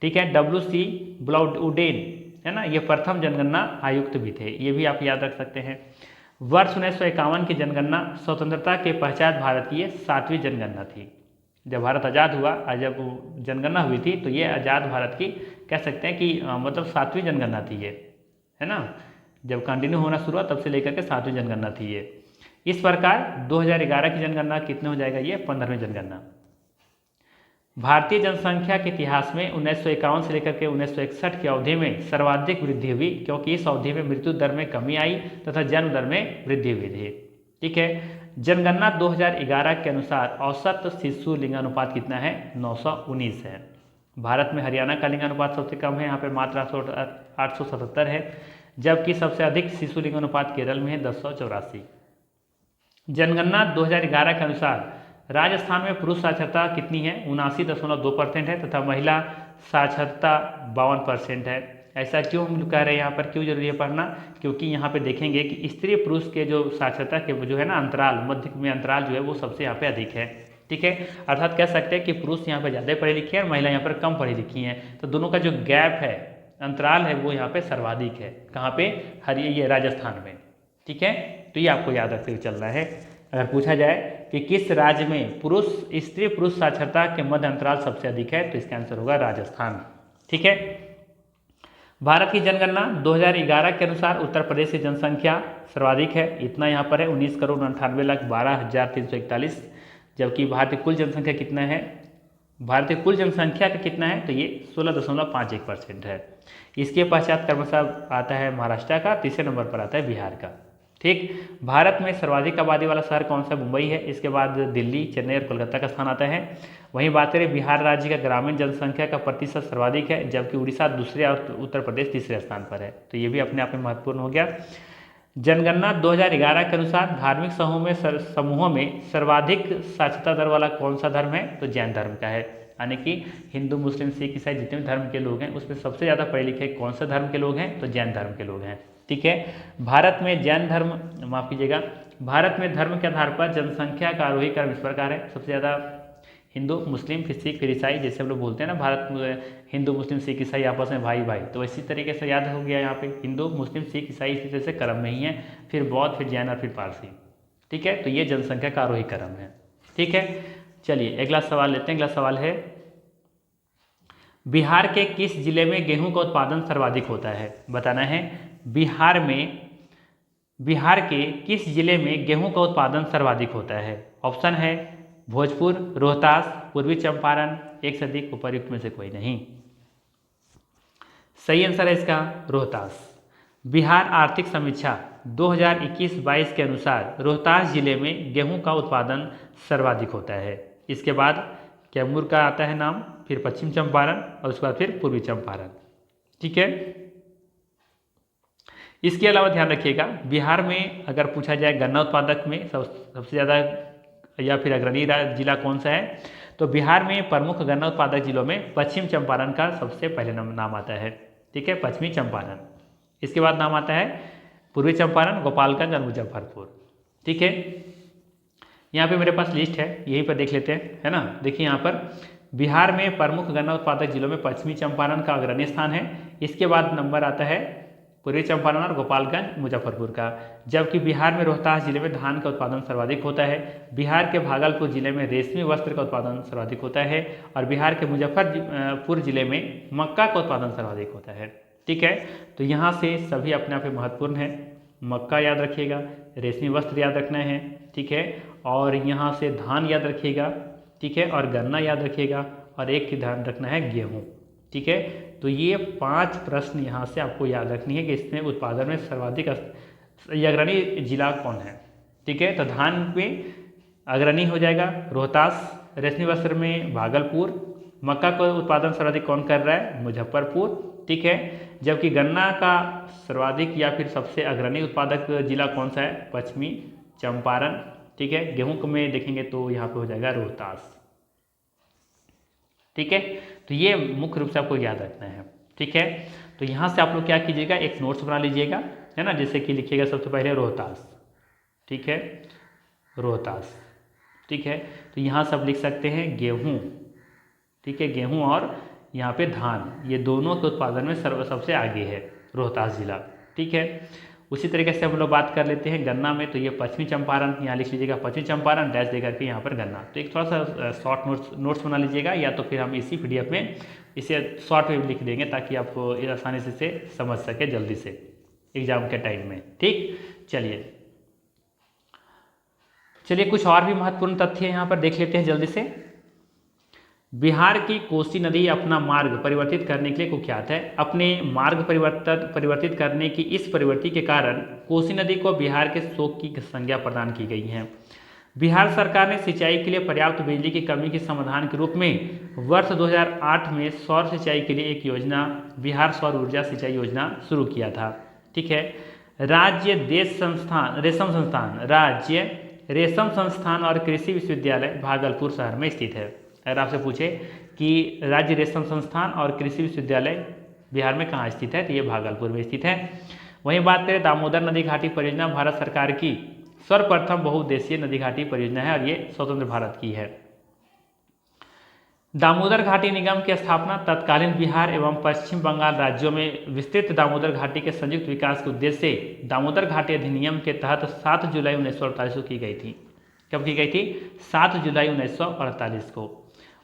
ठीक है, WC ब्लाउडेन है ना, ये प्रथम जनगणना आयुक्त भी थे, ये भी आप याद रख सकते हैं। वर्ष 1951 की जनगणना स्वतंत्रता के पश्चात भारत की ये 7वीं जनगणना थी। जब भारत आज़ाद हुआ और जब जनगणना हुई थी तो ये आज़ाद भारत की कह सकते हैं कि मतलब 7वीं जनगणना थी ये, है ना। जब कंटिन्यू होना शुरू हुआ तब से लेकर के 7वीं जनगणना थी ये। इस प्रकार 2011 की जनगणना कितने हो जाएगा, ये 15वीं जनगणना। भारतीय जनसंख्या के इतिहास में 1951 से लेकर के 1961 की अवधि में सर्वाधिक वृद्धि हुई, क्योंकि इस अवधि में मृत्यु दर में कमी आई तथा जन्म दर में वृद्धि हुई थी। ठीक है, जनगणना 2011 के अनुसार औसत शिशु लिंगानुपात कितना है, 919 है। भारत में हरियाणा का लिंगानुपात सबसे कम है, यहाँ पे मात्र 877 है, जबकि सबसे अधिक शिशु लिंगानुपात केरल में है 1084। जनगणना 2011 के अनुसार राजस्थान में पुरुष साक्षरता कितनी है, 79.2% है तथा महिला साक्षरता 52% है। ऐसा क्यों हम कह रहे हैं, यहाँ पर क्यों जरूरी है पढ़ना, क्योंकि यहाँ पे देखेंगे कि स्त्री पुरुष के जो साक्षरता के जो है ना अंतराल, मध्य में अंतराल जो है वो सबसे यहाँ पे अधिक है। ठीक है, अर्थात कह सकते हैं कि पुरुष यहाँ पे ज़्यादा पढ़े लिखे हैं और महिला यहाँ पर कम पढ़ी लिखी हैं, तो दोनों का जो गैप है, अंतराल है, वो यहाँ पे सर्वाधिक है। कहाँ पे, ये राजस्थान में। ठीक है, तो ये आपको याद रखते हुए चलना है। अगर पूछा जाए कि किस राज्य में स्त्री पुरुष साक्षरता के मध्य अंतराल सबसे अधिक है, तो इसका आंसर होगा राजस्थान। ठीक है, भारत की जनगणना 2011 के अनुसार उत्तर प्रदेश की जनसंख्या सर्वाधिक है, इतना यहाँ पर है 19,98,12,341, जबकि भारतीय कुल जनसंख्या कितना है, भारतीय कुल जनसंख्या का कितना है, तो ये 16.51% है। इसके पश्चात क्रमशः आता है महाराष्ट्र का, तीसरे नंबर पर आता है बिहार का। ठीक, भारत में सर्वाधिक आबादी वाला शहर कौन सा, मुंबई है, इसके बाद दिल्ली, चेन्नई और कोलकाता का स्थान आता है। वहीं बात करें बिहार राज्य का ग्रामीण जनसंख्या का प्रतिशत सर्वाधिक है, जबकि उड़ीसा दूसरे और उत्तर प्रदेश तीसरे स्थान पर है, तो ये भी अपने आप में महत्वपूर्ण हो गया। जनगणना 2011 के अनुसार धार्मिक समूहों में सर्वाधिक साक्षरता दर वाला कौन सा धर्म है, तो जैन धर्म का है, यानी कि हिंदू मुस्लिम सिख ईसाई जितने भी धर्म के लोग हैं उसमें सबसे ज़्यादा पढ़े लिखे कौन सा धर्म के लोग हैं, तो जैन धर्म के लोग हैं। ठीक है, भारत में जैन धर्म, माफ कीजिएगा, भारत में धर्म के आधार पर जनसंख्या का आरोही क्रम इस प्रकार है, सबसे ज़्यादा हिंदू मुस्लिम फिर सिख फिर ईसाई, जैसे हम लोग बोलते हैं ना भारत में हिंदू मुस्लिम सिख ईसाई आपस में भाई भाई, तो इसी तरीके से याद हो गया यहाँ पे हिंदू मुस्लिम सिख ईसाई इसी तरह से क्रम में ही है, फिर बौद्ध फिर जैन और फिर पारसी। ठीक है, तो ये जनसंख्या का आरोही क्रम है। ठीक है, चलिए अगला सवाल लेते हैं। अगला सवाल है, बिहार के किस जिले में गेहूं का उत्पादन सर्वाधिक होता है, बताना है। बिहार के किस जिले में गेहूं का उत्पादन सर्वाधिक होता है। ऑप्शन है भोजपुर, रोहतास, पूर्वी चंपारण, एक से अधिक उपर्युक्त में से कोई नहीं। सही आंसर है इसका रोहतास। बिहार आर्थिक समीक्षा 2021-22 के अनुसार रोहतास जिले में गेहूं का उत्पादन सर्वाधिक होता है। इसके बाद कैमूर का आता है नाम, फिर पश्चिम चंपारण और उसके बाद फिर पूर्वी चंपारण। ठीक है, इसके अलावा ध्यान रखिएगा बिहार में अगर पूछा जाए गन्ना उत्पादक में सबसे ज़्यादा या फिर अग्रणी जिला कौन सा है, तो बिहार में प्रमुख गन्ना उत्पादक जिलों में पश्चिम चंपारण का सबसे पहले नाम आता है। ठीक है, पश्चिमी चंपारण। इसके बाद नाम आता है पूर्वी चंपारण, गोपालगंज और मुजफ्फरपुर। ठीक है, यहाँ पे मेरे पास लिस्ट है, यहीं पर देख लेते हैं, है ना। देखिए यहाँ पर बिहार में प्रमुख गन्ना उत्पादक जिलों में पश्चिमी चंपारण का अग्रणी स्थान है। इसके बाद नंबर आता है पूर्वी चंपारण और गोपालगंज मुजफ्फरपुर का। जबकि बिहार में रोहतास जिले में धान का उत्पादन सर्वाधिक होता है। बिहार के भागलपुर जिले में रेशमी वस्त्र का उत्पादन सर्वाधिक होता है और बिहार के मुजफ्फरपुर जिले में मक्का का उत्पादन सर्वाधिक होता है। ठीक है, तो यहाँ से सभी अपने आप में महत्वपूर्ण है। मक्का याद रखिएगा, रेशमी वस्त्र याद रखना है। ठीक है, और यहाँ से धान याद रखिएगा। ठीक है, और गन्ना याद रखिएगा और एक की ध्यान रखना है गेहूँ। ठीक है, तो ये 5 प्रश्न यहाँ से आपको याद रखनी है कि इसमें उत्पादन में सर्वाधिक अग्रणी जिला कौन है। ठीक है, तो धान में अग्रणी हो जाएगा रोहतास, रेशमी वस्त्र में भागलपुर, मक्का का उत्पादन सर्वाधिक कौन कर रहा है, मुजफ्फरपुर। ठीक है, जबकि गन्ना का सर्वाधिक या फिर सबसे अग्रणी उत्पादक जिला कौन सा है, पश्चिमी चंपारण। ठीक है, गेहूं में देखेंगे तो यहाँ पे हो जाएगा रोहतास। ठीक है, तो ये मुख्य रूप से आपको याद रखना है। ठीक है, तो यहाँ से आप लोग क्या कीजिएगा, एक नोट्स बना लीजिएगा, है ना, जैसे कि लिखिएगा सबसे पहले रोहतास। ठीक है, रोहतास। ठीक है, तो यहाँ सब लिख सकते हैं गेहूँ। ठीक है, गेहूँ और यहाँ पे धान, ये दोनों के उत्पादन में सबसे आगे है रोहतास जिला। ठीक है, उसी तरीके से हम लोग बात कर लेते हैं गन्ना में, तो ये पश्चिमी चंपारण, यहाँ लिख लीजिएगा पश्चिमी चंपारण डैश दे करके यहाँ पर गन्ना। तो एक थोड़ा सा शॉर्ट नोट्स बना लीजिएगा, या तो फिर हम इसी PDF में इसे शॉर्ट में लिख देंगे ताकि आप आसानी से समझ सके जल्दी से एग्जाम के टाइम में। ठीक, चलिए कुछ और भी महत्वपूर्ण तथ्य यहाँ पर देख लेते हैं जल्दी से। बिहार की कोसी नदी अपना मार्ग परिवर्तित करने के लिए कुख्यात है। अपने मार्ग परिवर्तित करने की इस प्रवृत्ति के कारण कोसी नदी को बिहार के शोक की संज्ञा प्रदान की गई है। बिहार सरकार ने सिंचाई के लिए पर्याप्त बिजली की कमी के समाधान के रूप में वर्ष 2008 में सौर सिंचाई के लिए एक योजना बिहार सौर ऊर्जा सिंचाई योजना शुरू किया था। ठीक है, राज्य रेशम संस्थान और कृषि विश्वविद्यालय भागलपुर शहर में स्थित है। अगर आपसे पूछे कि राज्य रेशम संस्थान और कृषि विश्वविद्यालय बिहार में कहाँ स्थित है, तो ये भागलपुर में स्थित है। वहीं बात करें दामोदर नदी घाटी परियोजना भारत सरकार की सर्वप्रथम बहुउद्देशीय नदी घाटी परियोजना है और ये स्वतंत्र भारत की है। दामोदर घाटी निगम की स्थापना तत्कालीन बिहार एवं पश्चिम बंगाल राज्यों में विस्तृत दामोदर घाटी के संयुक्त विकास के उद्देश्य से दामोदर घाटी अधिनियम के तहत 7 जुलाई 1948 को की गई थी। कब की गई थी? 7 जुलाई 1948 को।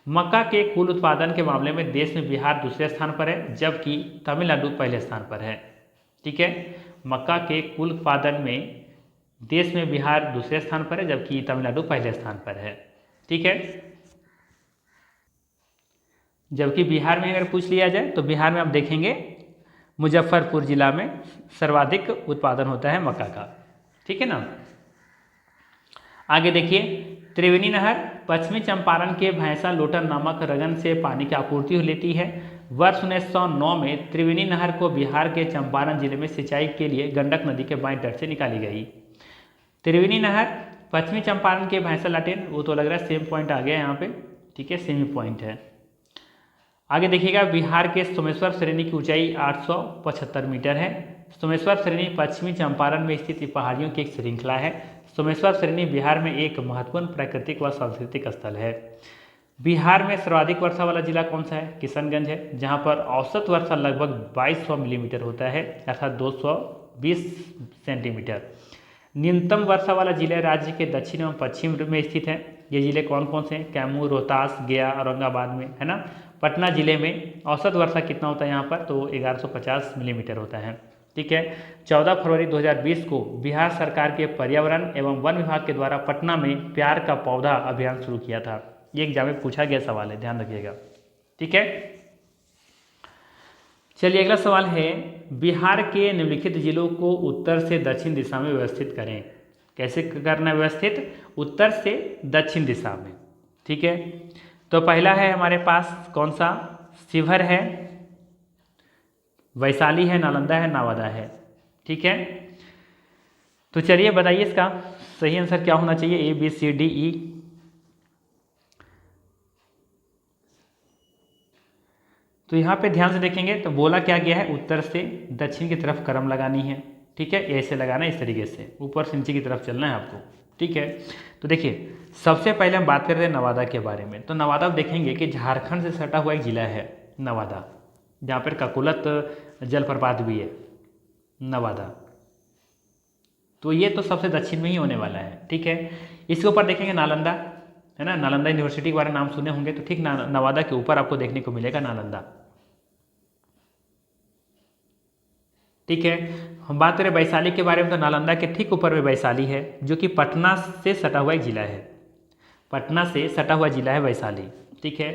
मक्का के कुल उत्पादन के मामले में देश में बिहार दूसरे स्थान पर है, जबकि तमिलनाडु पहले स्थान पर है। ठीक है, मक्का के कुल उत्पादन में देश में बिहार दूसरे स्थान पर है, जबकि तमिलनाडु पहले स्थान पर है। ठीक है, जबकि बिहार में अगर पूछ लिया जाए तो बिहार में आप देखेंगे मुजफ्फरपुर जिला में सर्वाधिक उत्पादन होता है मक्का का। ठीक है ना। आगे देखिए, त्रिवेणी नहर पश्चिमी चंपारण के भैंसा लोटन नामक रगन से पानी की आपूर्ति लेती है। वर्ष 1909 में त्रिवेणी नहर को बिहार के चंपारण जिले में सिंचाई के लिए गंडक नदी के बाएं तट से निकाली गई। त्रिवेणी नहर पश्चिमी चंपारण के भैंसा लाटेन, वो तो लग रहा है सेम पॉइंट आ गया यहाँ पे। ठीक है, सेम ही पॉइंट है। आगे देखिएगा, बिहार के सोमेश्वर श्रेणी की ऊंचाई 875 मीटर है। सोमेश्वर श्रेणी पश्चिमी चंपारण में स्थित पहाड़ियों की एक श्रृंखला है। सोमेश्वर श्रेणी बिहार में एक महत्वपूर्ण प्राकृतिक व सांस्कृतिक स्थल है। बिहार में सर्वाधिक वर्षा वाला जिला कौन सा है? किशनगंज है, जहां पर औसत वर्षा लगभग 2200 मिलीमीटर होता है, अर्थात 220 सेंटीमीटर। न्यूनतम वर्षा वाला जिला राज्य के दक्षिण एवं पश्चिम में स्थित है। ये जिले कौन कौन से हैं? कैमूर, रोहतास, गया, औरंगाबाद में, है ना। पटना जिले में औसत वर्षा कितना होता है यहाँ पर? तो 1150 मिलीमीटर होता है। ठीक है, 14 फरवरी 2020 को बिहार सरकार के पर्यावरण एवं वन विभाग के द्वारा पटना में प्यार का पौधा अभियान शुरू किया था। ये एग्जाम में पूछा गया सवाल है, ध्यान रखिएगा। ठीक है, चलिए अगला सवाल है, बिहार के निम्नलिखित जिलों को उत्तर से दक्षिण दिशा में व्यवस्थित करें। कैसे करना है व्यवस्थित? उत्तर से दक्षिण दिशा में। ठीक है, तो पहला है हमारे पास कौन सा, शिवहर है, वैशाली है, नालंदा है, नवादा है। ठीक है, तो चलिए बताइए इसका सही आंसर क्या होना चाहिए, ABCDE। तो यहाँ पे ध्यान से देखेंगे तो बोला क्या गया है, उत्तर से दक्षिण की तरफ क्रम लगानी है। ठीक है, ऐसे लगाना है, इस तरीके से ऊपर से नीचे की तरफ चलना है आपको। ठीक है, तो देखिए सबसे पहले हम बात करते हैं नवादा के बारे में। तो नवादा देखेंगे कि झारखंड से सटा हुआ एक जिला है नवादा, जहाँ पर ककुलत जलप्रपात भी है नवादा। तो ये तो सबसे दक्षिण में ही होने वाला है। ठीक है, इसके ऊपर देखेंगे नालंदा है ना, नालंदा यूनिवर्सिटी के बारे में नाम सुने होंगे। तो ठीक नवादा के ऊपर आपको देखने को मिलेगा नालंदा। ठीक है, हम बात करें वैशाली के बारे में, तो नालंदा के ठीक ऊपर में वैशाली है, जो कि पटना से सटा हुआ एक जिला है, पटना से सटा हुआ जिला है वैशाली। ठीक है,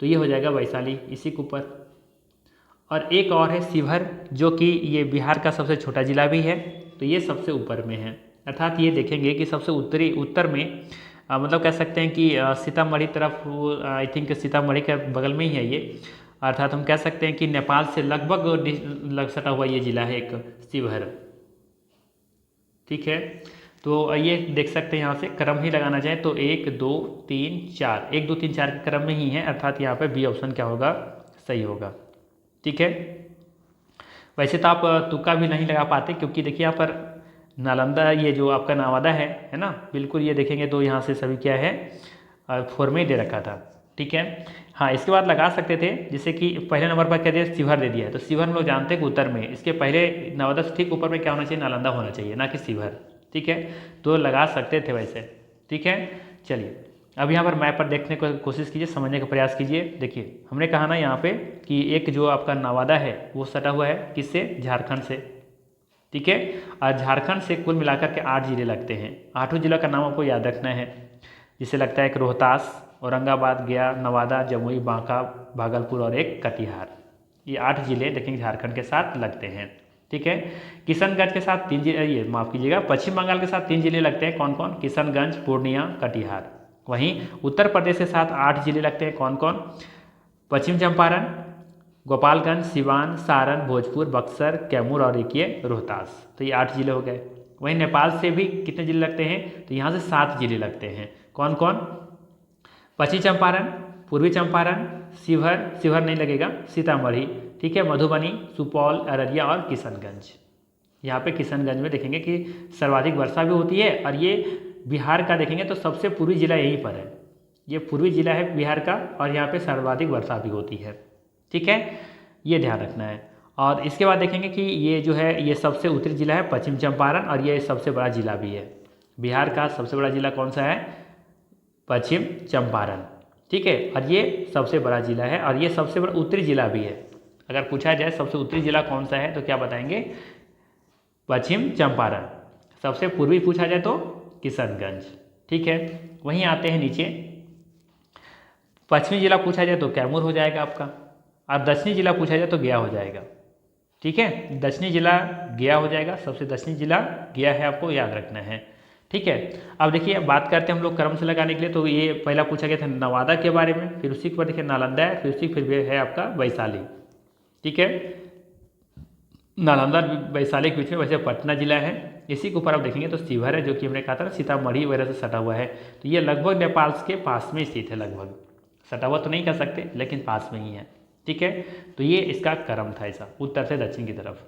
तो ये हो जाएगा वैशाली इसी के ऊपर। और एक और है शिवहर, जो कि ये बिहार का सबसे छोटा जिला भी है, तो ये सबसे ऊपर में है। अर्थात ये देखेंगे कि सबसे उत्तर में मतलब कह सकते हैं कि सीतामढ़ी तरफ, आई थिंक सीतामढ़ी के बगल में ही है ये। अर्थात हम कह सकते हैं कि नेपाल से लगभग लग सटा हुआ ये जिला है एक शिवहर। ठीक है, तो ये देख सकते हैं यहाँ से क्रम ही लगाना चाहे तो 1 2 3 4, 1 2 3 4 के क्रम में ही है। अर्थात यहाँ पे बी ऑप्शन क्या होगा, सही होगा। ठीक है, वैसे तो आप तुक्का भी नहीं लगा पाते, क्योंकि देखिए यहाँ पर नालंदा, ये जो आपका नवादा है ना, बिल्कुल ये देखेंगे तो यहाँ से सभी क्या है, 4 में दे रखा था। ठीक है, हाँ इसके बाद लगा सकते थे, जैसे कि पहले नंबर पर क्या दिया, शिवहर दे दिया है, तो शिवहर हम लोग जानते हैं कि उत्तर में, इसके पहले नवादा से ठीक ऊपर में क्या होना चाहिए, नालंदा होना चाहिए, ना कि शिवहर। ठीक है, तो लगा सकते थे वैसे। ठीक है, चलिए अब यहाँ पर मैप पर देखने को कोशिश कीजिए, समझने का प्रयास कीजिए। देखिए हमने कहा ना यहाँ पे कि एक जो आपका नवादा है वो सटा हुआ है किससे, झारखंड से। ठीक है, और झारखंड से कुल मिलाकर के 8 जिले लगते हैं। 8 जिलों का नाम आपको याद रखना है, जिसे लगता है एक रोहतास, औरंगाबाद, गया, नवादा, जमुई, बांका, भागलपुर और एक कटिहार। ये 8 जिले देखेंगे झारखंड के साथ लगते हैं। ठीक है, किशनगंज के साथ 3 जिले, ये माफ़ कीजिएगा, पश्चिम बंगाल के साथ 3 जिले लगते हैं। कौन कौन, किशनगंज, पूर्णिया, कटिहार। वहीं उत्तर प्रदेश के साथ 8 जिले लगते हैं। कौन कौन, पश्चिम चंपारण, गोपालगंज, सिवान, सारण, भोजपुर, बक्सर, कैमूर और एक ये रोहतास। तो ये 8 जिले हो गए। वहीं नेपाल से भी कितने जिले लगते हैं, तो यहाँ से 7 जिले लगते हैं। कौन कौन, पश्चिम चंपारण, पूर्वी चंपारण, शिवहर नहीं लगेगा, सीतामढ़ी, ठीक है, मधुबनी, सुपौल, अररिया और किशनगंज। यहाँ पे किशनगंज में देखेंगे कि सर्वाधिक वर्षा भी होती है, और ये बिहार का देखेंगे तो सबसे पूर्वी जिला यहीं पर है, ये पूर्वी जिला है बिहार का, और यहाँ पे सर्वाधिक वर्षा भी होती है। ठीक है, ये ध्यान रखना है। और इसके बाद देखेंगे कि ये जो है ये सबसे उत्तरी जिला है पश्चिम चंपारण, और ये सबसे बड़ा जिला भी है बिहार का। सबसे बड़ा जिला कौन सा है, पश्चिम चंपारण। ठीक है, और ये सबसे बड़ा जिला है, और ये सबसे बड़ा उत्तरी जिला भी है। अगर पूछा जाए सबसे उत्तरी जिला कौन सा है, तो क्या बताएंगे, पश्चिम चंपारण। सबसे पूर्वी पूछा जाए तो किशनगंज। ठीक है, वहीं आते हैं नीचे, पश्चिमी जिला पूछा जाए तो कैमूर हो जाएगा आपका, और दक्षिणी जिला पूछा जाए तो गया हो जाएगा। ठीक है, दक्षिणी जिला गया हो जाएगा, सबसे दक्षिणी जिला गया है, आपको याद रखना है। ठीक है, अब देखिए बात करते हैं हम लोग क्रम से लगाने के लिए। तो ये पहला पूछा गया था नवादा के बारे में, फिर उसी के बाद देखिए नालंदा है, फिर उसी फिर है आपका वैशाली। ठीक है, नालंदा वैशाली के बीच में वैसे पटना जिला है। इसी के ऊपर आप देखेंगे तो शिवहर है, जो कि हमने कहा था सीतामढ़ी वगैरह से सटा हुआ है। तो ये लगभग नेपाल के पास में स्थित है, लगभग सटा हुआ तो नहीं कह सकते, लेकिन पास में ही है। ठीक है, तो ये इसका क्रम था ऐसा, उत्तर से दक्षिण की तरफ।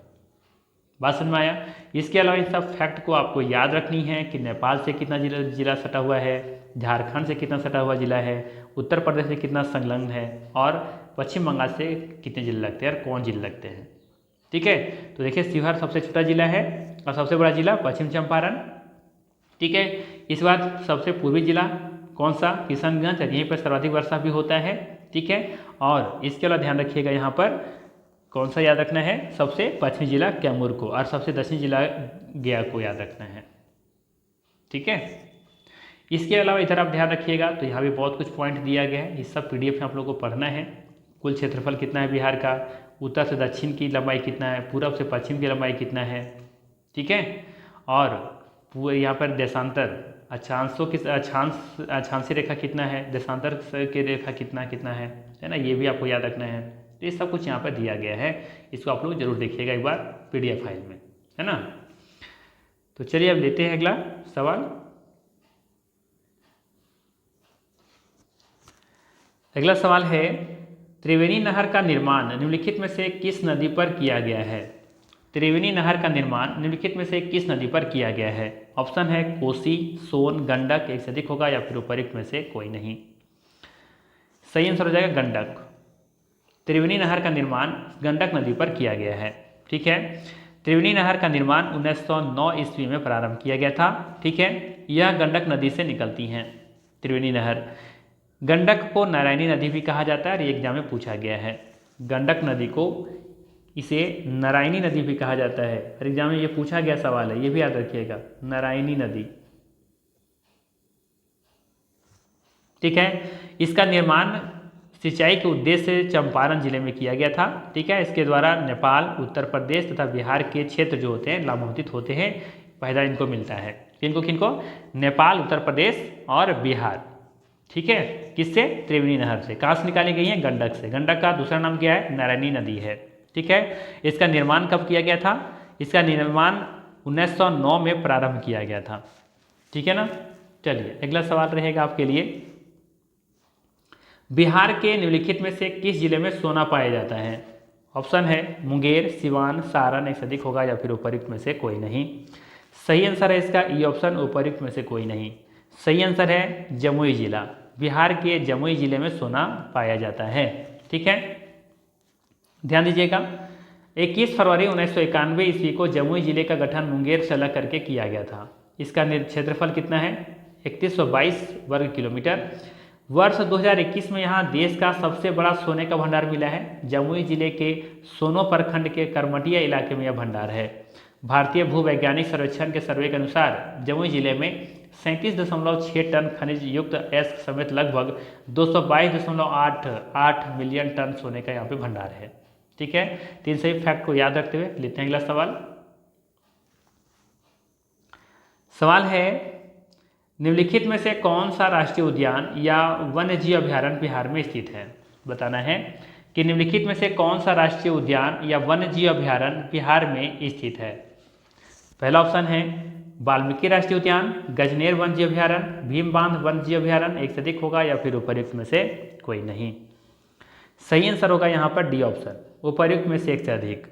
बात समझ में आया। इसके अलावा इन सब फैक्ट को आपको याद रखनी है कि नेपाल से कितना जिला सटा हुआ है, झारखंड से कितना सटा हुआ जिला है, उत्तर प्रदेश से कितना संलग्न है, और पश्चिम बंगाल से कितने जिले लगते हैं और कौन जिले लगते हैं। ठीक है, तो देखिए शिवहर सबसे छोटा जिला है, और सबसे बड़ा जिला पश्चिम चंपारण। ठीक है, इस बात सबसे पूर्वी जिला कौन सा, किशनगंज, यहीं पर सर्वाधिक वर्षा भी होता है। ठीक है, और इसके अलावा ध्यान रखिएगा यहाँ पर कौन सा याद रखना है, सबसे पश्चिमी जिला कैमूर को, और सबसे दक्षिणी जिला गया को याद रखना है। ठीक है, इसके अलावा इधर आप ध्यान रखिएगा, तो यहाँ भी बहुत कुछ पॉइंट दिया गया है, इस सब PDF में आप लोगों को पढ़ना है। कुल क्षेत्रफल कितना है बिहार का, उत्तर से दक्षिण की लंबाई कितना है, पूरब से पश्चिम की लंबाई कितना है। ठीक है, और पूरे यहाँ पर देशांतर अक्षांशों की अक्षांशीय रेखा कितना है, देशांतर की रेखा कितना है ना, ये भी आपको याद रखना है। तो ये सब कुछ यहाँ पर दिया गया है, इसको आप लोग जरूर देखिएगा एक बार PDF फाइल में, है ना। तो चलिए अब लेते हैं अगला सवाल। अगला सवाल है, त्रिवेणी नहर का निर्माण निम्नलिखित में से किस नदी पर किया गया है। त्रिवेणी नहर का निर्माण निम्नलिखित में से किस नदी पर किया गया है। ऑप्शन है कोसी, सोन, गंडक, एक से अधिक होगा या फिर उपरोक्त में से कोई नहीं। सही आंसर हो जाएगा गंडक। त्रिवेणी नहर का निर्माण गंडक नदी पर किया गया है। ठीक है, त्रिवेणी नहर का निर्माण 1909 ईस्वी में प्रारंभ किया गया था। ठीक है, यह गंडक नदी से निकलती हैं त्रिवेणी नहर। गंडक को नारायणी नदी भी कहा जाता है और ये एग्जाम में पूछा गया है। गंडक नदी को इसे नारायणी नदी भी कहा जाता है और एग्जाम में ये पूछा गया सवाल है, ये भी याद रखिएगा, नारायणी नदी। ठीक है, इसका निर्माण सिंचाई के उद्देश्य से चंपारण जिले में किया गया था। ठीक है, इसके द्वारा नेपाल, उत्तर प्रदेश तथा बिहार के क्षेत्र जो होते हैं लाभान्वित होते हैं, फायदा इनको मिलता है। किनको नेपाल, उत्तर प्रदेश और बिहार। ठीक है, किससे, त्रिवेणी नहर से। कहाँ से निकाली गई है, गंडक से। गंडक का दूसरा नाम क्या है, नारायणी नदी है। ठीक है, इसका निर्माण कब किया गया था, इसका निर्माण 1909 में प्रारंभ किया गया था। ठीक है ना। चलिए अगला सवाल रहेगा आपके लिए, बिहार के निम्नलिखित में से किस जिले में सोना पाया जाता है। ऑप्शन है मुंगेर, सिवान, सारण, एक से अधिक होगा या फिर उपरोक्त में से कोई नहीं। सही आंसर है इसका ई ऑप्शन, उपरोक्त में से कोई नहीं। सही आंसर है जमुई जिला। बिहार के जमुई जिले में सोना पाया जाता है। ठीक है, ध्यान दीजिएगा, 21 फरवरी 1991 ईस्वी को जमुई जिले का गठन मुंगेर से अलग करके किया गया था। इसका क्षेत्रफल कितना है, 3122 वर्ग किलोमीटर। वर्ष 2021 में यहाँ देश का सबसे बड़ा सोने का भंडार मिला है। जमुई जिले के सोनो प्रखंड के करमटिया इलाके में यह भंडार है। भारतीय भूवैज्ञानिक सर्वेक्षण के सर्वे के अनुसार जमुई जिले में 37.6 टन खनिज युक्त एस्क समेत लगभग 222.88 मिलियन टन सोने का यहाँ पे भंडार है। ठीक है, तीन सही फैक्ट को याद रखते हुए लेते हैं अगला सवाल। सवाल है, निम्नलिखित में से कौन सा राष्ट्रीय उद्यान या वन्यजीव अभयारण्य बिहार में स्थित है। बताना है कि निम्नलिखित में से कौन सा राष्ट्रीय उद्यान या वन्यजीव अभयारण्य बिहार में स्थित है। पहला ऑप्शन है वाल्मीकि राष्ट्रीय उद्यान, गजनेर वन्यजीव अभयारण्य, भीम बांध वन्यजीव अभयारण्य, एक से अधिक होगा या फिर उपरोक्त में से कोई नहीं। सही आंसर होगा यहाँ पर डी ऑप्शन, उपरोक्त में से एक से अधिक।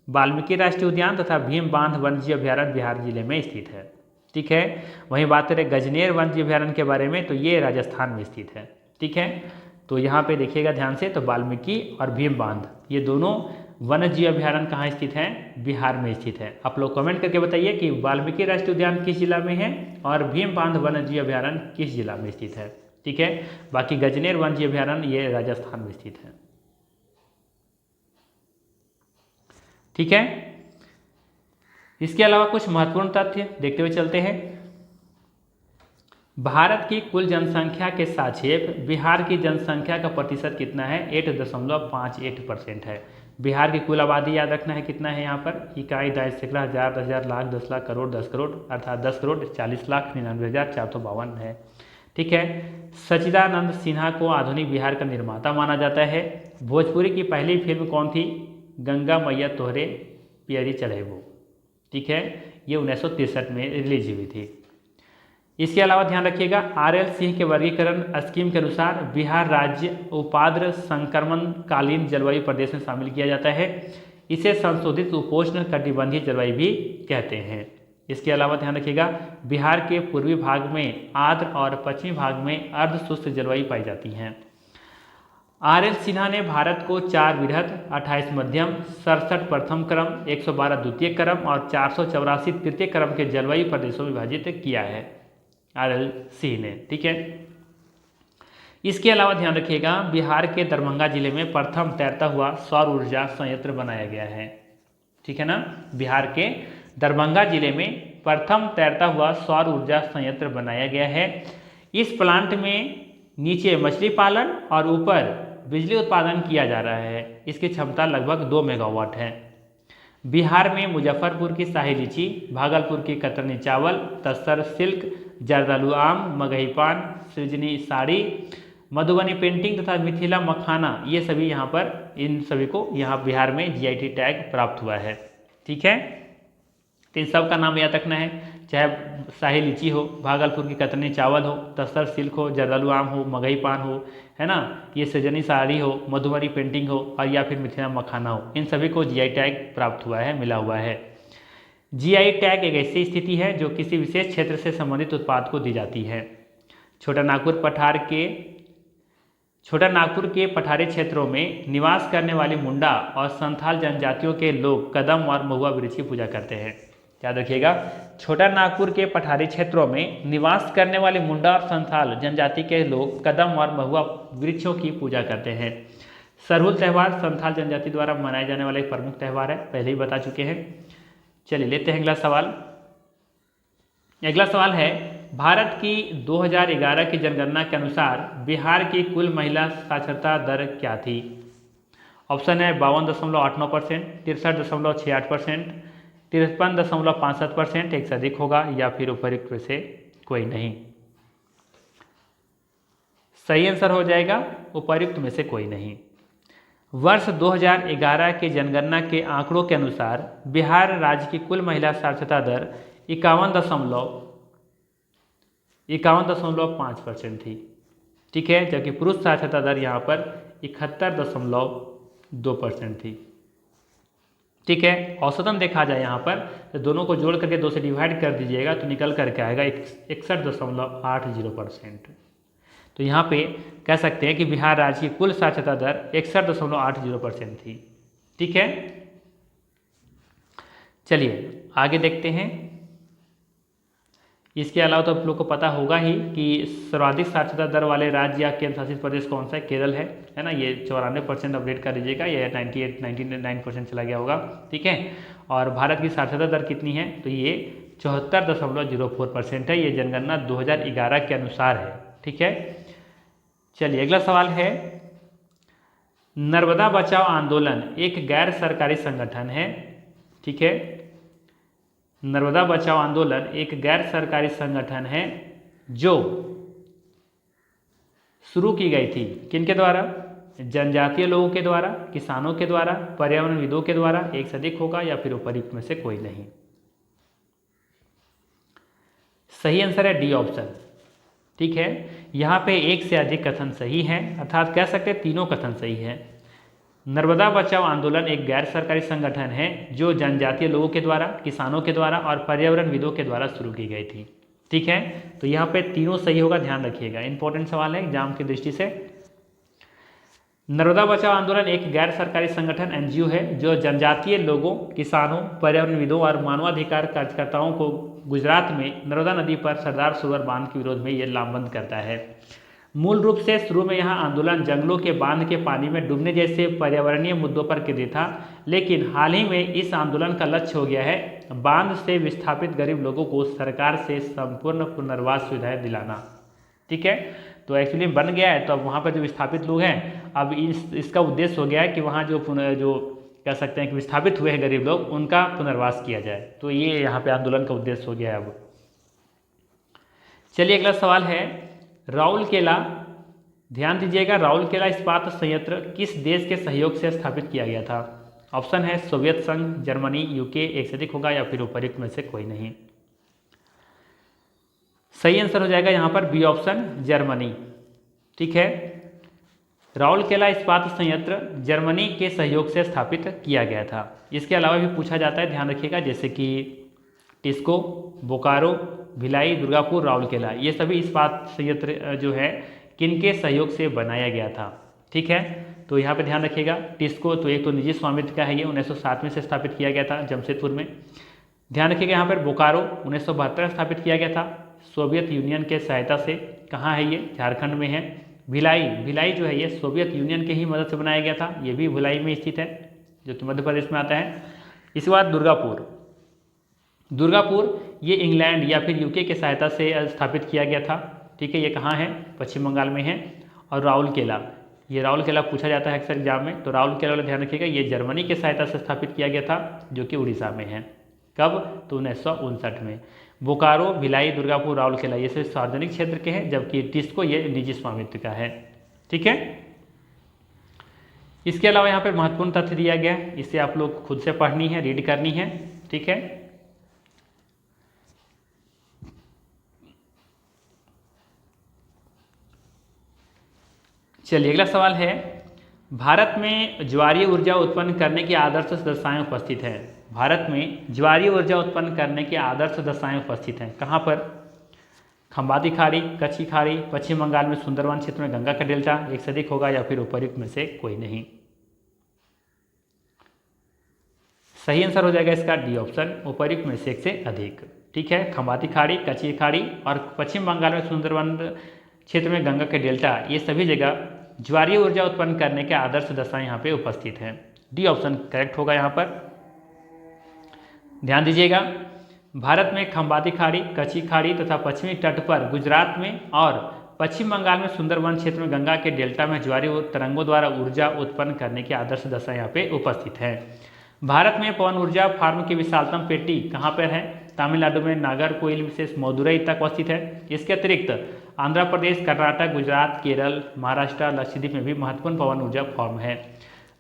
वाल्मीकि राष्ट्रीय उद्यान तथा भीम बांध वन्यजीव अभयारण्य बिहार जिले में स्थित है। ठीक है, वहीं बात करें गजनेर वन्यजीव अभयारण्य के बारे में तो ये राजस्थान में स्थित है। ठीक है, तो यहाँ पे देखिएगा ध्यान से, तो वाल्मीकि और भीम बांध ये दोनों वन्यजीव अभयारण्य कहाँ स्थित हैं, बिहार में स्थित है। आप लोग कमेंट करके बताइए कि वाल्मीकि राष्ट्रीय उद्यान किस जिला में है और भीम बांध वन्यजीव अभयारण्य किस जिला में स्थित है। ठीक है, बाकी गजनेर वन्यजीव अभयारण्य ये राजस्थान में स्थित है। ठीक है, इसके अलावा कुछ महत्वपूर्ण तथ्य देखते हुए चलते हैं। भारत की कुल जनसंख्या के सापेक्ष बिहार की जनसंख्या का प्रतिशत कितना है, 8.58% है। बिहार की कुल आबादी याद रखना है कितना है यहाँ पर, इकाई, दाई, सैकड़ा, हजार, 10,000, लाख, 10 लाख, करोड़, 10 करोड़, अर्थात 10 करोड़ 40,99,452 है। ठीक है, सच्चिदानंद सिन्हा को आधुनिक बिहार का निर्माता माना जाता है। भोजपुरी की पहली फिल्म कौन थी, गंगा मैया तोहरे पियरी चढ़ेबो। ठीक है, ये 1963 में रिलीज हुई थी। इसके अलावा ध्यान रखिएगा, RL सिंह के वर्गीकरण स्कीम के अनुसार बिहार राज्य उपाद्र संक्रमण कालीन जलवायु प्रदेश में शामिल किया जाता है। इसे संशोधित उपोष्ण कटिबंधीय जलवायु भी कहते हैं। इसके अलावा ध्यान रखिएगा, बिहार के पूर्वी भाग में आर्द्र और पश्चिमी भाग में अर्धशुष्क जलवायु पाई जाती हैं। RL सिन्हा ने भारत को 4 वृहद, 28 मध्यम, 67 प्रथम क्रम, 112 द्वितीय क्रम और 484 तृतीय क्रम के जलवायु प्रदेशों में विभाजित किया है RL सिंह ने। ठीक है, इसके अलावा ध्यान रखिएगा, बिहार के दरभंगा जिले में प्रथम तैरता हुआ सौर ऊर्जा संयंत्र बनाया गया है। ठीक है ना, बिहार के दरभंगा जिले में प्रथम तैरता हुआ सौर ऊर्जा संयंत्र बनाया गया है। इस प्लांट में नीचे मछली पालन और ऊपर बिजली उत्पादन किया जा रहा है। इसकी क्षमता लगभग 2 मेगावाट है। बिहार में मुजफ्फरपुर की शाही लीची, भागलपुर की कतरनी चावल, तसर सिल्क, जर्दालू आम, मगही पान, सृजनी साड़ी, मधुबनी पेंटिंग तथा मिथिला मखाना, ये सभी यहाँ पर, इन सभी को यहाँ बिहार में जीआईटी टैग प्राप्त हुआ है। ठीक है, तो इन सब का नाम याद रखना है, चाहे शाही लीची हो, भागलपुर की कतरनी चावल हो, तस्तर सिल्क हो, जर्दालू आम हो, मगही पान हो, है ना, ये सृजनी साड़ी हो, मधुबनी पेंटिंग हो, और या फिर मिथिला मखाना हो, इन सभी को जीआई टैग प्राप्त हुआ है, मिला हुआ है। जीआई टैग एक ऐसी स्थिति है जो किसी विशेष क्षेत्र से संबंधित उत्पाद को दी जाती है। छोटा नागपुर के पठारी क्षेत्रों में निवास करने वाली मुंडा और संथाल जनजातियों के लोग कदम और महुआ वृक्ष की पूजा करते हैं। याद रखिएगा, छोटा नागपुर के पठारी क्षेत्रों में निवास करने वाले मुंडा और संथाल जनजाति के लोग कदम और महुआ वृक्षों की पूजा करते हैं। सरहुल त्यौहार संथाल जनजाति द्वारा मनाए जाने वाला एक प्रमुख त्यौहार है, पहले ही बता चुके हैं। चलिए लेते हैं अगला सवाल। अगला सवाल है, भारत की 2011 की जनगणना के अनुसार बिहार की कुल महिला साक्षरता दर क्या थी? ऑप्शन है 52.89%, 63.68%, 53.65%, एक से अधिक होगा, या फिर उपयुक्त में से कोई नहीं। सही आंसर हो जाएगा उपयुक्त में से कोई नहीं। वर्ष 2011 के जनगणना के आंकड़ों के अनुसार बिहार राज्य की कुल महिला साक्षरता दर 51.5% थी। ठीक है, जबकि पुरुष साक्षरता दर यहाँ पर 71.2% थी। ठीक है, औसतन देखा जाए यहाँ पर तो दोनों को जोड़ करके 2 से डिवाइड कर दीजिएगा तो निकल करके आएगा 61.80%। तो यहाँ पे कह सकते हैं कि बिहार राज्य की कुल साक्षरता दर 61.80% थी। ठीक है, चलिए आगे देखते हैं। इसके अलावा तो आप लोग को पता होगा ही कि सर्वाधिक साक्षरता दर वाले राज्य या केंद्र शासित प्रदेश कौन सा है? केरल है ना, ये 94% अपडेट कर दीजिएगा, ये 99% चला गया होगा। ठीक है, और भारत की साक्षरता दर कितनी है? तो ये 74.04% है, ये जनगणना 2011 के अनुसार है। ठीक है, चलिए अगला सवाल है, नर्मदा बचाओ आंदोलन एक गैर सरकारी संगठन है। ठीक है, नर्मदा बचाओ आंदोलन एक गैर सरकारी संगठन है जो शुरू की गई थी किनके द्वारा? जनजातीय लोगों के द्वारा, किसानों के द्वारा, पर्यावरणविदों के द्वारा, एक से अधिक होगा, या फिर उपयुक्त में से कोई नहीं। सही आंसर है डी ऑप्शन। ठीक है, यहाँ पे एक से अधिक कथन सही है, अर्थात कह सकते हैं तीनों कथन सही है। नर्मदा बचाओ आंदोलन एक गैर सरकारी संगठन है जो जनजातीय लोगों के द्वारा, किसानों के द्वारा और पर्यावरणविदों के द्वारा शुरू की गई थी। ठीक है, तो यहाँ पे तीनों सही होगा, ध्यान रखिएगा, इंपॉर्टेंट सवाल है एग्जाम की दृष्टि से। नर्मदा बचाओ आंदोलन एक गैर सरकारी संगठन एनजीओ है जो जनजातीय लोगों, किसानों, पर्यावरणविदों और मानवाधिकार कार्यकर्ताओं को गुजरात में नर्मदा नदी पर सरदार सरोवर बांध के विरोध में ये लामबंद करता है। मूल रूप से शुरू में यह आंदोलन जंगलों के बांध के पानी में डूबने जैसे पर्यावरणीय मुद्दों पर केंद्रित था, लेकिन हाल ही में इस आंदोलन का लक्ष्य हो गया है बांध से विस्थापित गरीब लोगों को सरकार से संपूर्ण पुनर्वास सुविधाएं दिलाना। ठीक है, तो एक्चुअली बन गया है, तो अब वहाँ पर जो विस्थापित लोग हैं, अब इसका उद्देश्य हो गया है कि वहाँ जो कह सकते हैं कि विस्थापित हुए हैं गरीब लोग, उनका पुनर्वास किया जाए। तो ये यहाँ पे आंदोलन का उद्देश्य हो गया है अब। चलिए अगला सवाल है, राउरकेला, ध्यान दीजिएगा, राउरकेला इस्पात संयंत्र किस देश के सहयोग से स्थापित किया गया था? ऑप्शन है सोवियत संघ, जर्मनी, यूके, एक से अधिक होगा, या फिर उपयुक्त में से कोई नहीं। सही आंसर हो जाएगा यहाँ पर बी ऑप्शन, जर्मनी। ठीक है, राउरकेला इस्पात संयंत्र जर्मनी के सहयोग से स्थापित किया गया था। इसके अलावा भी पूछा जाता है, ध्यान रखिएगा, जैसे कि टिस्को, बोकारो, भिलाई, दुर्गापुर, राउरकेला, ये सभी इस्पात संयंत्र जो है किनके सहयोग से बनाया गया था। ठीक है, तो यहाँ पे ध्यान रखिएगा, टिस्को तो एक तो निजी स्वामित्व का है, ये 1907 में से स्थापित किया गया था जमशेदपुर में। ध्यान रखिएगा यहाँ पर बोकारो 1972 में स्थापित किया गया था सोवियत यूनियन के सहायता से। कहाँ है ये? झारखंड में है। भिलाई जो है ये सोवियत यूनियन के ही मदद से बनाया गया था, ये भी भिलाई में स्थित है जो कि मध्य प्रदेश में आता है। इसके बाद दुर्गापुर ये इंग्लैंड या फिर यूके के सहायता से स्थापित किया गया था। ठीक है, ये कहाँ है? पश्चिम बंगाल में है। और राउरकेला, ये राउरकेला पूछा जाता है अक्सर एग्जाम में, तो राउरकेला वाला ध्यान रखिएगा, ये जर्मनी के सहायता से स्थापित किया गया था जो कि उड़ीसा में है। कब? तो 1959 में। बोकारो, भिलाई, दुर्गापुर, राउरकेला ये सब सार्वजनिक क्षेत्र के हैं, जबकि टिस्को ये निजी स्वामित्व का है। ठीक है, इसके अलावा यहाँ पर महत्वपूर्ण तथ्य दिया गया है, इसे आप लोग खुद से पढ़नी है, रीड करनी है। ठीक है, चलिए अगला सवाल है, भारत में ज्वारीय ऊर्जा उत्पन्न करने की आदर्श दशाएं उपस्थित हैं। भारत में ज्वारीय ऊर्जा उत्पन्न करने की आदर्श दशाएं उपस्थित हैं। कहाँ पर? खंबाती खाड़ी, कच्ची खाड़ी, पश्चिम बंगाल में सुंदरवन क्षेत्र में गंगा का डेल्टा, एक से अधिक होगा या फिर उपयुक्त में से कोई नहीं। सही आंसर हो जाएगा इसका डी ऑप्शन, उपयुक्त में से एक से अधिक। ठीक है, खंबाती खाड़ी, कच्ची खाड़ी और पश्चिम बंगाल में सुंदरवन क्षेत्र में गंगा के डेल्टा, ये सभी जगह ज्वारीय ऊर्जा उत्पन्न करने के आदर्श दशाएं यहाँ पे उपस्थित हैं। डी ऑप्शन करेक्ट होगा यहाँ पर। ध्यान दीजिएगा, भारत में खंबाती खाड़ी, कच्ची खाड़ी तथा पश्चिमी तट पर गुजरात में और पश्चिम बंगाल में सुंदरवन क्षेत्र में गंगा के डेल्टा में ज्वारीय तरंगों द्वारा ऊर्जा उत्पन्न करने की आदर्श दशा यहाँ पे उपस्थित है। भारत में पवन ऊर्जा फार्म की विशालतम पेटी कहाँ पर है? तमिलनाडु में नागरकोइल विशेष मदुरई तक अवस्थित है। इसके अतिरिक्त आंध्र प्रदेश, कर्नाटक, गुजरात, केरल, महाराष्ट्र, लक्षद्वीप में भी महत्वपूर्ण पवन ऊर्जा फॉर्म है।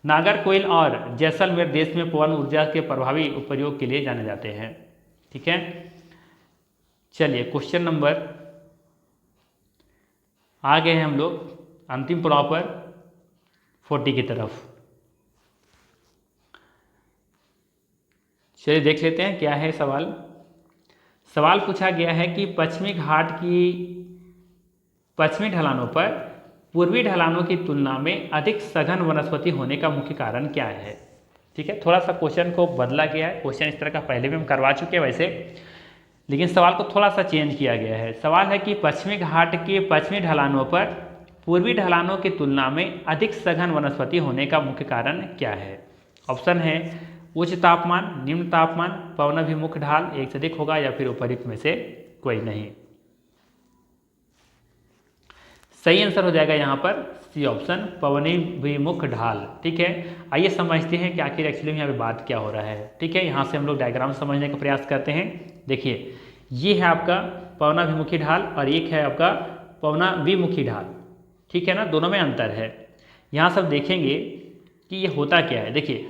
नागरकोइल और जैसलमेर देश में पवन ऊर्जा के प्रभावी उपयोग के लिए जाने जाते हैं। ठीक है, चलिए क्वेश्चन नंबर आ गए हैं हम लोग अंतिम पड़ाव पर 40 की तरफ। चलिए देख लेते हैं क्या है सवाल। सवाल पूछा गया है कि पश्चिमी घाट की पश्चिमी ढलानों पर पूर्वी ढलानों की तुलना में अधिक सघन वनस्पति होने का मुख्य कारण क्या है। ठीक है, थोड़ा सा क्वेश्चन को बदला गया है। क्वेश्चन इस तरह का पहले भी हम करवा चुके हैं वैसे, लेकिन सवाल को थोड़ा सा चेंज किया गया है। सवाल है कि पश्चिमी घाट के पश्चिमी ढलानों पर पूर्वी ढलानों की तुलना में अधिक सघन वनस्पति होने का मुख्य कारण क्या है। ऑप्शन है उच्च तापमान, निम्न तापमान, पवनाभिमुख ढाल, एक से अधिक होगा या फिर उपयुक्त में से कोई नहीं। सही आंसर हो जाएगा यहाँ पर सी ऑप्शन, पवनाभिमुख ढाल। ठीक है, आइए समझते हैं कि आखिर एक्चुअली में यहाँ पे बात क्या हो रहा है। ठीक है, यहाँ से हम लोग डायग्राम समझने का प्रयास करते हैं। देखिए, ये है आपका पवनाभिमुखी ढाल और एक है आपका पवनाभिमुखी ढाल। ठीक है ना, दोनों में अंतर है। यहाँ सब देखेंगे कि ये होता क्या है। देखिए,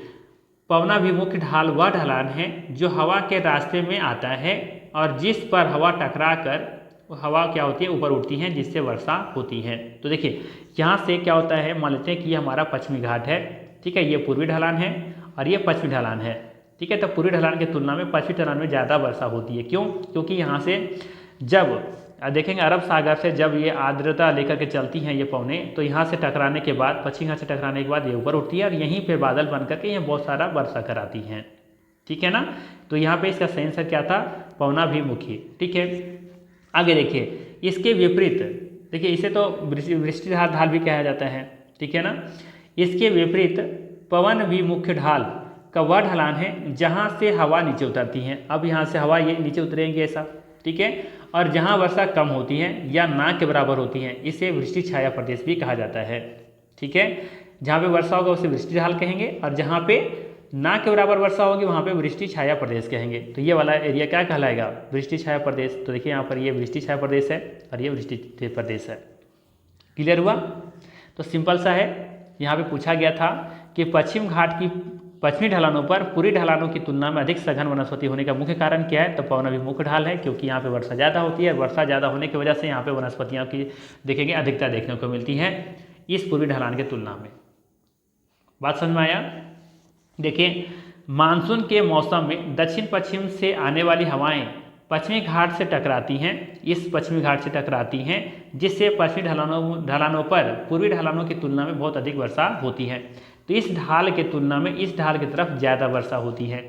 पवनाभिमुख ढाल वह ढलान है जो हवा के रास्ते में आता है और जिस पर हवा टकरा कर हवा क्या होती है ऊपर उठती है, जिससे वर्षा होती है। तो देखिए यहाँ से क्या होता है, मान लेते हैं कि ये हमारा पश्चिमी घाट है। ठीक है, ये पूर्वी ढलान है और ये पश्चिमी ढलान है। ठीक है, तो पूर्वी ढलान की तुलना में पश्चिमी ढलान में ज़्यादा वर्षा होती है। क्यों? क्योंकि यहाँ से जब देखेंगे अरब सागर से जब ये आर्द्रता लेकर के चलती हैं ये पवने, तो यहाँ से टकराने के बाद, पश्चिमी घाट से टकराने के बाद ये ऊपर उठती है और यहीं पे बादल बन करके यहाँ बहुत सारा वर्षा कराती हैं। ठीक है ना, तो यहाँ पे इसका सही आंसर क्या था? पवनाभिमुखी। ठीक है, आगे देखिए, इसके विपरीत देखिए, इसे तो वृष्टिधार ढाल भी कहा जाता है। ठीक है ना, इसके विपरीत पवनाभिमुख ढाल का वह ढलान है जहाँ से हवा नीचे उतरती है। अब यहाँ से हवा ये नीचे उतरेंगे ऐसा। ठीक है, और जहाँ वर्षा कम होती है या ना के बराबर होती है, इसे वृष्टि छाया प्रदेश भी कहा जाता है। ठीक है, जहाँ पे वर्षा होगा उसे वृष्टि ढाल कहेंगे और जहाँ पे ना के बराबर वर्षा होगी वहाँ पे वृष्टि छाया प्रदेश कहेंगे। तो ये वाला एरिया क्या कहलाएगा? वृष्टि छाया प्रदेश। तो देखिए यहाँ पर ये वृष्टि छाया प्रदेश है और ये वृष्टि प्रदेश है। क्लियर हुआ? तो सिंपल सा है। यहाँ पे पूछा गया था कि पश्चिम घाट की पश्चिमी ढलानों पर पूरी ढलानों की तुलना में अधिक सघन वनस्पति होने का मुख्य कारण क्या है? तो पवनाभिमुख ढाल है, क्योंकि यहाँ पे वर्षा ज़्यादा होती है। वर्षा ज़्यादा होने की वजह से यहाँ पे वनस्पतियों की देखेंगे अधिकता देखने को मिलती है इस पूर्वी ढलान के तुलना में। बात समझ में आया? देखिए, मानसून के मौसम में दक्षिण पश्चिम से आने वाली हवाएं पश्चिमी घाट से टकराती हैं, इस पश्चिमी घाट से टकराती हैं, जिससे पश्चिमी ढलानों पर पूर्वी ढलानों की तुलना में बहुत अधिक वर्षा होती है। तो इस ढाल के तुलना में इस ढाल की तरफ ज़्यादा वर्षा होती है।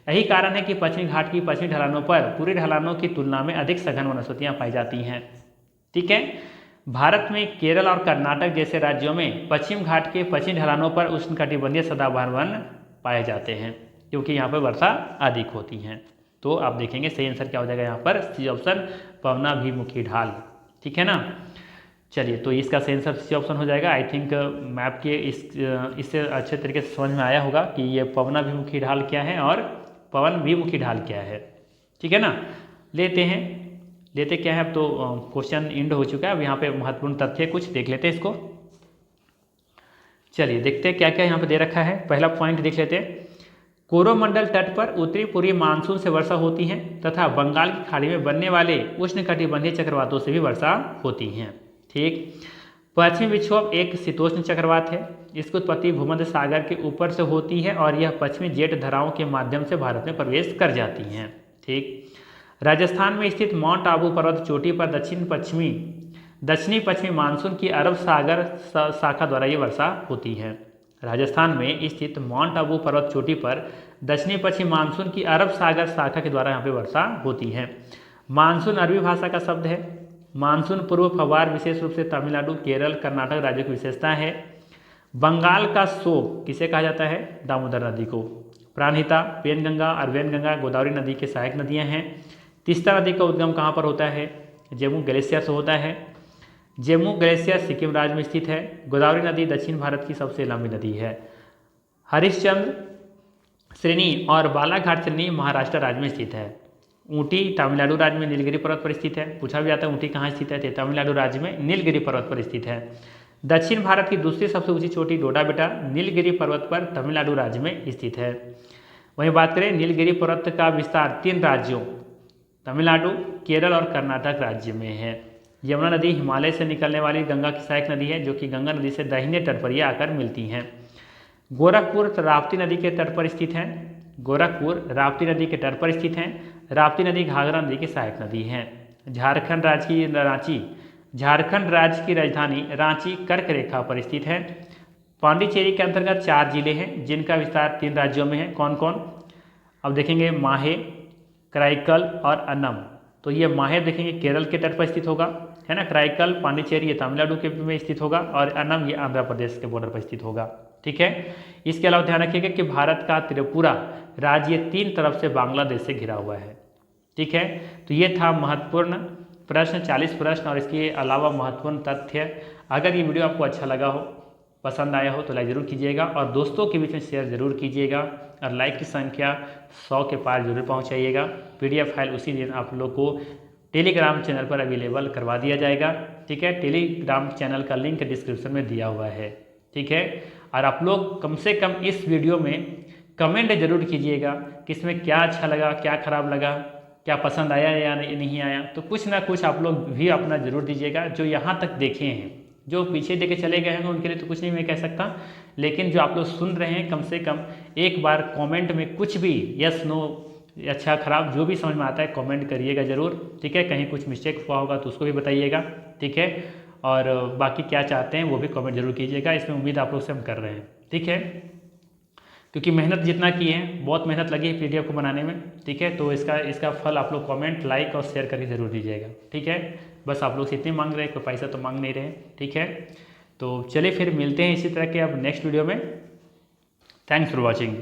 यही कारण है कि पश्चिमी घाट की पश्चिमी ढलानों पर पूरी ढलानों की तुलना में अधिक सघन वनस्पतियाँ पाई जाती हैं। ठीक है, भारत में केरल और कर्नाटक जैसे राज्यों में पश्चिम घाट के पश्चिमी ढलानों पर उष्णकटिबंधीय सदाबहार वन पाए जाते हैं, क्योंकि यहाँ पर वर्षा अधिक होती है। तो आप देखेंगे सही आंसर क्या हो जाएगा यहाँ पर? सी ऑप्शन, पवनाभिमुखी ढाल। ठीक है ना, चलिए तो इसका सही आंसर सी ऑप्शन हो जाएगा। आई थिंक मैप के इससे अच्छे तरीके से समझ में आया होगा कि ये पवनाभिमुखी ढाल क्या है और पवनभिमुखी ढाल क्या है। ठीक है ना, लेते क्या है, अब तो क्वेश्चन एंड हो चुका है। अब यहाँ पे महत्वपूर्ण तथ्य कुछ देख लेते हैं इसको। चलिए देखते हैं क्या क्या यहाँ पे दे रखा है। पहला पॉइंट देख लेते हैं। कोरोमंडल तट पर उत्तरी पूर्वी मानसून से वर्षा होती है तथा बंगाल की खाड़ी में बनने वाले उष्णकटिबंधीय चक्रवातों से भी वर्षा होती है। ठीक। पश्चिमी विक्षोभ एक शीतोष्ण चक्रवात है। इसकी उत्पत्ति भूमध्य सागर के ऊपर से होती है और यह पश्चिमी जेट धाराओं के माध्यम से भारत में प्रवेश कर जाती हैं। ठीक। राजस्थान में स्थित माउंट आबू पर्वत चोटी पर दक्षिणी पश्चिमी मानसून की अरब सागर शाखा द्वारा ये वर्षा होती है। राजस्थान में स्थित माउंट आबू पर्वत चोटी पर दक्षिणी पश्चिमी मानसून की अरब सागर शाखा के द्वारा यहाँ पे वर्षा होती है। मानसून अरबी भाषा का शब्द है। मानसून पूर्व फव्वार विशेष रूप से तमिलनाडु, केरल, कर्नाटक राज्यों की विशेषता है। बंगाल का शोक किसे कहा जाता है? दामोदर नदी को। प्राणहिता, पेनगंगा और वैनगंगा गोदावरी नदी के सहायक नदियाँ हैं। तीस्ता नदी का उद्गम कहाँ पर होता है? जम्मू ग्लेशियर से होता है। जम्मू ग्लेशियर सिक्किम राज्य में स्थित है। गोदावरी नदी दक्षिण भारत की सबसे लंबी नदी है। हरिश्चंद्र श्रेणी और बालाघाट श्रेणी महाराष्ट्र राज्य में स्थित है। ऊटी तमिलनाडु राज्य में नीलगिरी पर्वत पर स्थित है। पूछा भी जाता है ऊटी कहाँ स्थित है, तो तमिलनाडु राज्य में नीलगिरी पर्वत पर स्थित है। दक्षिण भारत की दूसरी सबसे ऊंची चोटी डोडा बेटा नीलगिरी पर्वत पर तमिलनाडु राज्य में स्थित है। वहीं बात करें नीलगिरी पर्वत का विस्तार 3 राज्यों तमिलनाडु, केरल और कर्नाटक राज्य में है। यमुना नदी हिमालय से निकलने वाली गंगा की सहायक नदी है, जो कि गंगा नदी से दाहिने तट पर ये आकर मिलती हैं। गोरखपुर राप्ती नदी के तट पर स्थित है। गोरखपुर राप्ती नदी के तट पर स्थित है। राप्ती नदी घाघरा नदी की सहायक नदी है। झारखंड राज्य की राजधानी रांची कर्क रेखा पर स्थित है। पांडिचेरी के अंतर्गत 4 जिले हैं जिनका विस्तार 3 राज्यों में है। कौन कौन? अब देखेंगे माहे, कराईकल और अन्नम। तो ये माहे देखेंगे केरल के तट पर स्थित होगा, है ना। कराईकल पांडिचेरी ये तमिलनाडु के में स्थित होगा और अन्नम ये आंध्र प्रदेश के बॉर्डर पर स्थित होगा। ठीक है। इसके अलावा ध्यान रखिएगा कि भारत का त्रिपुरा राज्य 3 तरफ से बांग्लादेश से घिरा हुआ है। ठीक है। तो ये था महत्वपूर्ण प्रश्न, 40 प्रश्न और इसके अलावा महत्वपूर्ण तथ्य। अगर ये वीडियो आपको अच्छा लगा हो, पसंद आया हो तो लाइक ज़रूर कीजिएगा और दोस्तों के बीच में शेयर ज़रूर कीजिएगा और लाइक की संख्या 100 के पार जरूर पहुंचाइएगा। PDF फाइल उसी दिन आप लोग को टेलीग्राम चैनल पर अवेलेबल करवा दिया जाएगा। ठीक है। टेलीग्राम चैनल का लिंक डिस्क्रिप्शन में दिया हुआ है। ठीक है। और आप लोग कम से कम इस वीडियो में कमेंट जरूर कीजिएगा कि इसमें क्या अच्छा लगा, क्या खराब लगा, क्या पसंद आया या नहीं आया। तो कुछ ना कुछ आप लोग भी अपना जरूर दीजिएगा। जो यहाँ तक देखे हैं, जो पीछे देखे चले गए हैं उनके लिए तो कुछ नहीं मैं कह सकता, लेकिन जो आप लोग सुन रहे हैं कम से कम एक बार कमेंट में कुछ भी यस नो, अच्छा खराब जो भी समझ में आता है कमेंट करिएगा ज़रूर। ठीक है। कहीं कुछ मिस्टेक हुआ होगा तो उसको भी बताइएगा। ठीक है। और बाकी क्या चाहते हैं वो भी कमेंट जरूर कीजिएगा। इसमें उम्मीद आप लोग से हम कर रहे हैं। ठीक है। क्योंकि मेहनत जितना की है, बहुत मेहनत लगी है PDF को बनाने में। ठीक है। तो इसका फल आप लोग कमेंट, लाइक और शेयर करके ज़रूर दीजिएगा। ठीक है। बस आप लोग से इतने मांग रहे हैं, कोई पैसा तो मांग नहीं रहे। ठीक है। तो चलिए फिर मिलते हैं इसी तरह के अब नेक्स्ट वीडियो में। Thanks for watching.